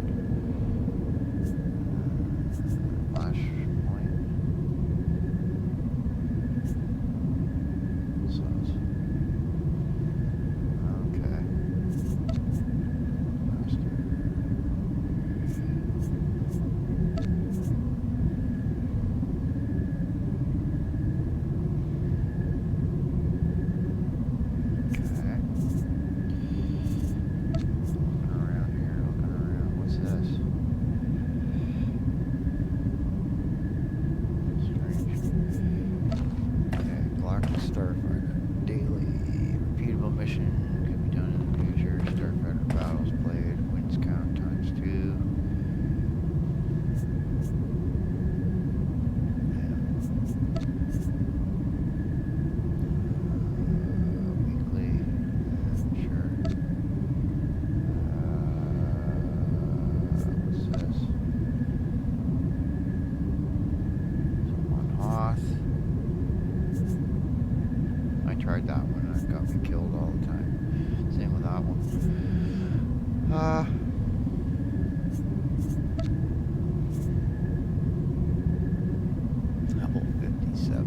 Level 57.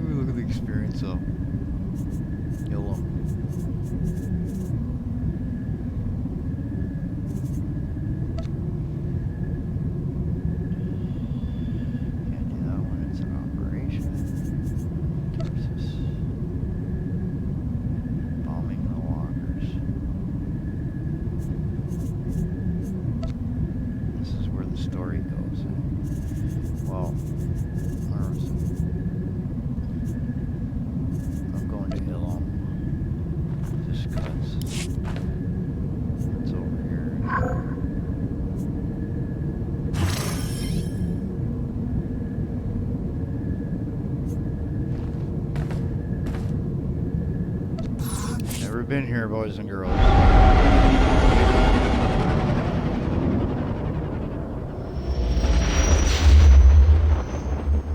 Ooh, look at the experience though. Yellow. Can't do that when it's an operation. Versus bombing the walkers. This is where the story goes. Well, I'm going to Ilum just because it's over here. Never been here, boys and girls.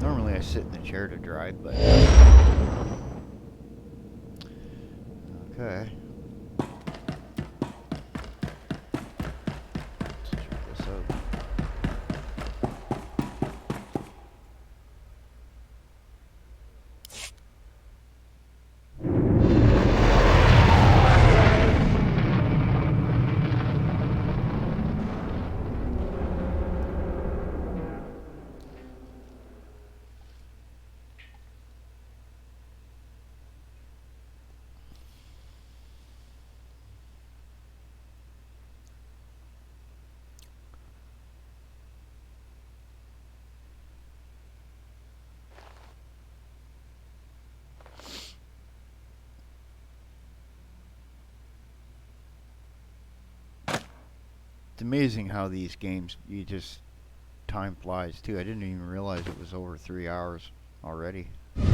Normally I sit in the chair to drive, but okay. Let's check this out. It's amazing how these games, time flies too. I didn't even realize it was over 3 hours already. I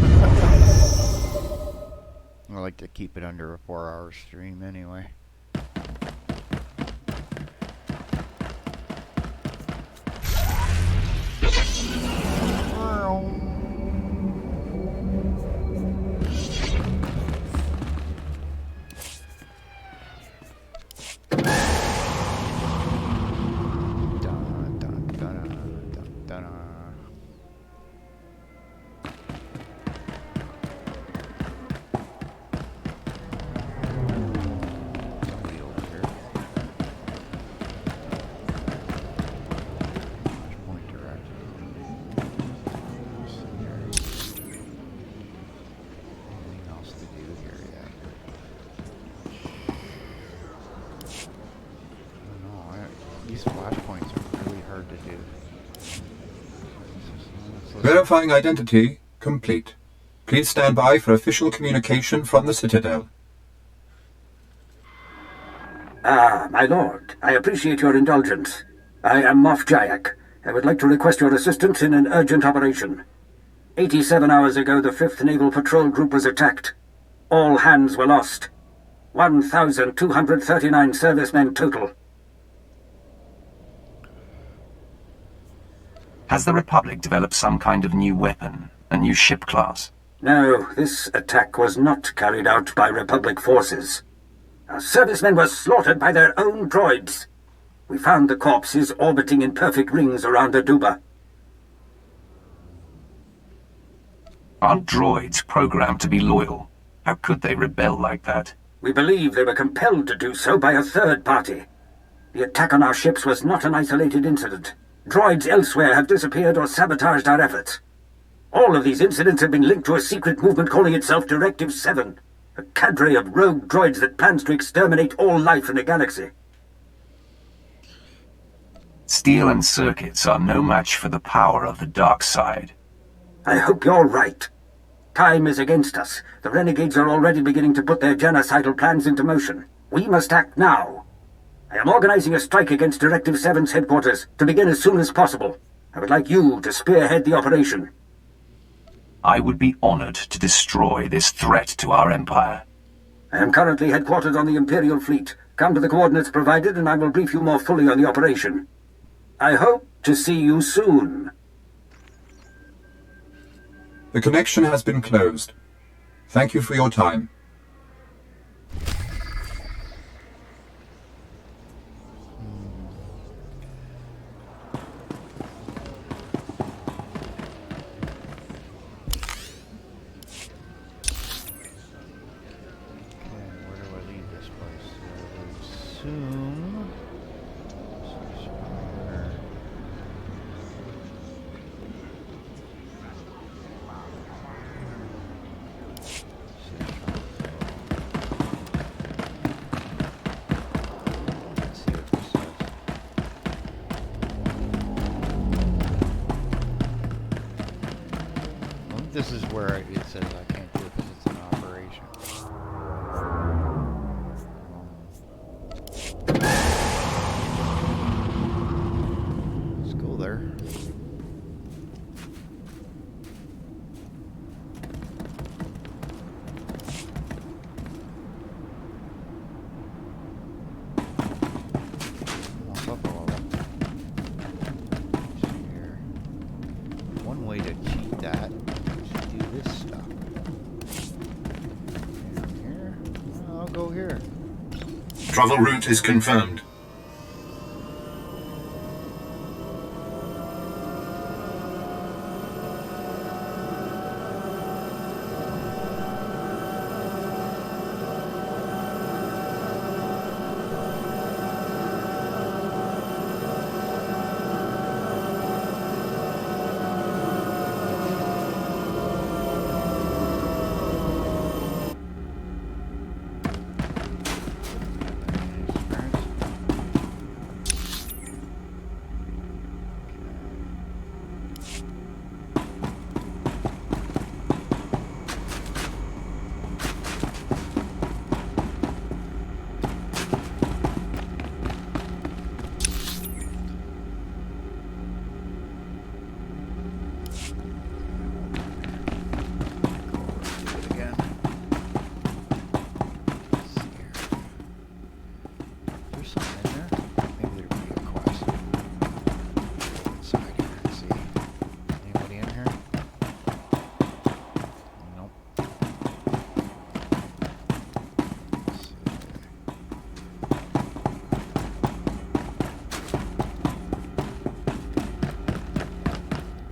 like to keep it under a 4-hour stream anyway. Verifying identity complete. Please stand by for official communication from the Citadel. Ah, my lord, I appreciate your indulgence. I am Moff Jayak. I would like to request your assistance in an urgent operation. 87 hours ago, the 5th Naval Patrol Group was attacked. All hands were lost. 1,239 servicemen total. Has the Republic developed some kind of new weapon? A new ship class? No, this attack was not carried out by Republic forces. Our servicemen were slaughtered by their own droids. We found the corpses orbiting in perfect rings around Aduba. Aren't droids programmed to be loyal? How could they rebel like that? We believe they were compelled to do so by a third party. The attack on our ships was not an isolated incident. Droids elsewhere have disappeared or sabotaged our efforts. All of these incidents have been linked to a secret movement calling itself Directive 7, a cadre of rogue droids that plans to exterminate all life in the galaxy. Steel and circuits are no match for the power of the dark side. I hope you're right. Time is against us. The renegades are already beginning to put their genocidal plans into motion. We must act now. I am organizing a strike against Directive 7's headquarters to begin as soon as possible. I would like you to spearhead the operation. I would be honored to destroy this threat to our empire. I am currently headquartered on the Imperial Fleet. Come to the coordinates provided and I will brief you more fully on the operation. I hope to see you soon. The connection has been closed. Thank you for your time. This is where it says I can't do it because it's an operation. Let's go there. One way to cheat that. This stuff. Down here. I'll go here. Travel route is confirmed.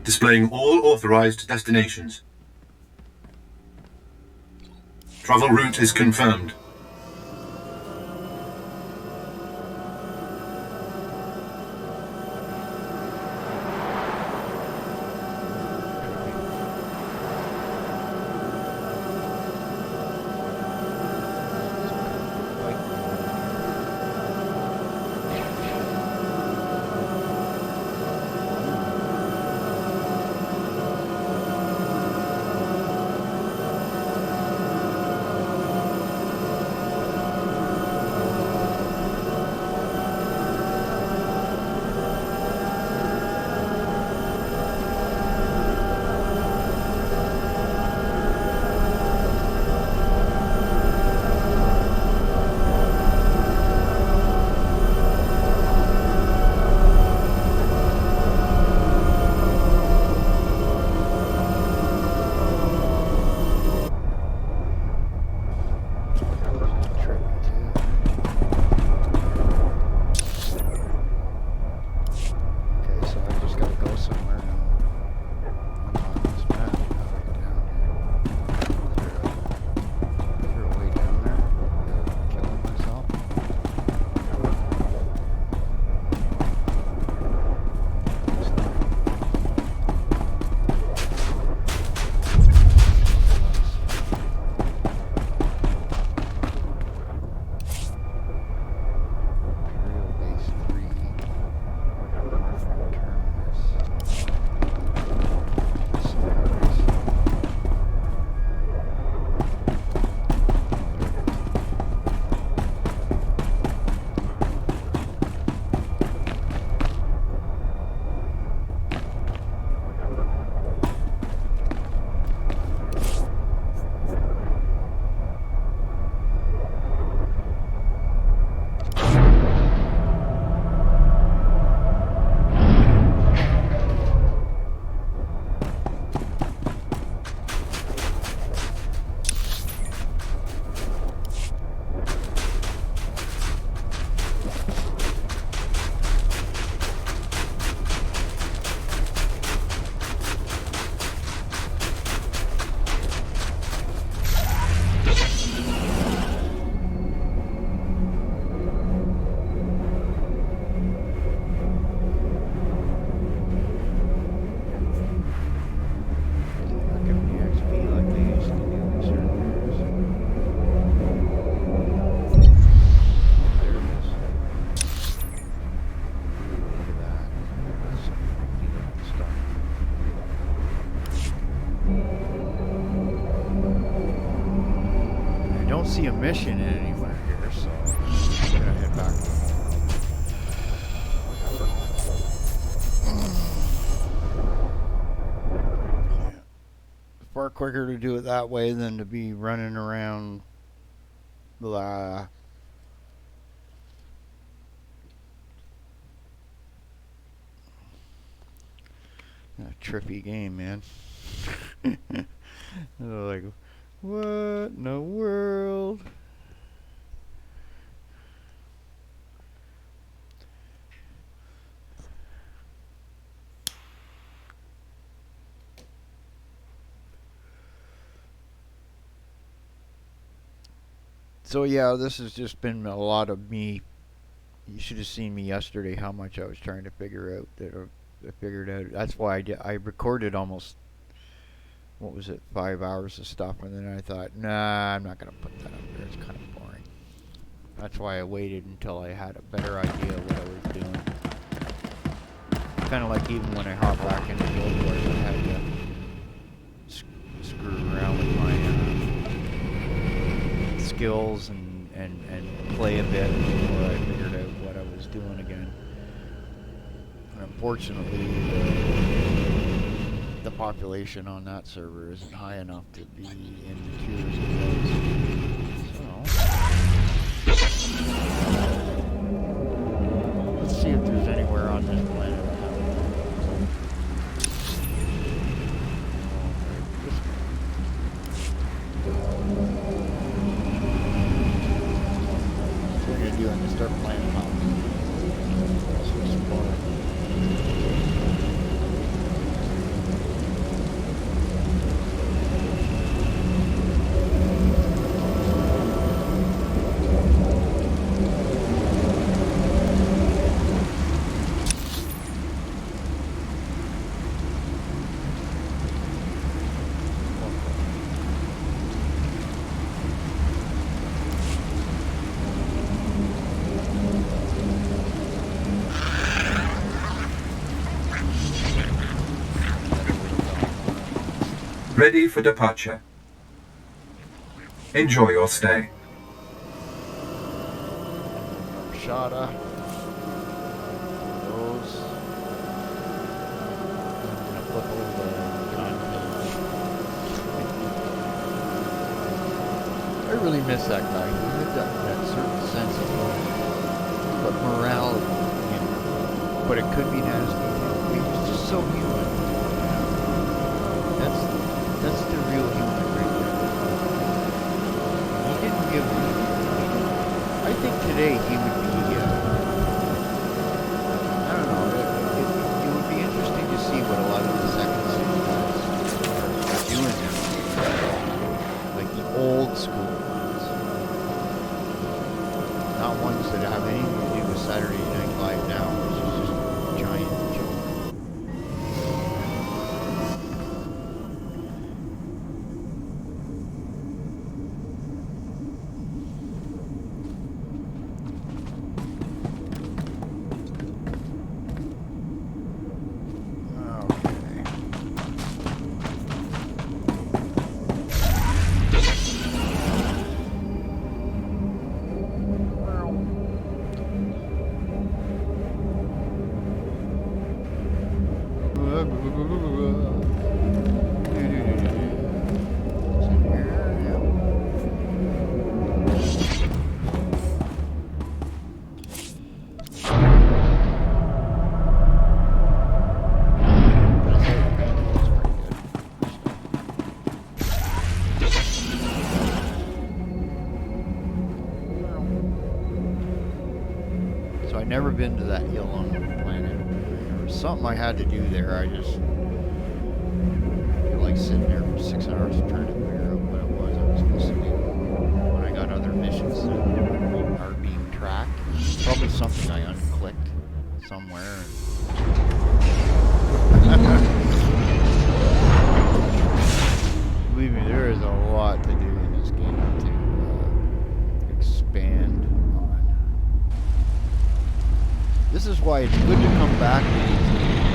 Displaying all authorized destinations. Travel route is confirmed. don't see a mission anywhere here, so I'm gonna head back. Far quicker to do it that way than to be running around. Blah. A trippy game, man. Like, what in the world? So yeah, this has just been a lot of me. You should have seen me yesterday. How much I was trying to figure out that. I figured out. That's why I recorded almost. What was it? 5 hours of stuff, and then I thought, nah, I'm not gonna put that up there. It's kind of boring. That's why I waited until I had a better idea of what I was doing. Kind of like even when I hopped back into the old wars, I had to screw around with my skills and play a bit before I figured out what I was doing again. And unfortunately, the population on that server isn't high enough to be in the tiers of those. So let's see if there's anywhere on this planet. What are you doing to start playing them out? Ready for departure. Enjoy your stay. Shada. Those. I'm gonna flip over the gun page. I really miss that guy. He had that certain sense of morality, you know. But it could be nasty. He was just so human. That's the real human right there. He didn't give. I think today he would be. I don't know. It would be interesting to see what a lot of the second city guys are doing now. Like the old school ones, not ones that have anything to do with Saturday Night Live now, which is just a giant joke. Never been to that hill on the planet. There was something I had to do there. I just feel like sitting there for 6 hours trying to figure out what it was I was supposed to do when I got other missions that are being tracked. Probably something I unclicked somewhere. Believe me, there is a lot to do in this game to expand. This is why it's good to come back to these games.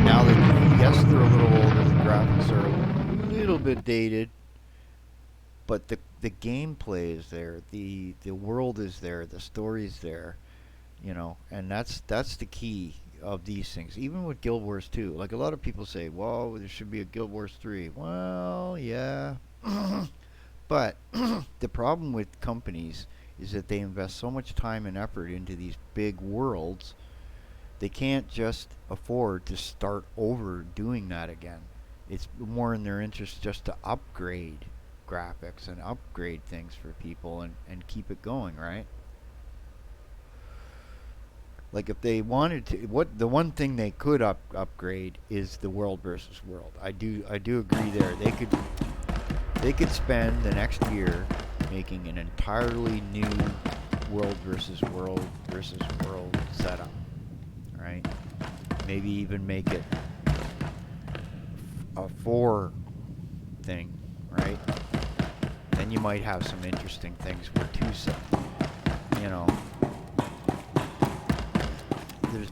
Now that, yes, they're a little older, the graphics are a little bit dated, but the gameplay is there, the world is there, the story's there, you know, and that's the key of these things. Even with Guild Wars 2, like a lot of people say, well, there should be a Guild Wars 3. Well, yeah, but the problem with companies is that they invest so much time and effort into these big worlds, they can't just afford to start over doing that again. It's more in their interest just to upgrade graphics and upgrade things for people and keep it going, right? Like if they wanted to, the one thing they could upgrade is the world versus world. I do agree there. They could spend the next year making an entirely new world versus world setup, right? Maybe even make it a 4 thing, right? Then you might have some interesting things where 2 set, you know.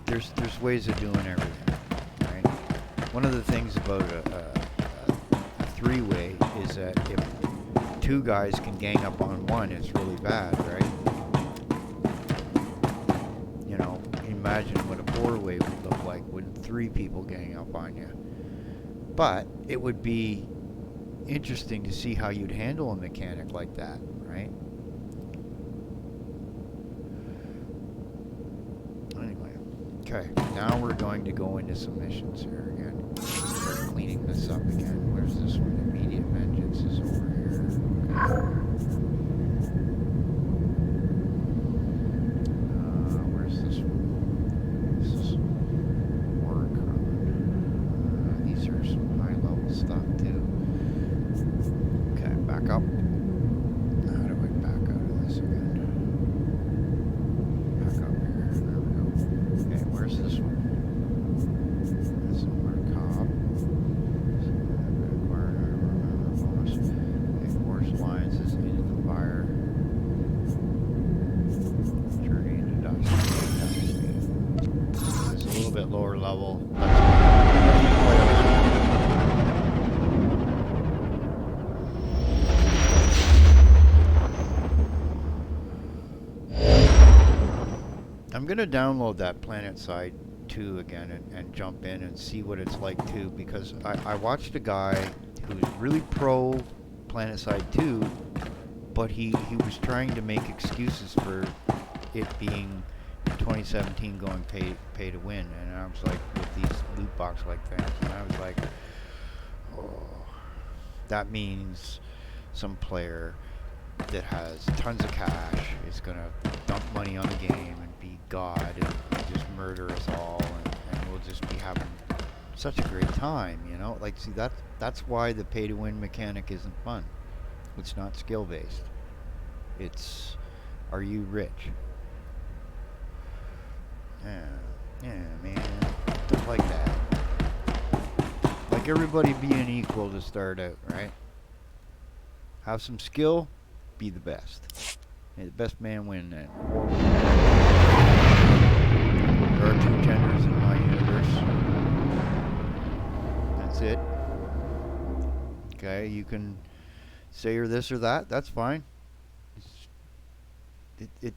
There's ways of doing everything, right? One of the things about a 3-way is that if 2 guys can gang up on 1, it's really bad, right? You know, imagine what a 4-way would look like when 3 people gang up on you. But it would be interesting to see how you'd handle a mechanic like that, right? Anyway, okay, now we're going to go into some missions here again. Start cleaning this up again. Where's this one? Immediate vengeance is over here. Where's this one? This is work. These are some high-level stuff too. Okay, back up. How do I back out of this again? Back up here. There we go. Okay, where's this one? This is our cop. Okay, force lines is into the fire. Journey into dust. It's a little bit lower level. I'm going to download that PlanetSide 2 again and jump in and see what it's like too, because I watched a guy who's really pro PlanetSide 2, but he was trying to make excuses for it being in 2017 going pay to win, and I was like, with these loot box like things, and I was like, oh, that means some player that has tons of cash is gonna dump money on the game and be God and just murder us all, and we'll just be having such a great time, you know? Like, see, that's why the pay to win mechanic isn't fun. It's not skill based. It's, are you rich? Yeah, man, stuff like that. Like everybody being equal to start out, right? Have some skill, be the best. May the best man win then. There are 2 genders in my universe. That's it. Okay, you can say you're this or that. That's fine. It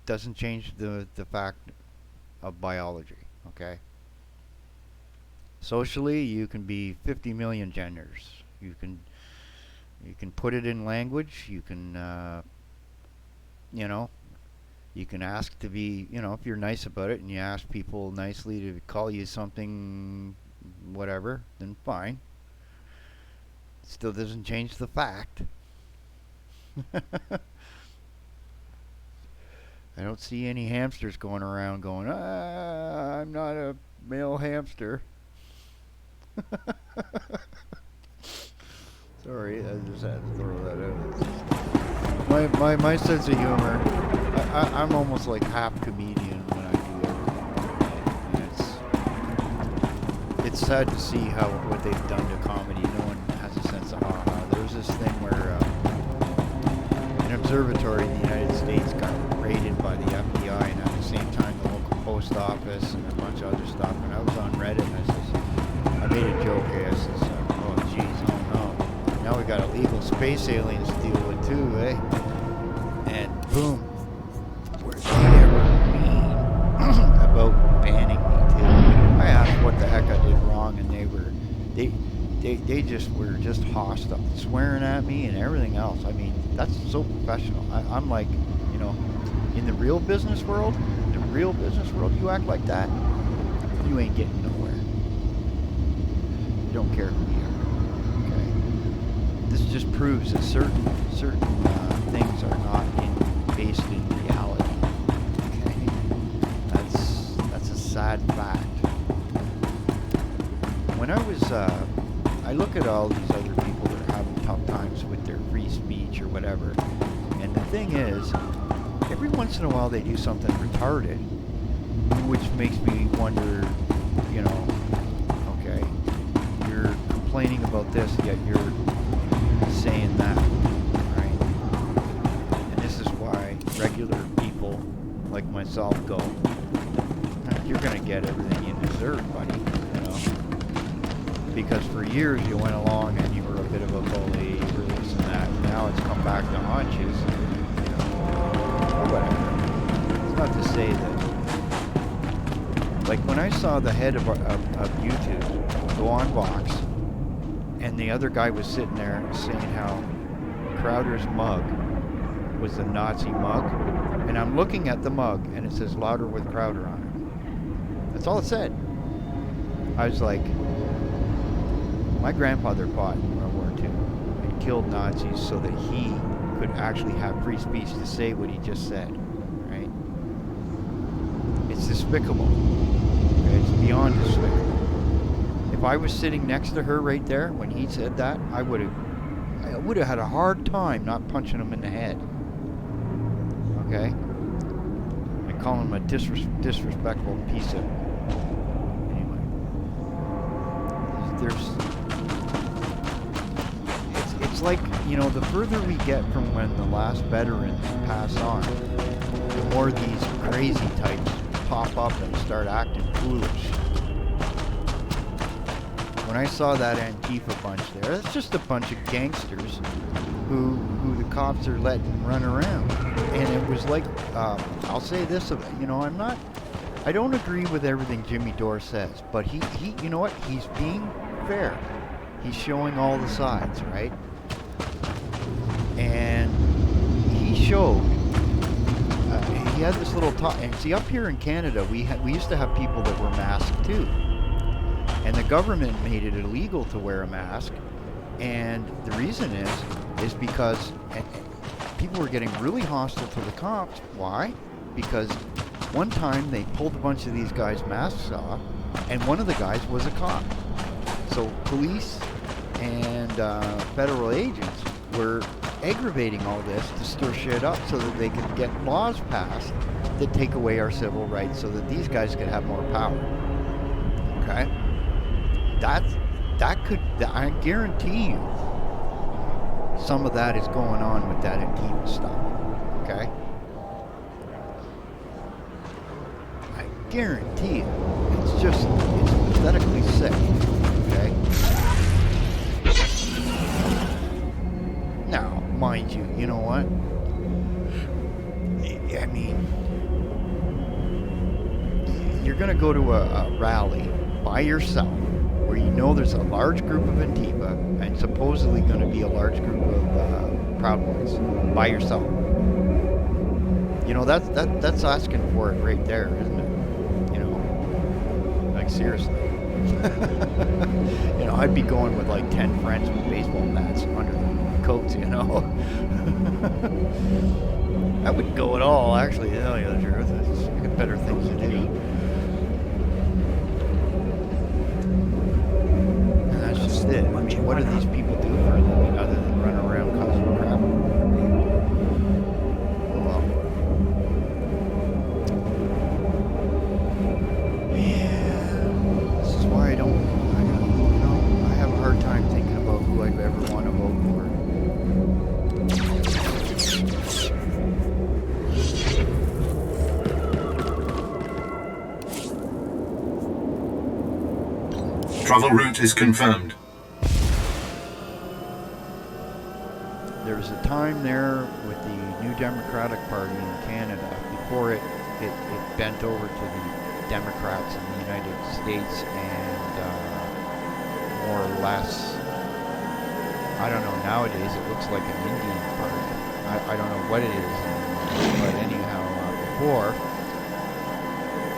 doesn't change the fact of biology. Okay. Socially, you can be 50 million genders. You can put it in language. You can, you know, you can ask to be, you know, if you're nice about it and you ask people nicely to call you something, whatever, then fine. It still doesn't change the fact. I don't see any hamsters going around going, I'm not a male hamster. Sorry, I just had to throw that out. My sense of humor, I'm almost like half comedian when I do everything. It's sad to see what they've done to comedy. No one has a sense of ha-ha. There was this thing where an observatory in the United States got raided by the FBI, and at the same time the local post office and a bunch of other stuff. And I was on Reddit, and I made a joke. I says, oh geez, oh no. Now we got illegal space aliens to deal with too, eh? And boom, were they ever mean about banning me too? I asked what the heck I did wrong, and they just were just hostile, swearing at me and everything else. I mean, that's so professional. I'm like, you know, in the real business world, you act like that, you ain't getting nowhere. You don't care who you are. Okay. This just proves that certain things are not based in reality. Okay. That's a sad fact. When I look at all these other people that are having tough times with their free speech or whatever, and the thing is, every once in a while they do something retarded, which makes me wonder, you know, okay, you're complaining about this, yet you're saying that, right? And this is why regular people like myself go, you're going to get everything you deserve, buddy, you know? Because for years you went along and you were a bit of a bully, you were this and that, and now it's come back to haunt you, so, you know, or whatever. It's not to say that, like when I saw the head of YouTube go on Vox, and the other guy was sitting there saying how Crowder's mug was a Nazi mug, and I'm looking at the mug and it says "Louder with Crowder" on it. That's all it said. I was like, my grandfather fought in World War II and killed Nazis so that he could actually have free speech to say what he just said, right? It's despicable. Okay? It's beyond despicable. If I was sitting next to her right there when he said that, I would have had a hard time not punching him in the head. Okay? And calling him a disrespectful piece of... Anyway. It's like, you know, the further we get from when the last veterans pass on, the more these crazy types pop up and start acting foolish. When I saw that Antifa bunch there, that's just a bunch of gangsters who the cops are letting run around. And it was like, I'll say this, you know, I don't agree with everything Jimmy Dore says, but he you know what, he's being fair. He's showing all the sides, right? And he showed, he had this little talk, and see, up here in Canada, we used to have people that were masked too. And the government made it illegal to wear a mask, and the reason is because people were getting really hostile to the cops. Why? Because one time they pulled a bunch of these guys' masks off, and one of the guys was a cop. So police and federal agents were aggravating all this to stir shit up so that they could get laws passed that take away our civil rights so that these guys could have more power. Okay? I guarantee you some of that is going on with that Antifa stuff. Okay? I guarantee it. It's pathetically sick. Okay? Now, mind you, you know what? I mean, you're going to go to a rally by yourself where you know there's a large group of Antifa and supposedly going to be a large group of Proud Boys by yourself. You know, that's asking for it right there, isn't it? You know, like seriously. You know, I'd be going with like 10 friends with baseball bats under the coats, you know. I wouldn't go at all, actually, to tell you the truth. I got better things to do. And that's just it. I mean, what do these people do for a living other than run around causing crap? Well, yeah, this is why I have a hard time thinking about who I'd ever want to vote for. Travel route is confirmed. there was a time there with the New Democratic Party in Canada before it bent over to the Democrats in the United States and more or less, I don't know, nowadays it looks like an Indian party. I don't know what it is anymore, but anyhow, before,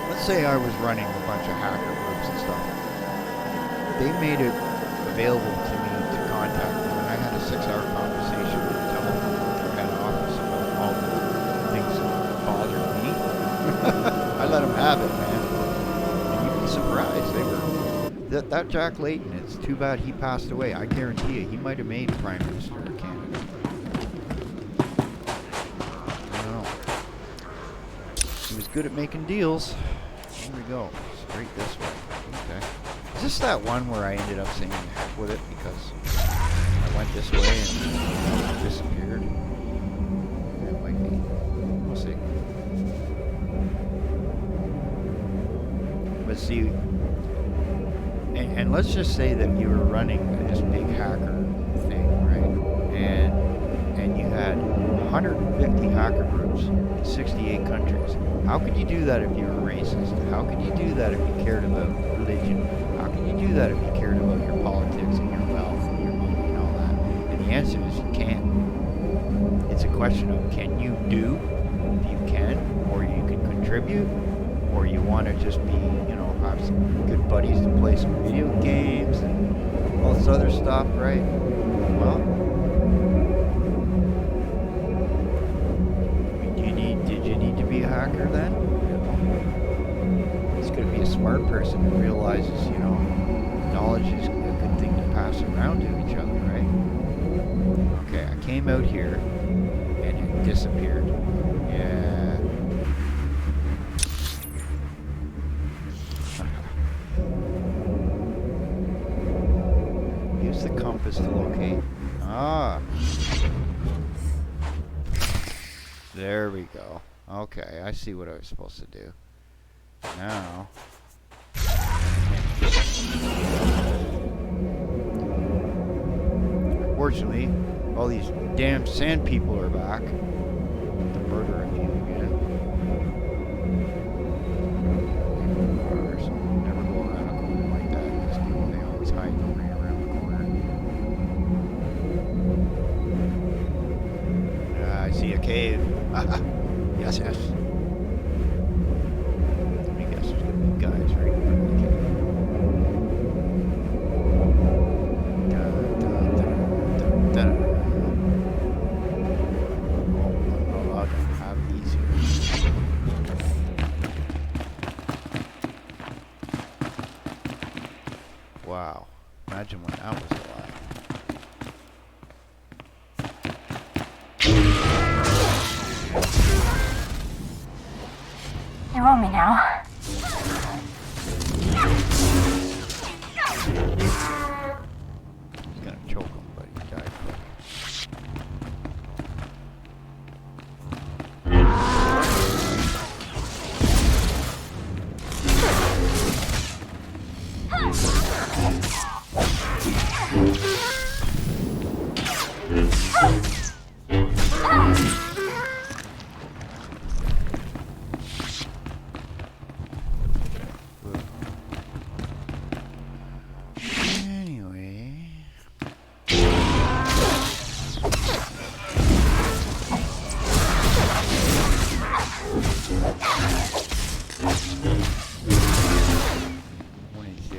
let's say I was running a bunch of hacker groups and stuff, they made it available to me to contact them, and I had a 6-hour conversation with the telephone worker head office about all the things that bothered me. I let them have it, man. And you'd be surprised. They were that Jack Layton. It's too bad he passed away. I guarantee you, he might have made Prime Minister of Canada. I don't know. He was good at making deals. Here we go. Straight this way. Okay. Is this that one where I ended up saying heck with it because I went this way and it disappeared? It might be. We'll see. But see, and let's just say that you were running this big hacker thing, right? And you had 150 hacker groups in 68 countries. How could you do that if you were racist? How could you do that if you cared about religion? How can you do that if you cared about your politics and your wealth and your money and all that? And the answer is you can't. It's a question of can you do if you can, or you can contribute, or you want to just be, you know, have some good buddies to play some video games and all this other stuff, right? Well, did you need to be a hacker then? It's going to be a smart person who realizes, you know, knowledge is a good thing to pass around to each other, right? Okay, I came out here and it disappeared. Yeah. Use the compass to locate. Ah. There we go. Okay, I see what I was supposed to do. Now, unfortunately, all these damn sand people are back. The murder of you again. Cars never go around a corner like that. These people, they always hide right around the corner. I see a cave. Yes, yes. Let me guess, there's gonna be guys right in front of the cave. Oh, I don't have these here. Wow. Imagine when that was alive. You owe me now. He's gonna choke him, but he died quick.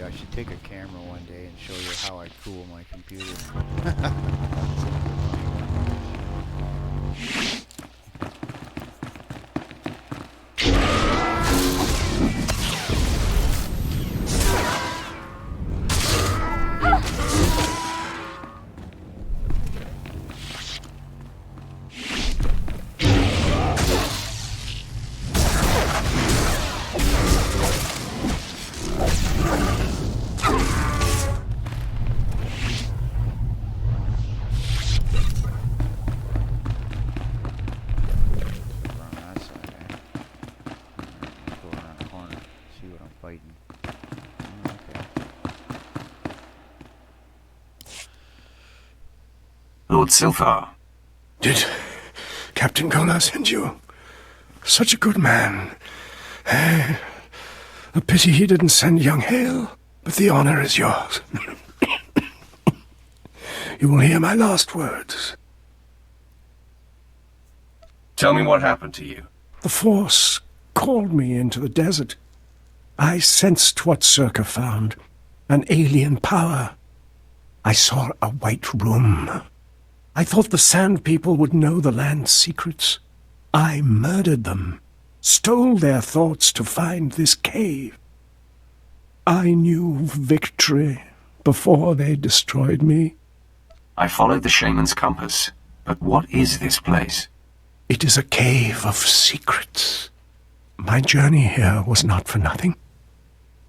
I should take a camera one day and show you how I cool my computer. Lord SWTOR, Did Captain Gola send you? Such a good man. A pity he didn't send young Hale, but the honor is yours. You will hear my last words. Tell me what happened to you. The Force called me into the desert. I sensed what Circa found, an alien power. I saw a white room. I thought the Sand People would know the land's secrets. I murdered them, stole their thoughts to find this cave. I knew victory before they destroyed me. I followed the shaman's compass, but what is this place? It is a cave of secrets. My journey here was not for nothing.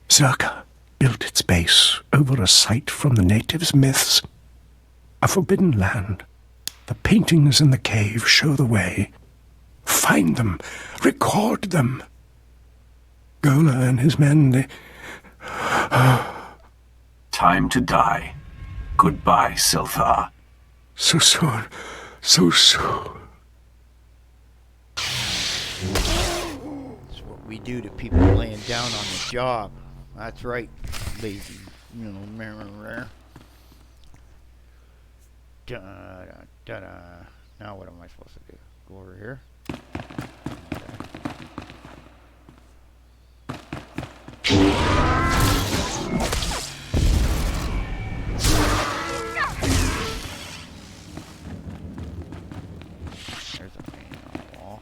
Circa built its base over a site from the natives' myths. A forbidden land. The paintings in the cave show the way. Find them. Record them. Gola and his men, they... Time to die. Goodbye, SWTOR. So soon. So soon. That's what we do to people laying down on the job. That's right, lazy. You know, rare. Now what am I supposed to do? Go over here. There's a painting on the wall.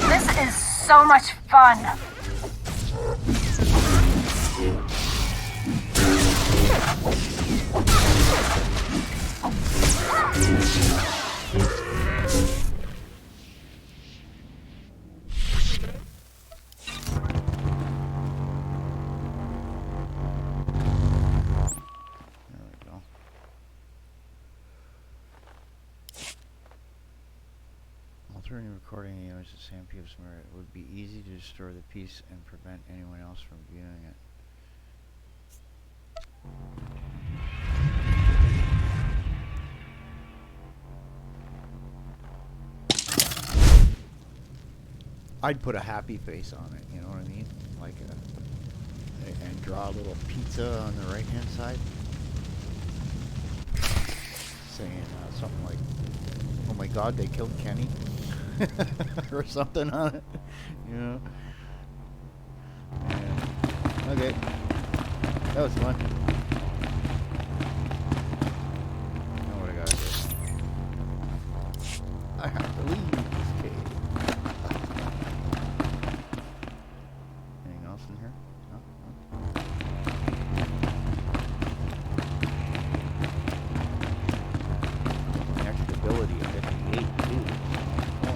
This is so much fun. Altering and recording the image of Sam P. of Smyrna, it would be easy to destroy the piece and prevent anyone else from viewing it. I'd put a happy face on it, you know what I mean? Like and draw a little pizza on the right hand side. Saying something like, "Oh my God, they killed Kenny." Or something on it, you know. Yeah. Okay, that was fun. Now what I gotta do? I have to leave this cave. Anything else in here? No? Next ability of 58 too.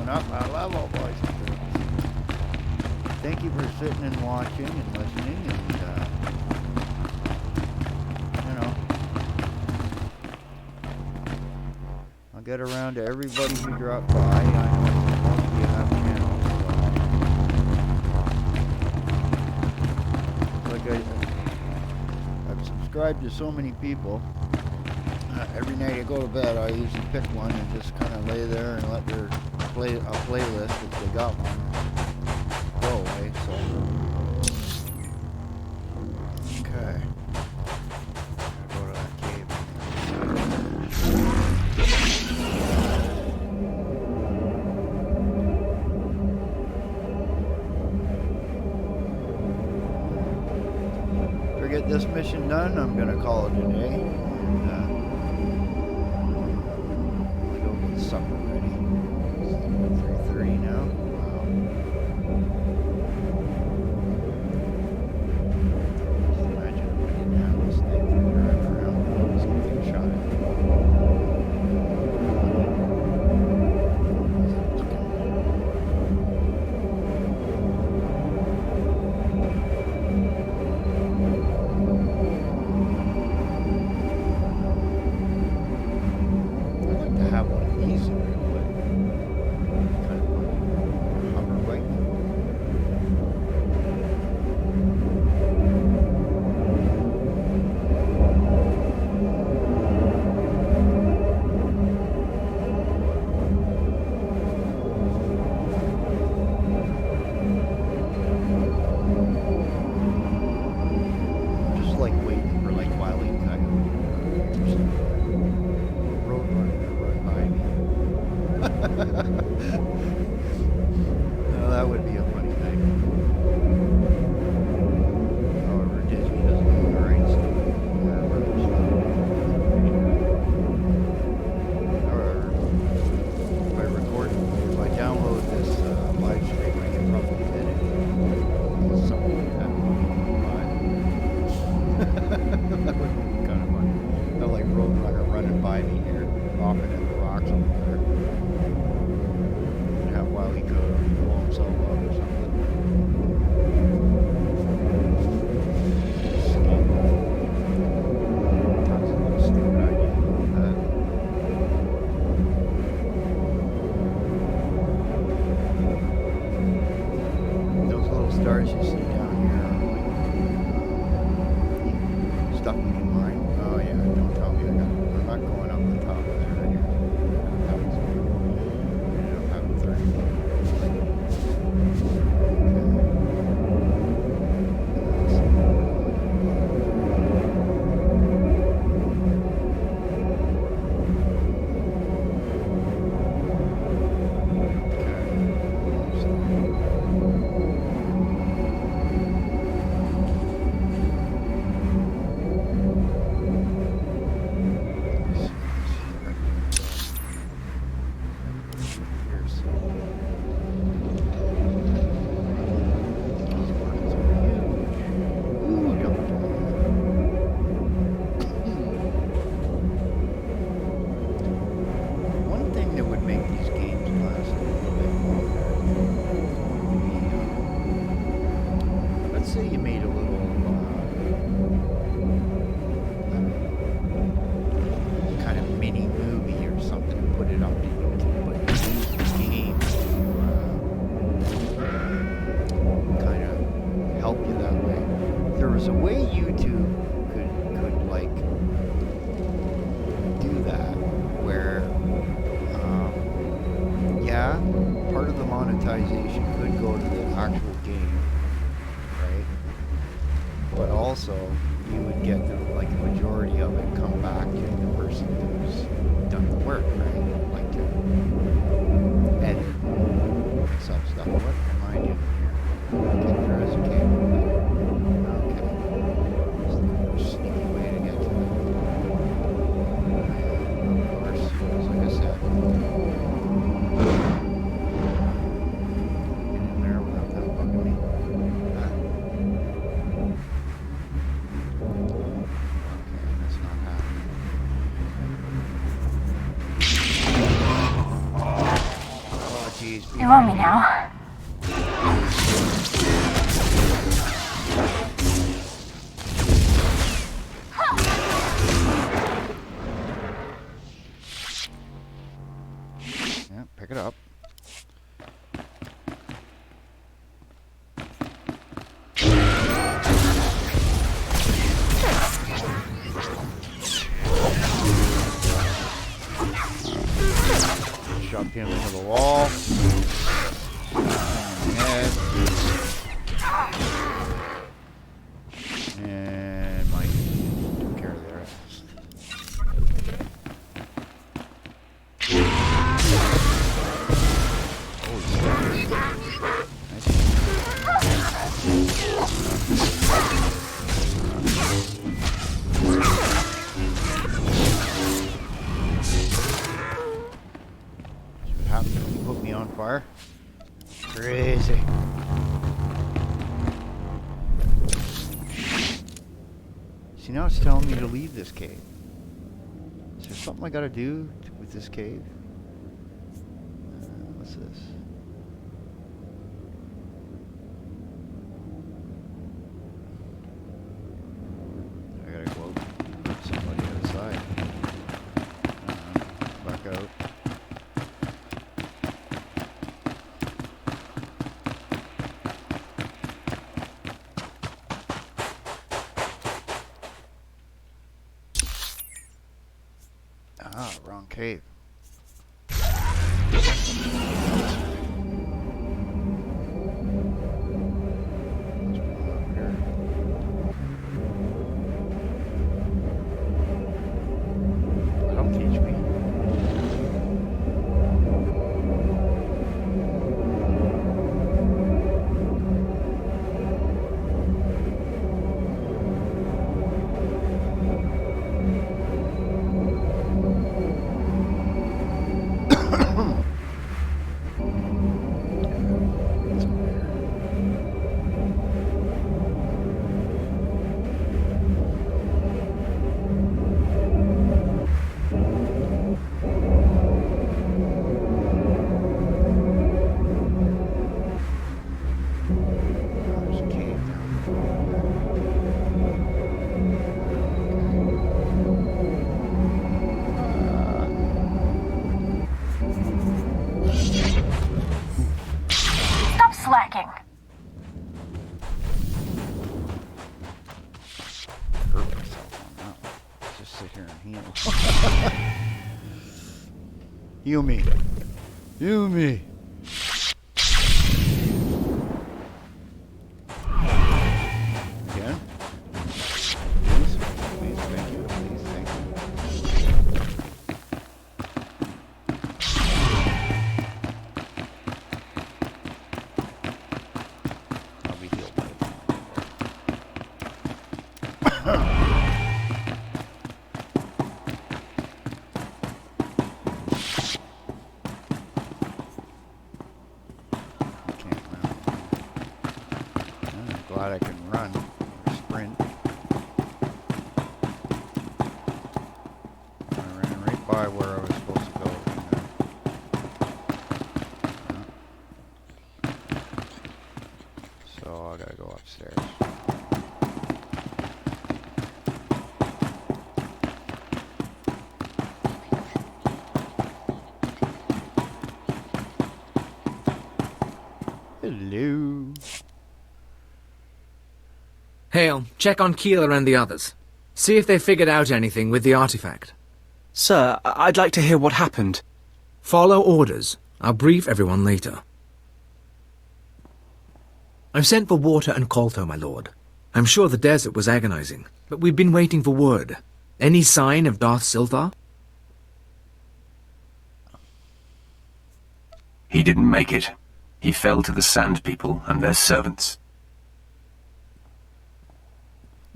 Up our level, boys and girls. Thank you for sitting and watching and listening, and you know, I'll get around to everybody who dropped by. I know most of you have channels, so like I've subscribed to so many people. Every night I go to bed, I usually pick one and just kind of lay there and let their playlist, if they got one, go away. So okay, go to that cave. To get this mission done, I'm gonna call it a day. And, supper ready. 3:30 now. Wow. Just imagine if we didn't have this thing driving around the hills and getting shot at. Well, that would be a funny thing. However, Disney doesn't own the rights to it. However, if I record, if I download this live stream, I can probably edit it. Something like that. That would be kind of funny. Not like Roadrunner running by me here, off into the rocks over there. And have Wile E. Coyote blow himself up or something. That's a little stupid idea about that. Those little stars you see down here are like stuff we can mine. Oh yeah, don't tell me they're not going up the top of there. That was good. Ended up having 30. One thing that would make these games last a little bit longer would be, let's say you made a little kind of mini movie or something and put it up to YouTube, but you use the game to kind of help you that way. If there was a way YouTube could like do that, where yeah, part of the monetization could go to the actual game, right? But also, you would get the majority of it come back to the person who's done the work, right? Like to edit and stuff. What am I doing here? Okay, there is a cable there. Okay. It's a sneaky way to get to it. Of course, like I said. You want me now? Yeah, pick it up. Shoved him into the wall. And Mike took care of the rest. Holy shit. What happened when you put me on fire? Crazy. See, now it's telling me to leave this cave. Is there something I gotta do with this cave? What's this? I gotta go out. Somebody outside. Back out. Ah, wrong cave. That'll teach me. sit here and heal. Heal me. Heal me. Again? Please, please, thank you. Please, thank you. I'll be healed by the time. Glad I can run or sprint. I ran right by where I was supposed to go. So I gotta go upstairs. Hello. Hale, check on Keeler and the others. See if they figured out anything with the artifact. Sir, I'd like to hear what happened. Follow orders. I'll brief everyone later. I've sent for water and Kolto, my lord. I'm sure the desert was agonizing, but we've been waiting for word. Any sign of Darth Silthar? He didn't make it. He fell to the Sand People and their servants.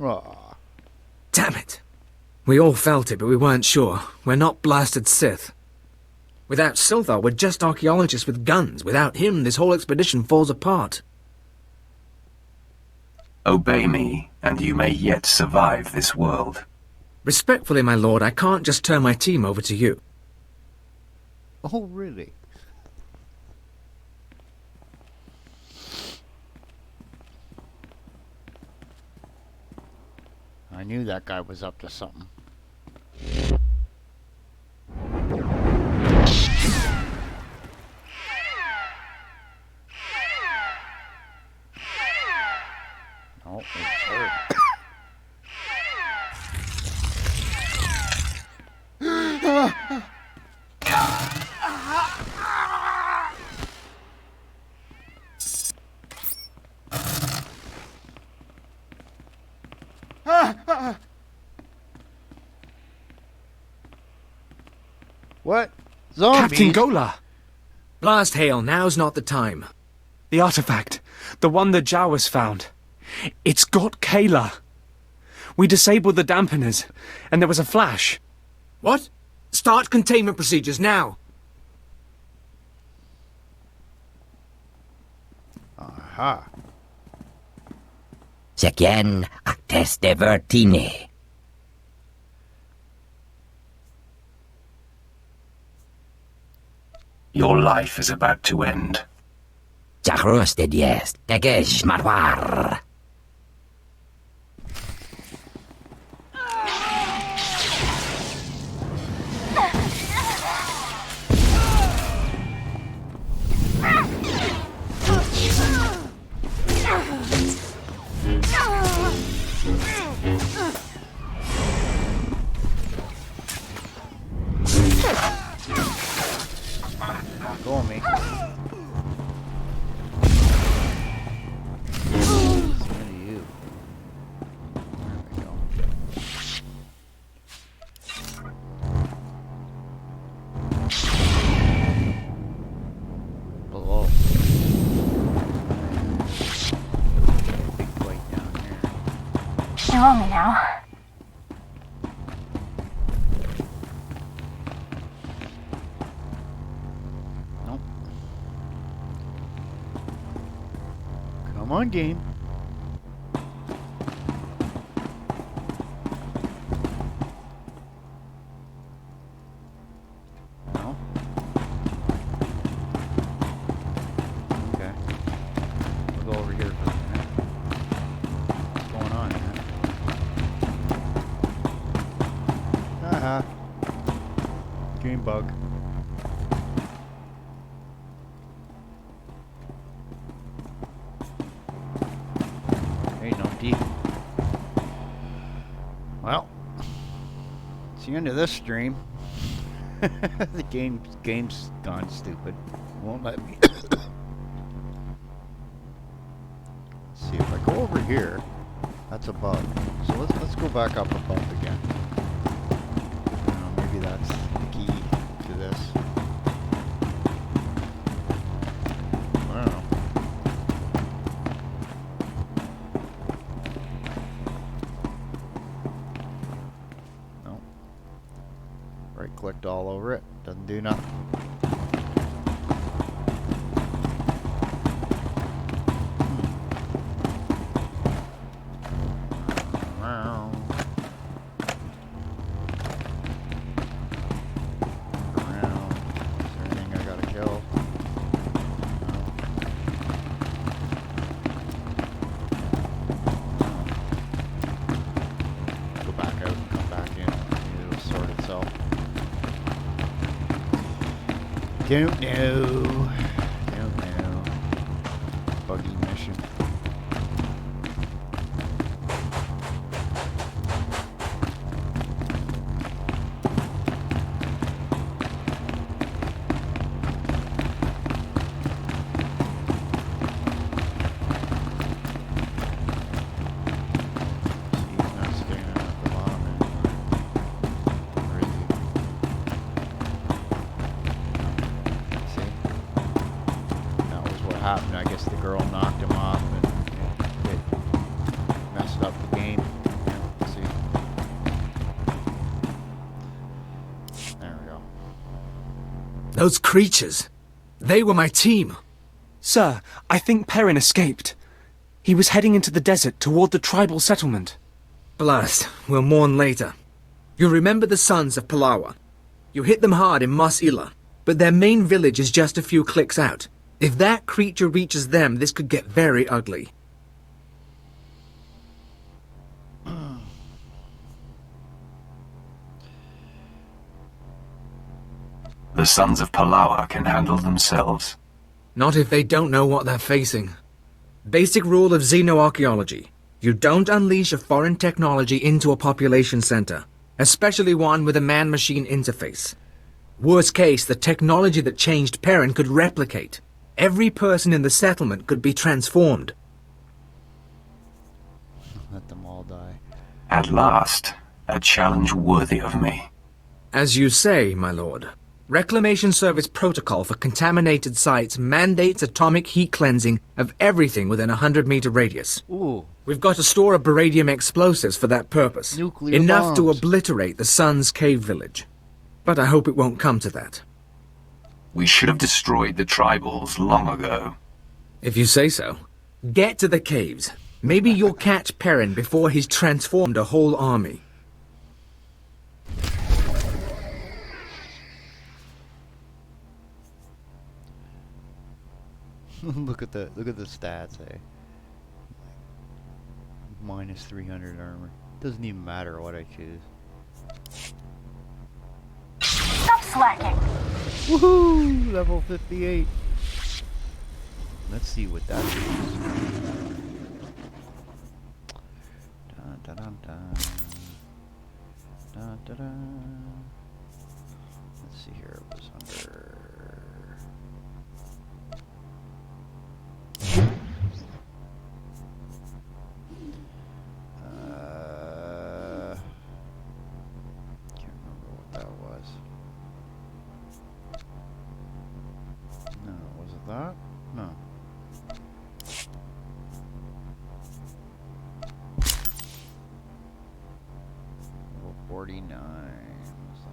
Aww. Damn it. We all felt it, but we weren't sure. We're not blasted Sith. Without Silthar, we're just archaeologists with guns. Without him, this whole expedition falls apart. Obey me, and you may yet survive this world. Respectfully, my lord, I can't just turn my team over to you. Oh, really? I knew that guy was up to something. Oh, it's hurt. What? Zombies? Captain Gola! Blast Hale, now's not the time. The artifact. The one that Jawas found. It's got Kayla. We disabled the dampeners, and there was a flash. What? Start containment procedures now. Aha. Secien actes de vertine. Your life is about to end. Chacrus de dies, tegesh marwar. Go on me. You. There we go. Hello. Big fight down here. You owe me now. Come on, game. No? Okay. We'll go over here for a minute. What's going on, man? Haha. Game bug. Ain't no deep. Well, It's the end of this stream. The game's gone stupid. Won't let me. See if I go over here. That's above. So let's go back up above again. Maybe that's the key to this. I don't know. No. Right clicked all over it. Doesn't do nothing. Don't know. Buggy mission. Happened. I guess the girl knocked him off and it messed up the game. Yeah, see. There we go. Those creatures. They were my team. Sir, I think Perrin escaped. He was heading into the desert toward the tribal settlement. Blast. We'll mourn later. You remember the sons of Palawa. You hit them hard in Mos Ila, but their main village is just a few clicks out. If that creature reaches them, this could get very ugly. The sons of Palawa can handle themselves. Not if they don't know what they're facing. Basic rule of xenoarchaeology. You don't unleash a foreign technology into a population center, especially one with a man-machine interface. Worst case, the technology that changed Perrin could replicate. Every person in the settlement could be transformed. Let them all die. At last, a challenge worthy of me. As you say, my lord. Reclamation Service protocol for contaminated sites mandates atomic heat cleansing of everything within a 100-meter radius. Ooh. We've got a store of baradium explosives for that purpose. Nuclear Enough to bombs. obliterate the Sun's cave village. But I hope it won't come to that. We should have destroyed the tribals long ago. If you say so. Get to the caves. Maybe you'll catch Perrin before he's transformed a whole army. Look at the stats, eh? Minus 300 armor. Doesn't even matter what I choose. Stop slacking. Woohoo! Level 58. Let's see what that is. Dun, dun, dun, dun. Dun, dun, dun. Let's see here. It was under. Can't remember what that was. No, was it that? No. Level 49. So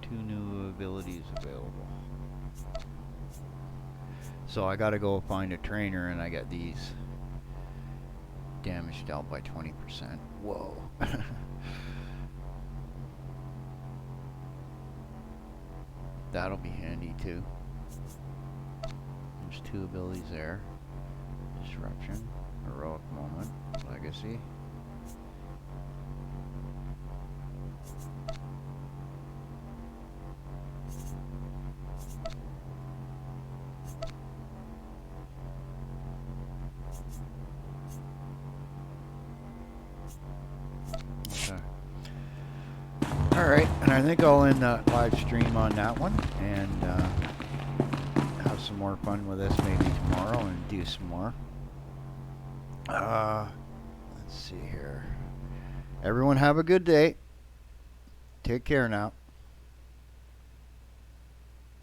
2 new abilities available. So I gotta go find a trainer and I got these. Damage dealt by 20%. Whoa. That'll be handy too. There's 2 abilities there. Disruption, Heroic Moment, Legacy. Alright, and I think I'll end the live stream on that one and have some more fun with this maybe tomorrow and do some more. Let's see here. Everyone have a good day. Take care now.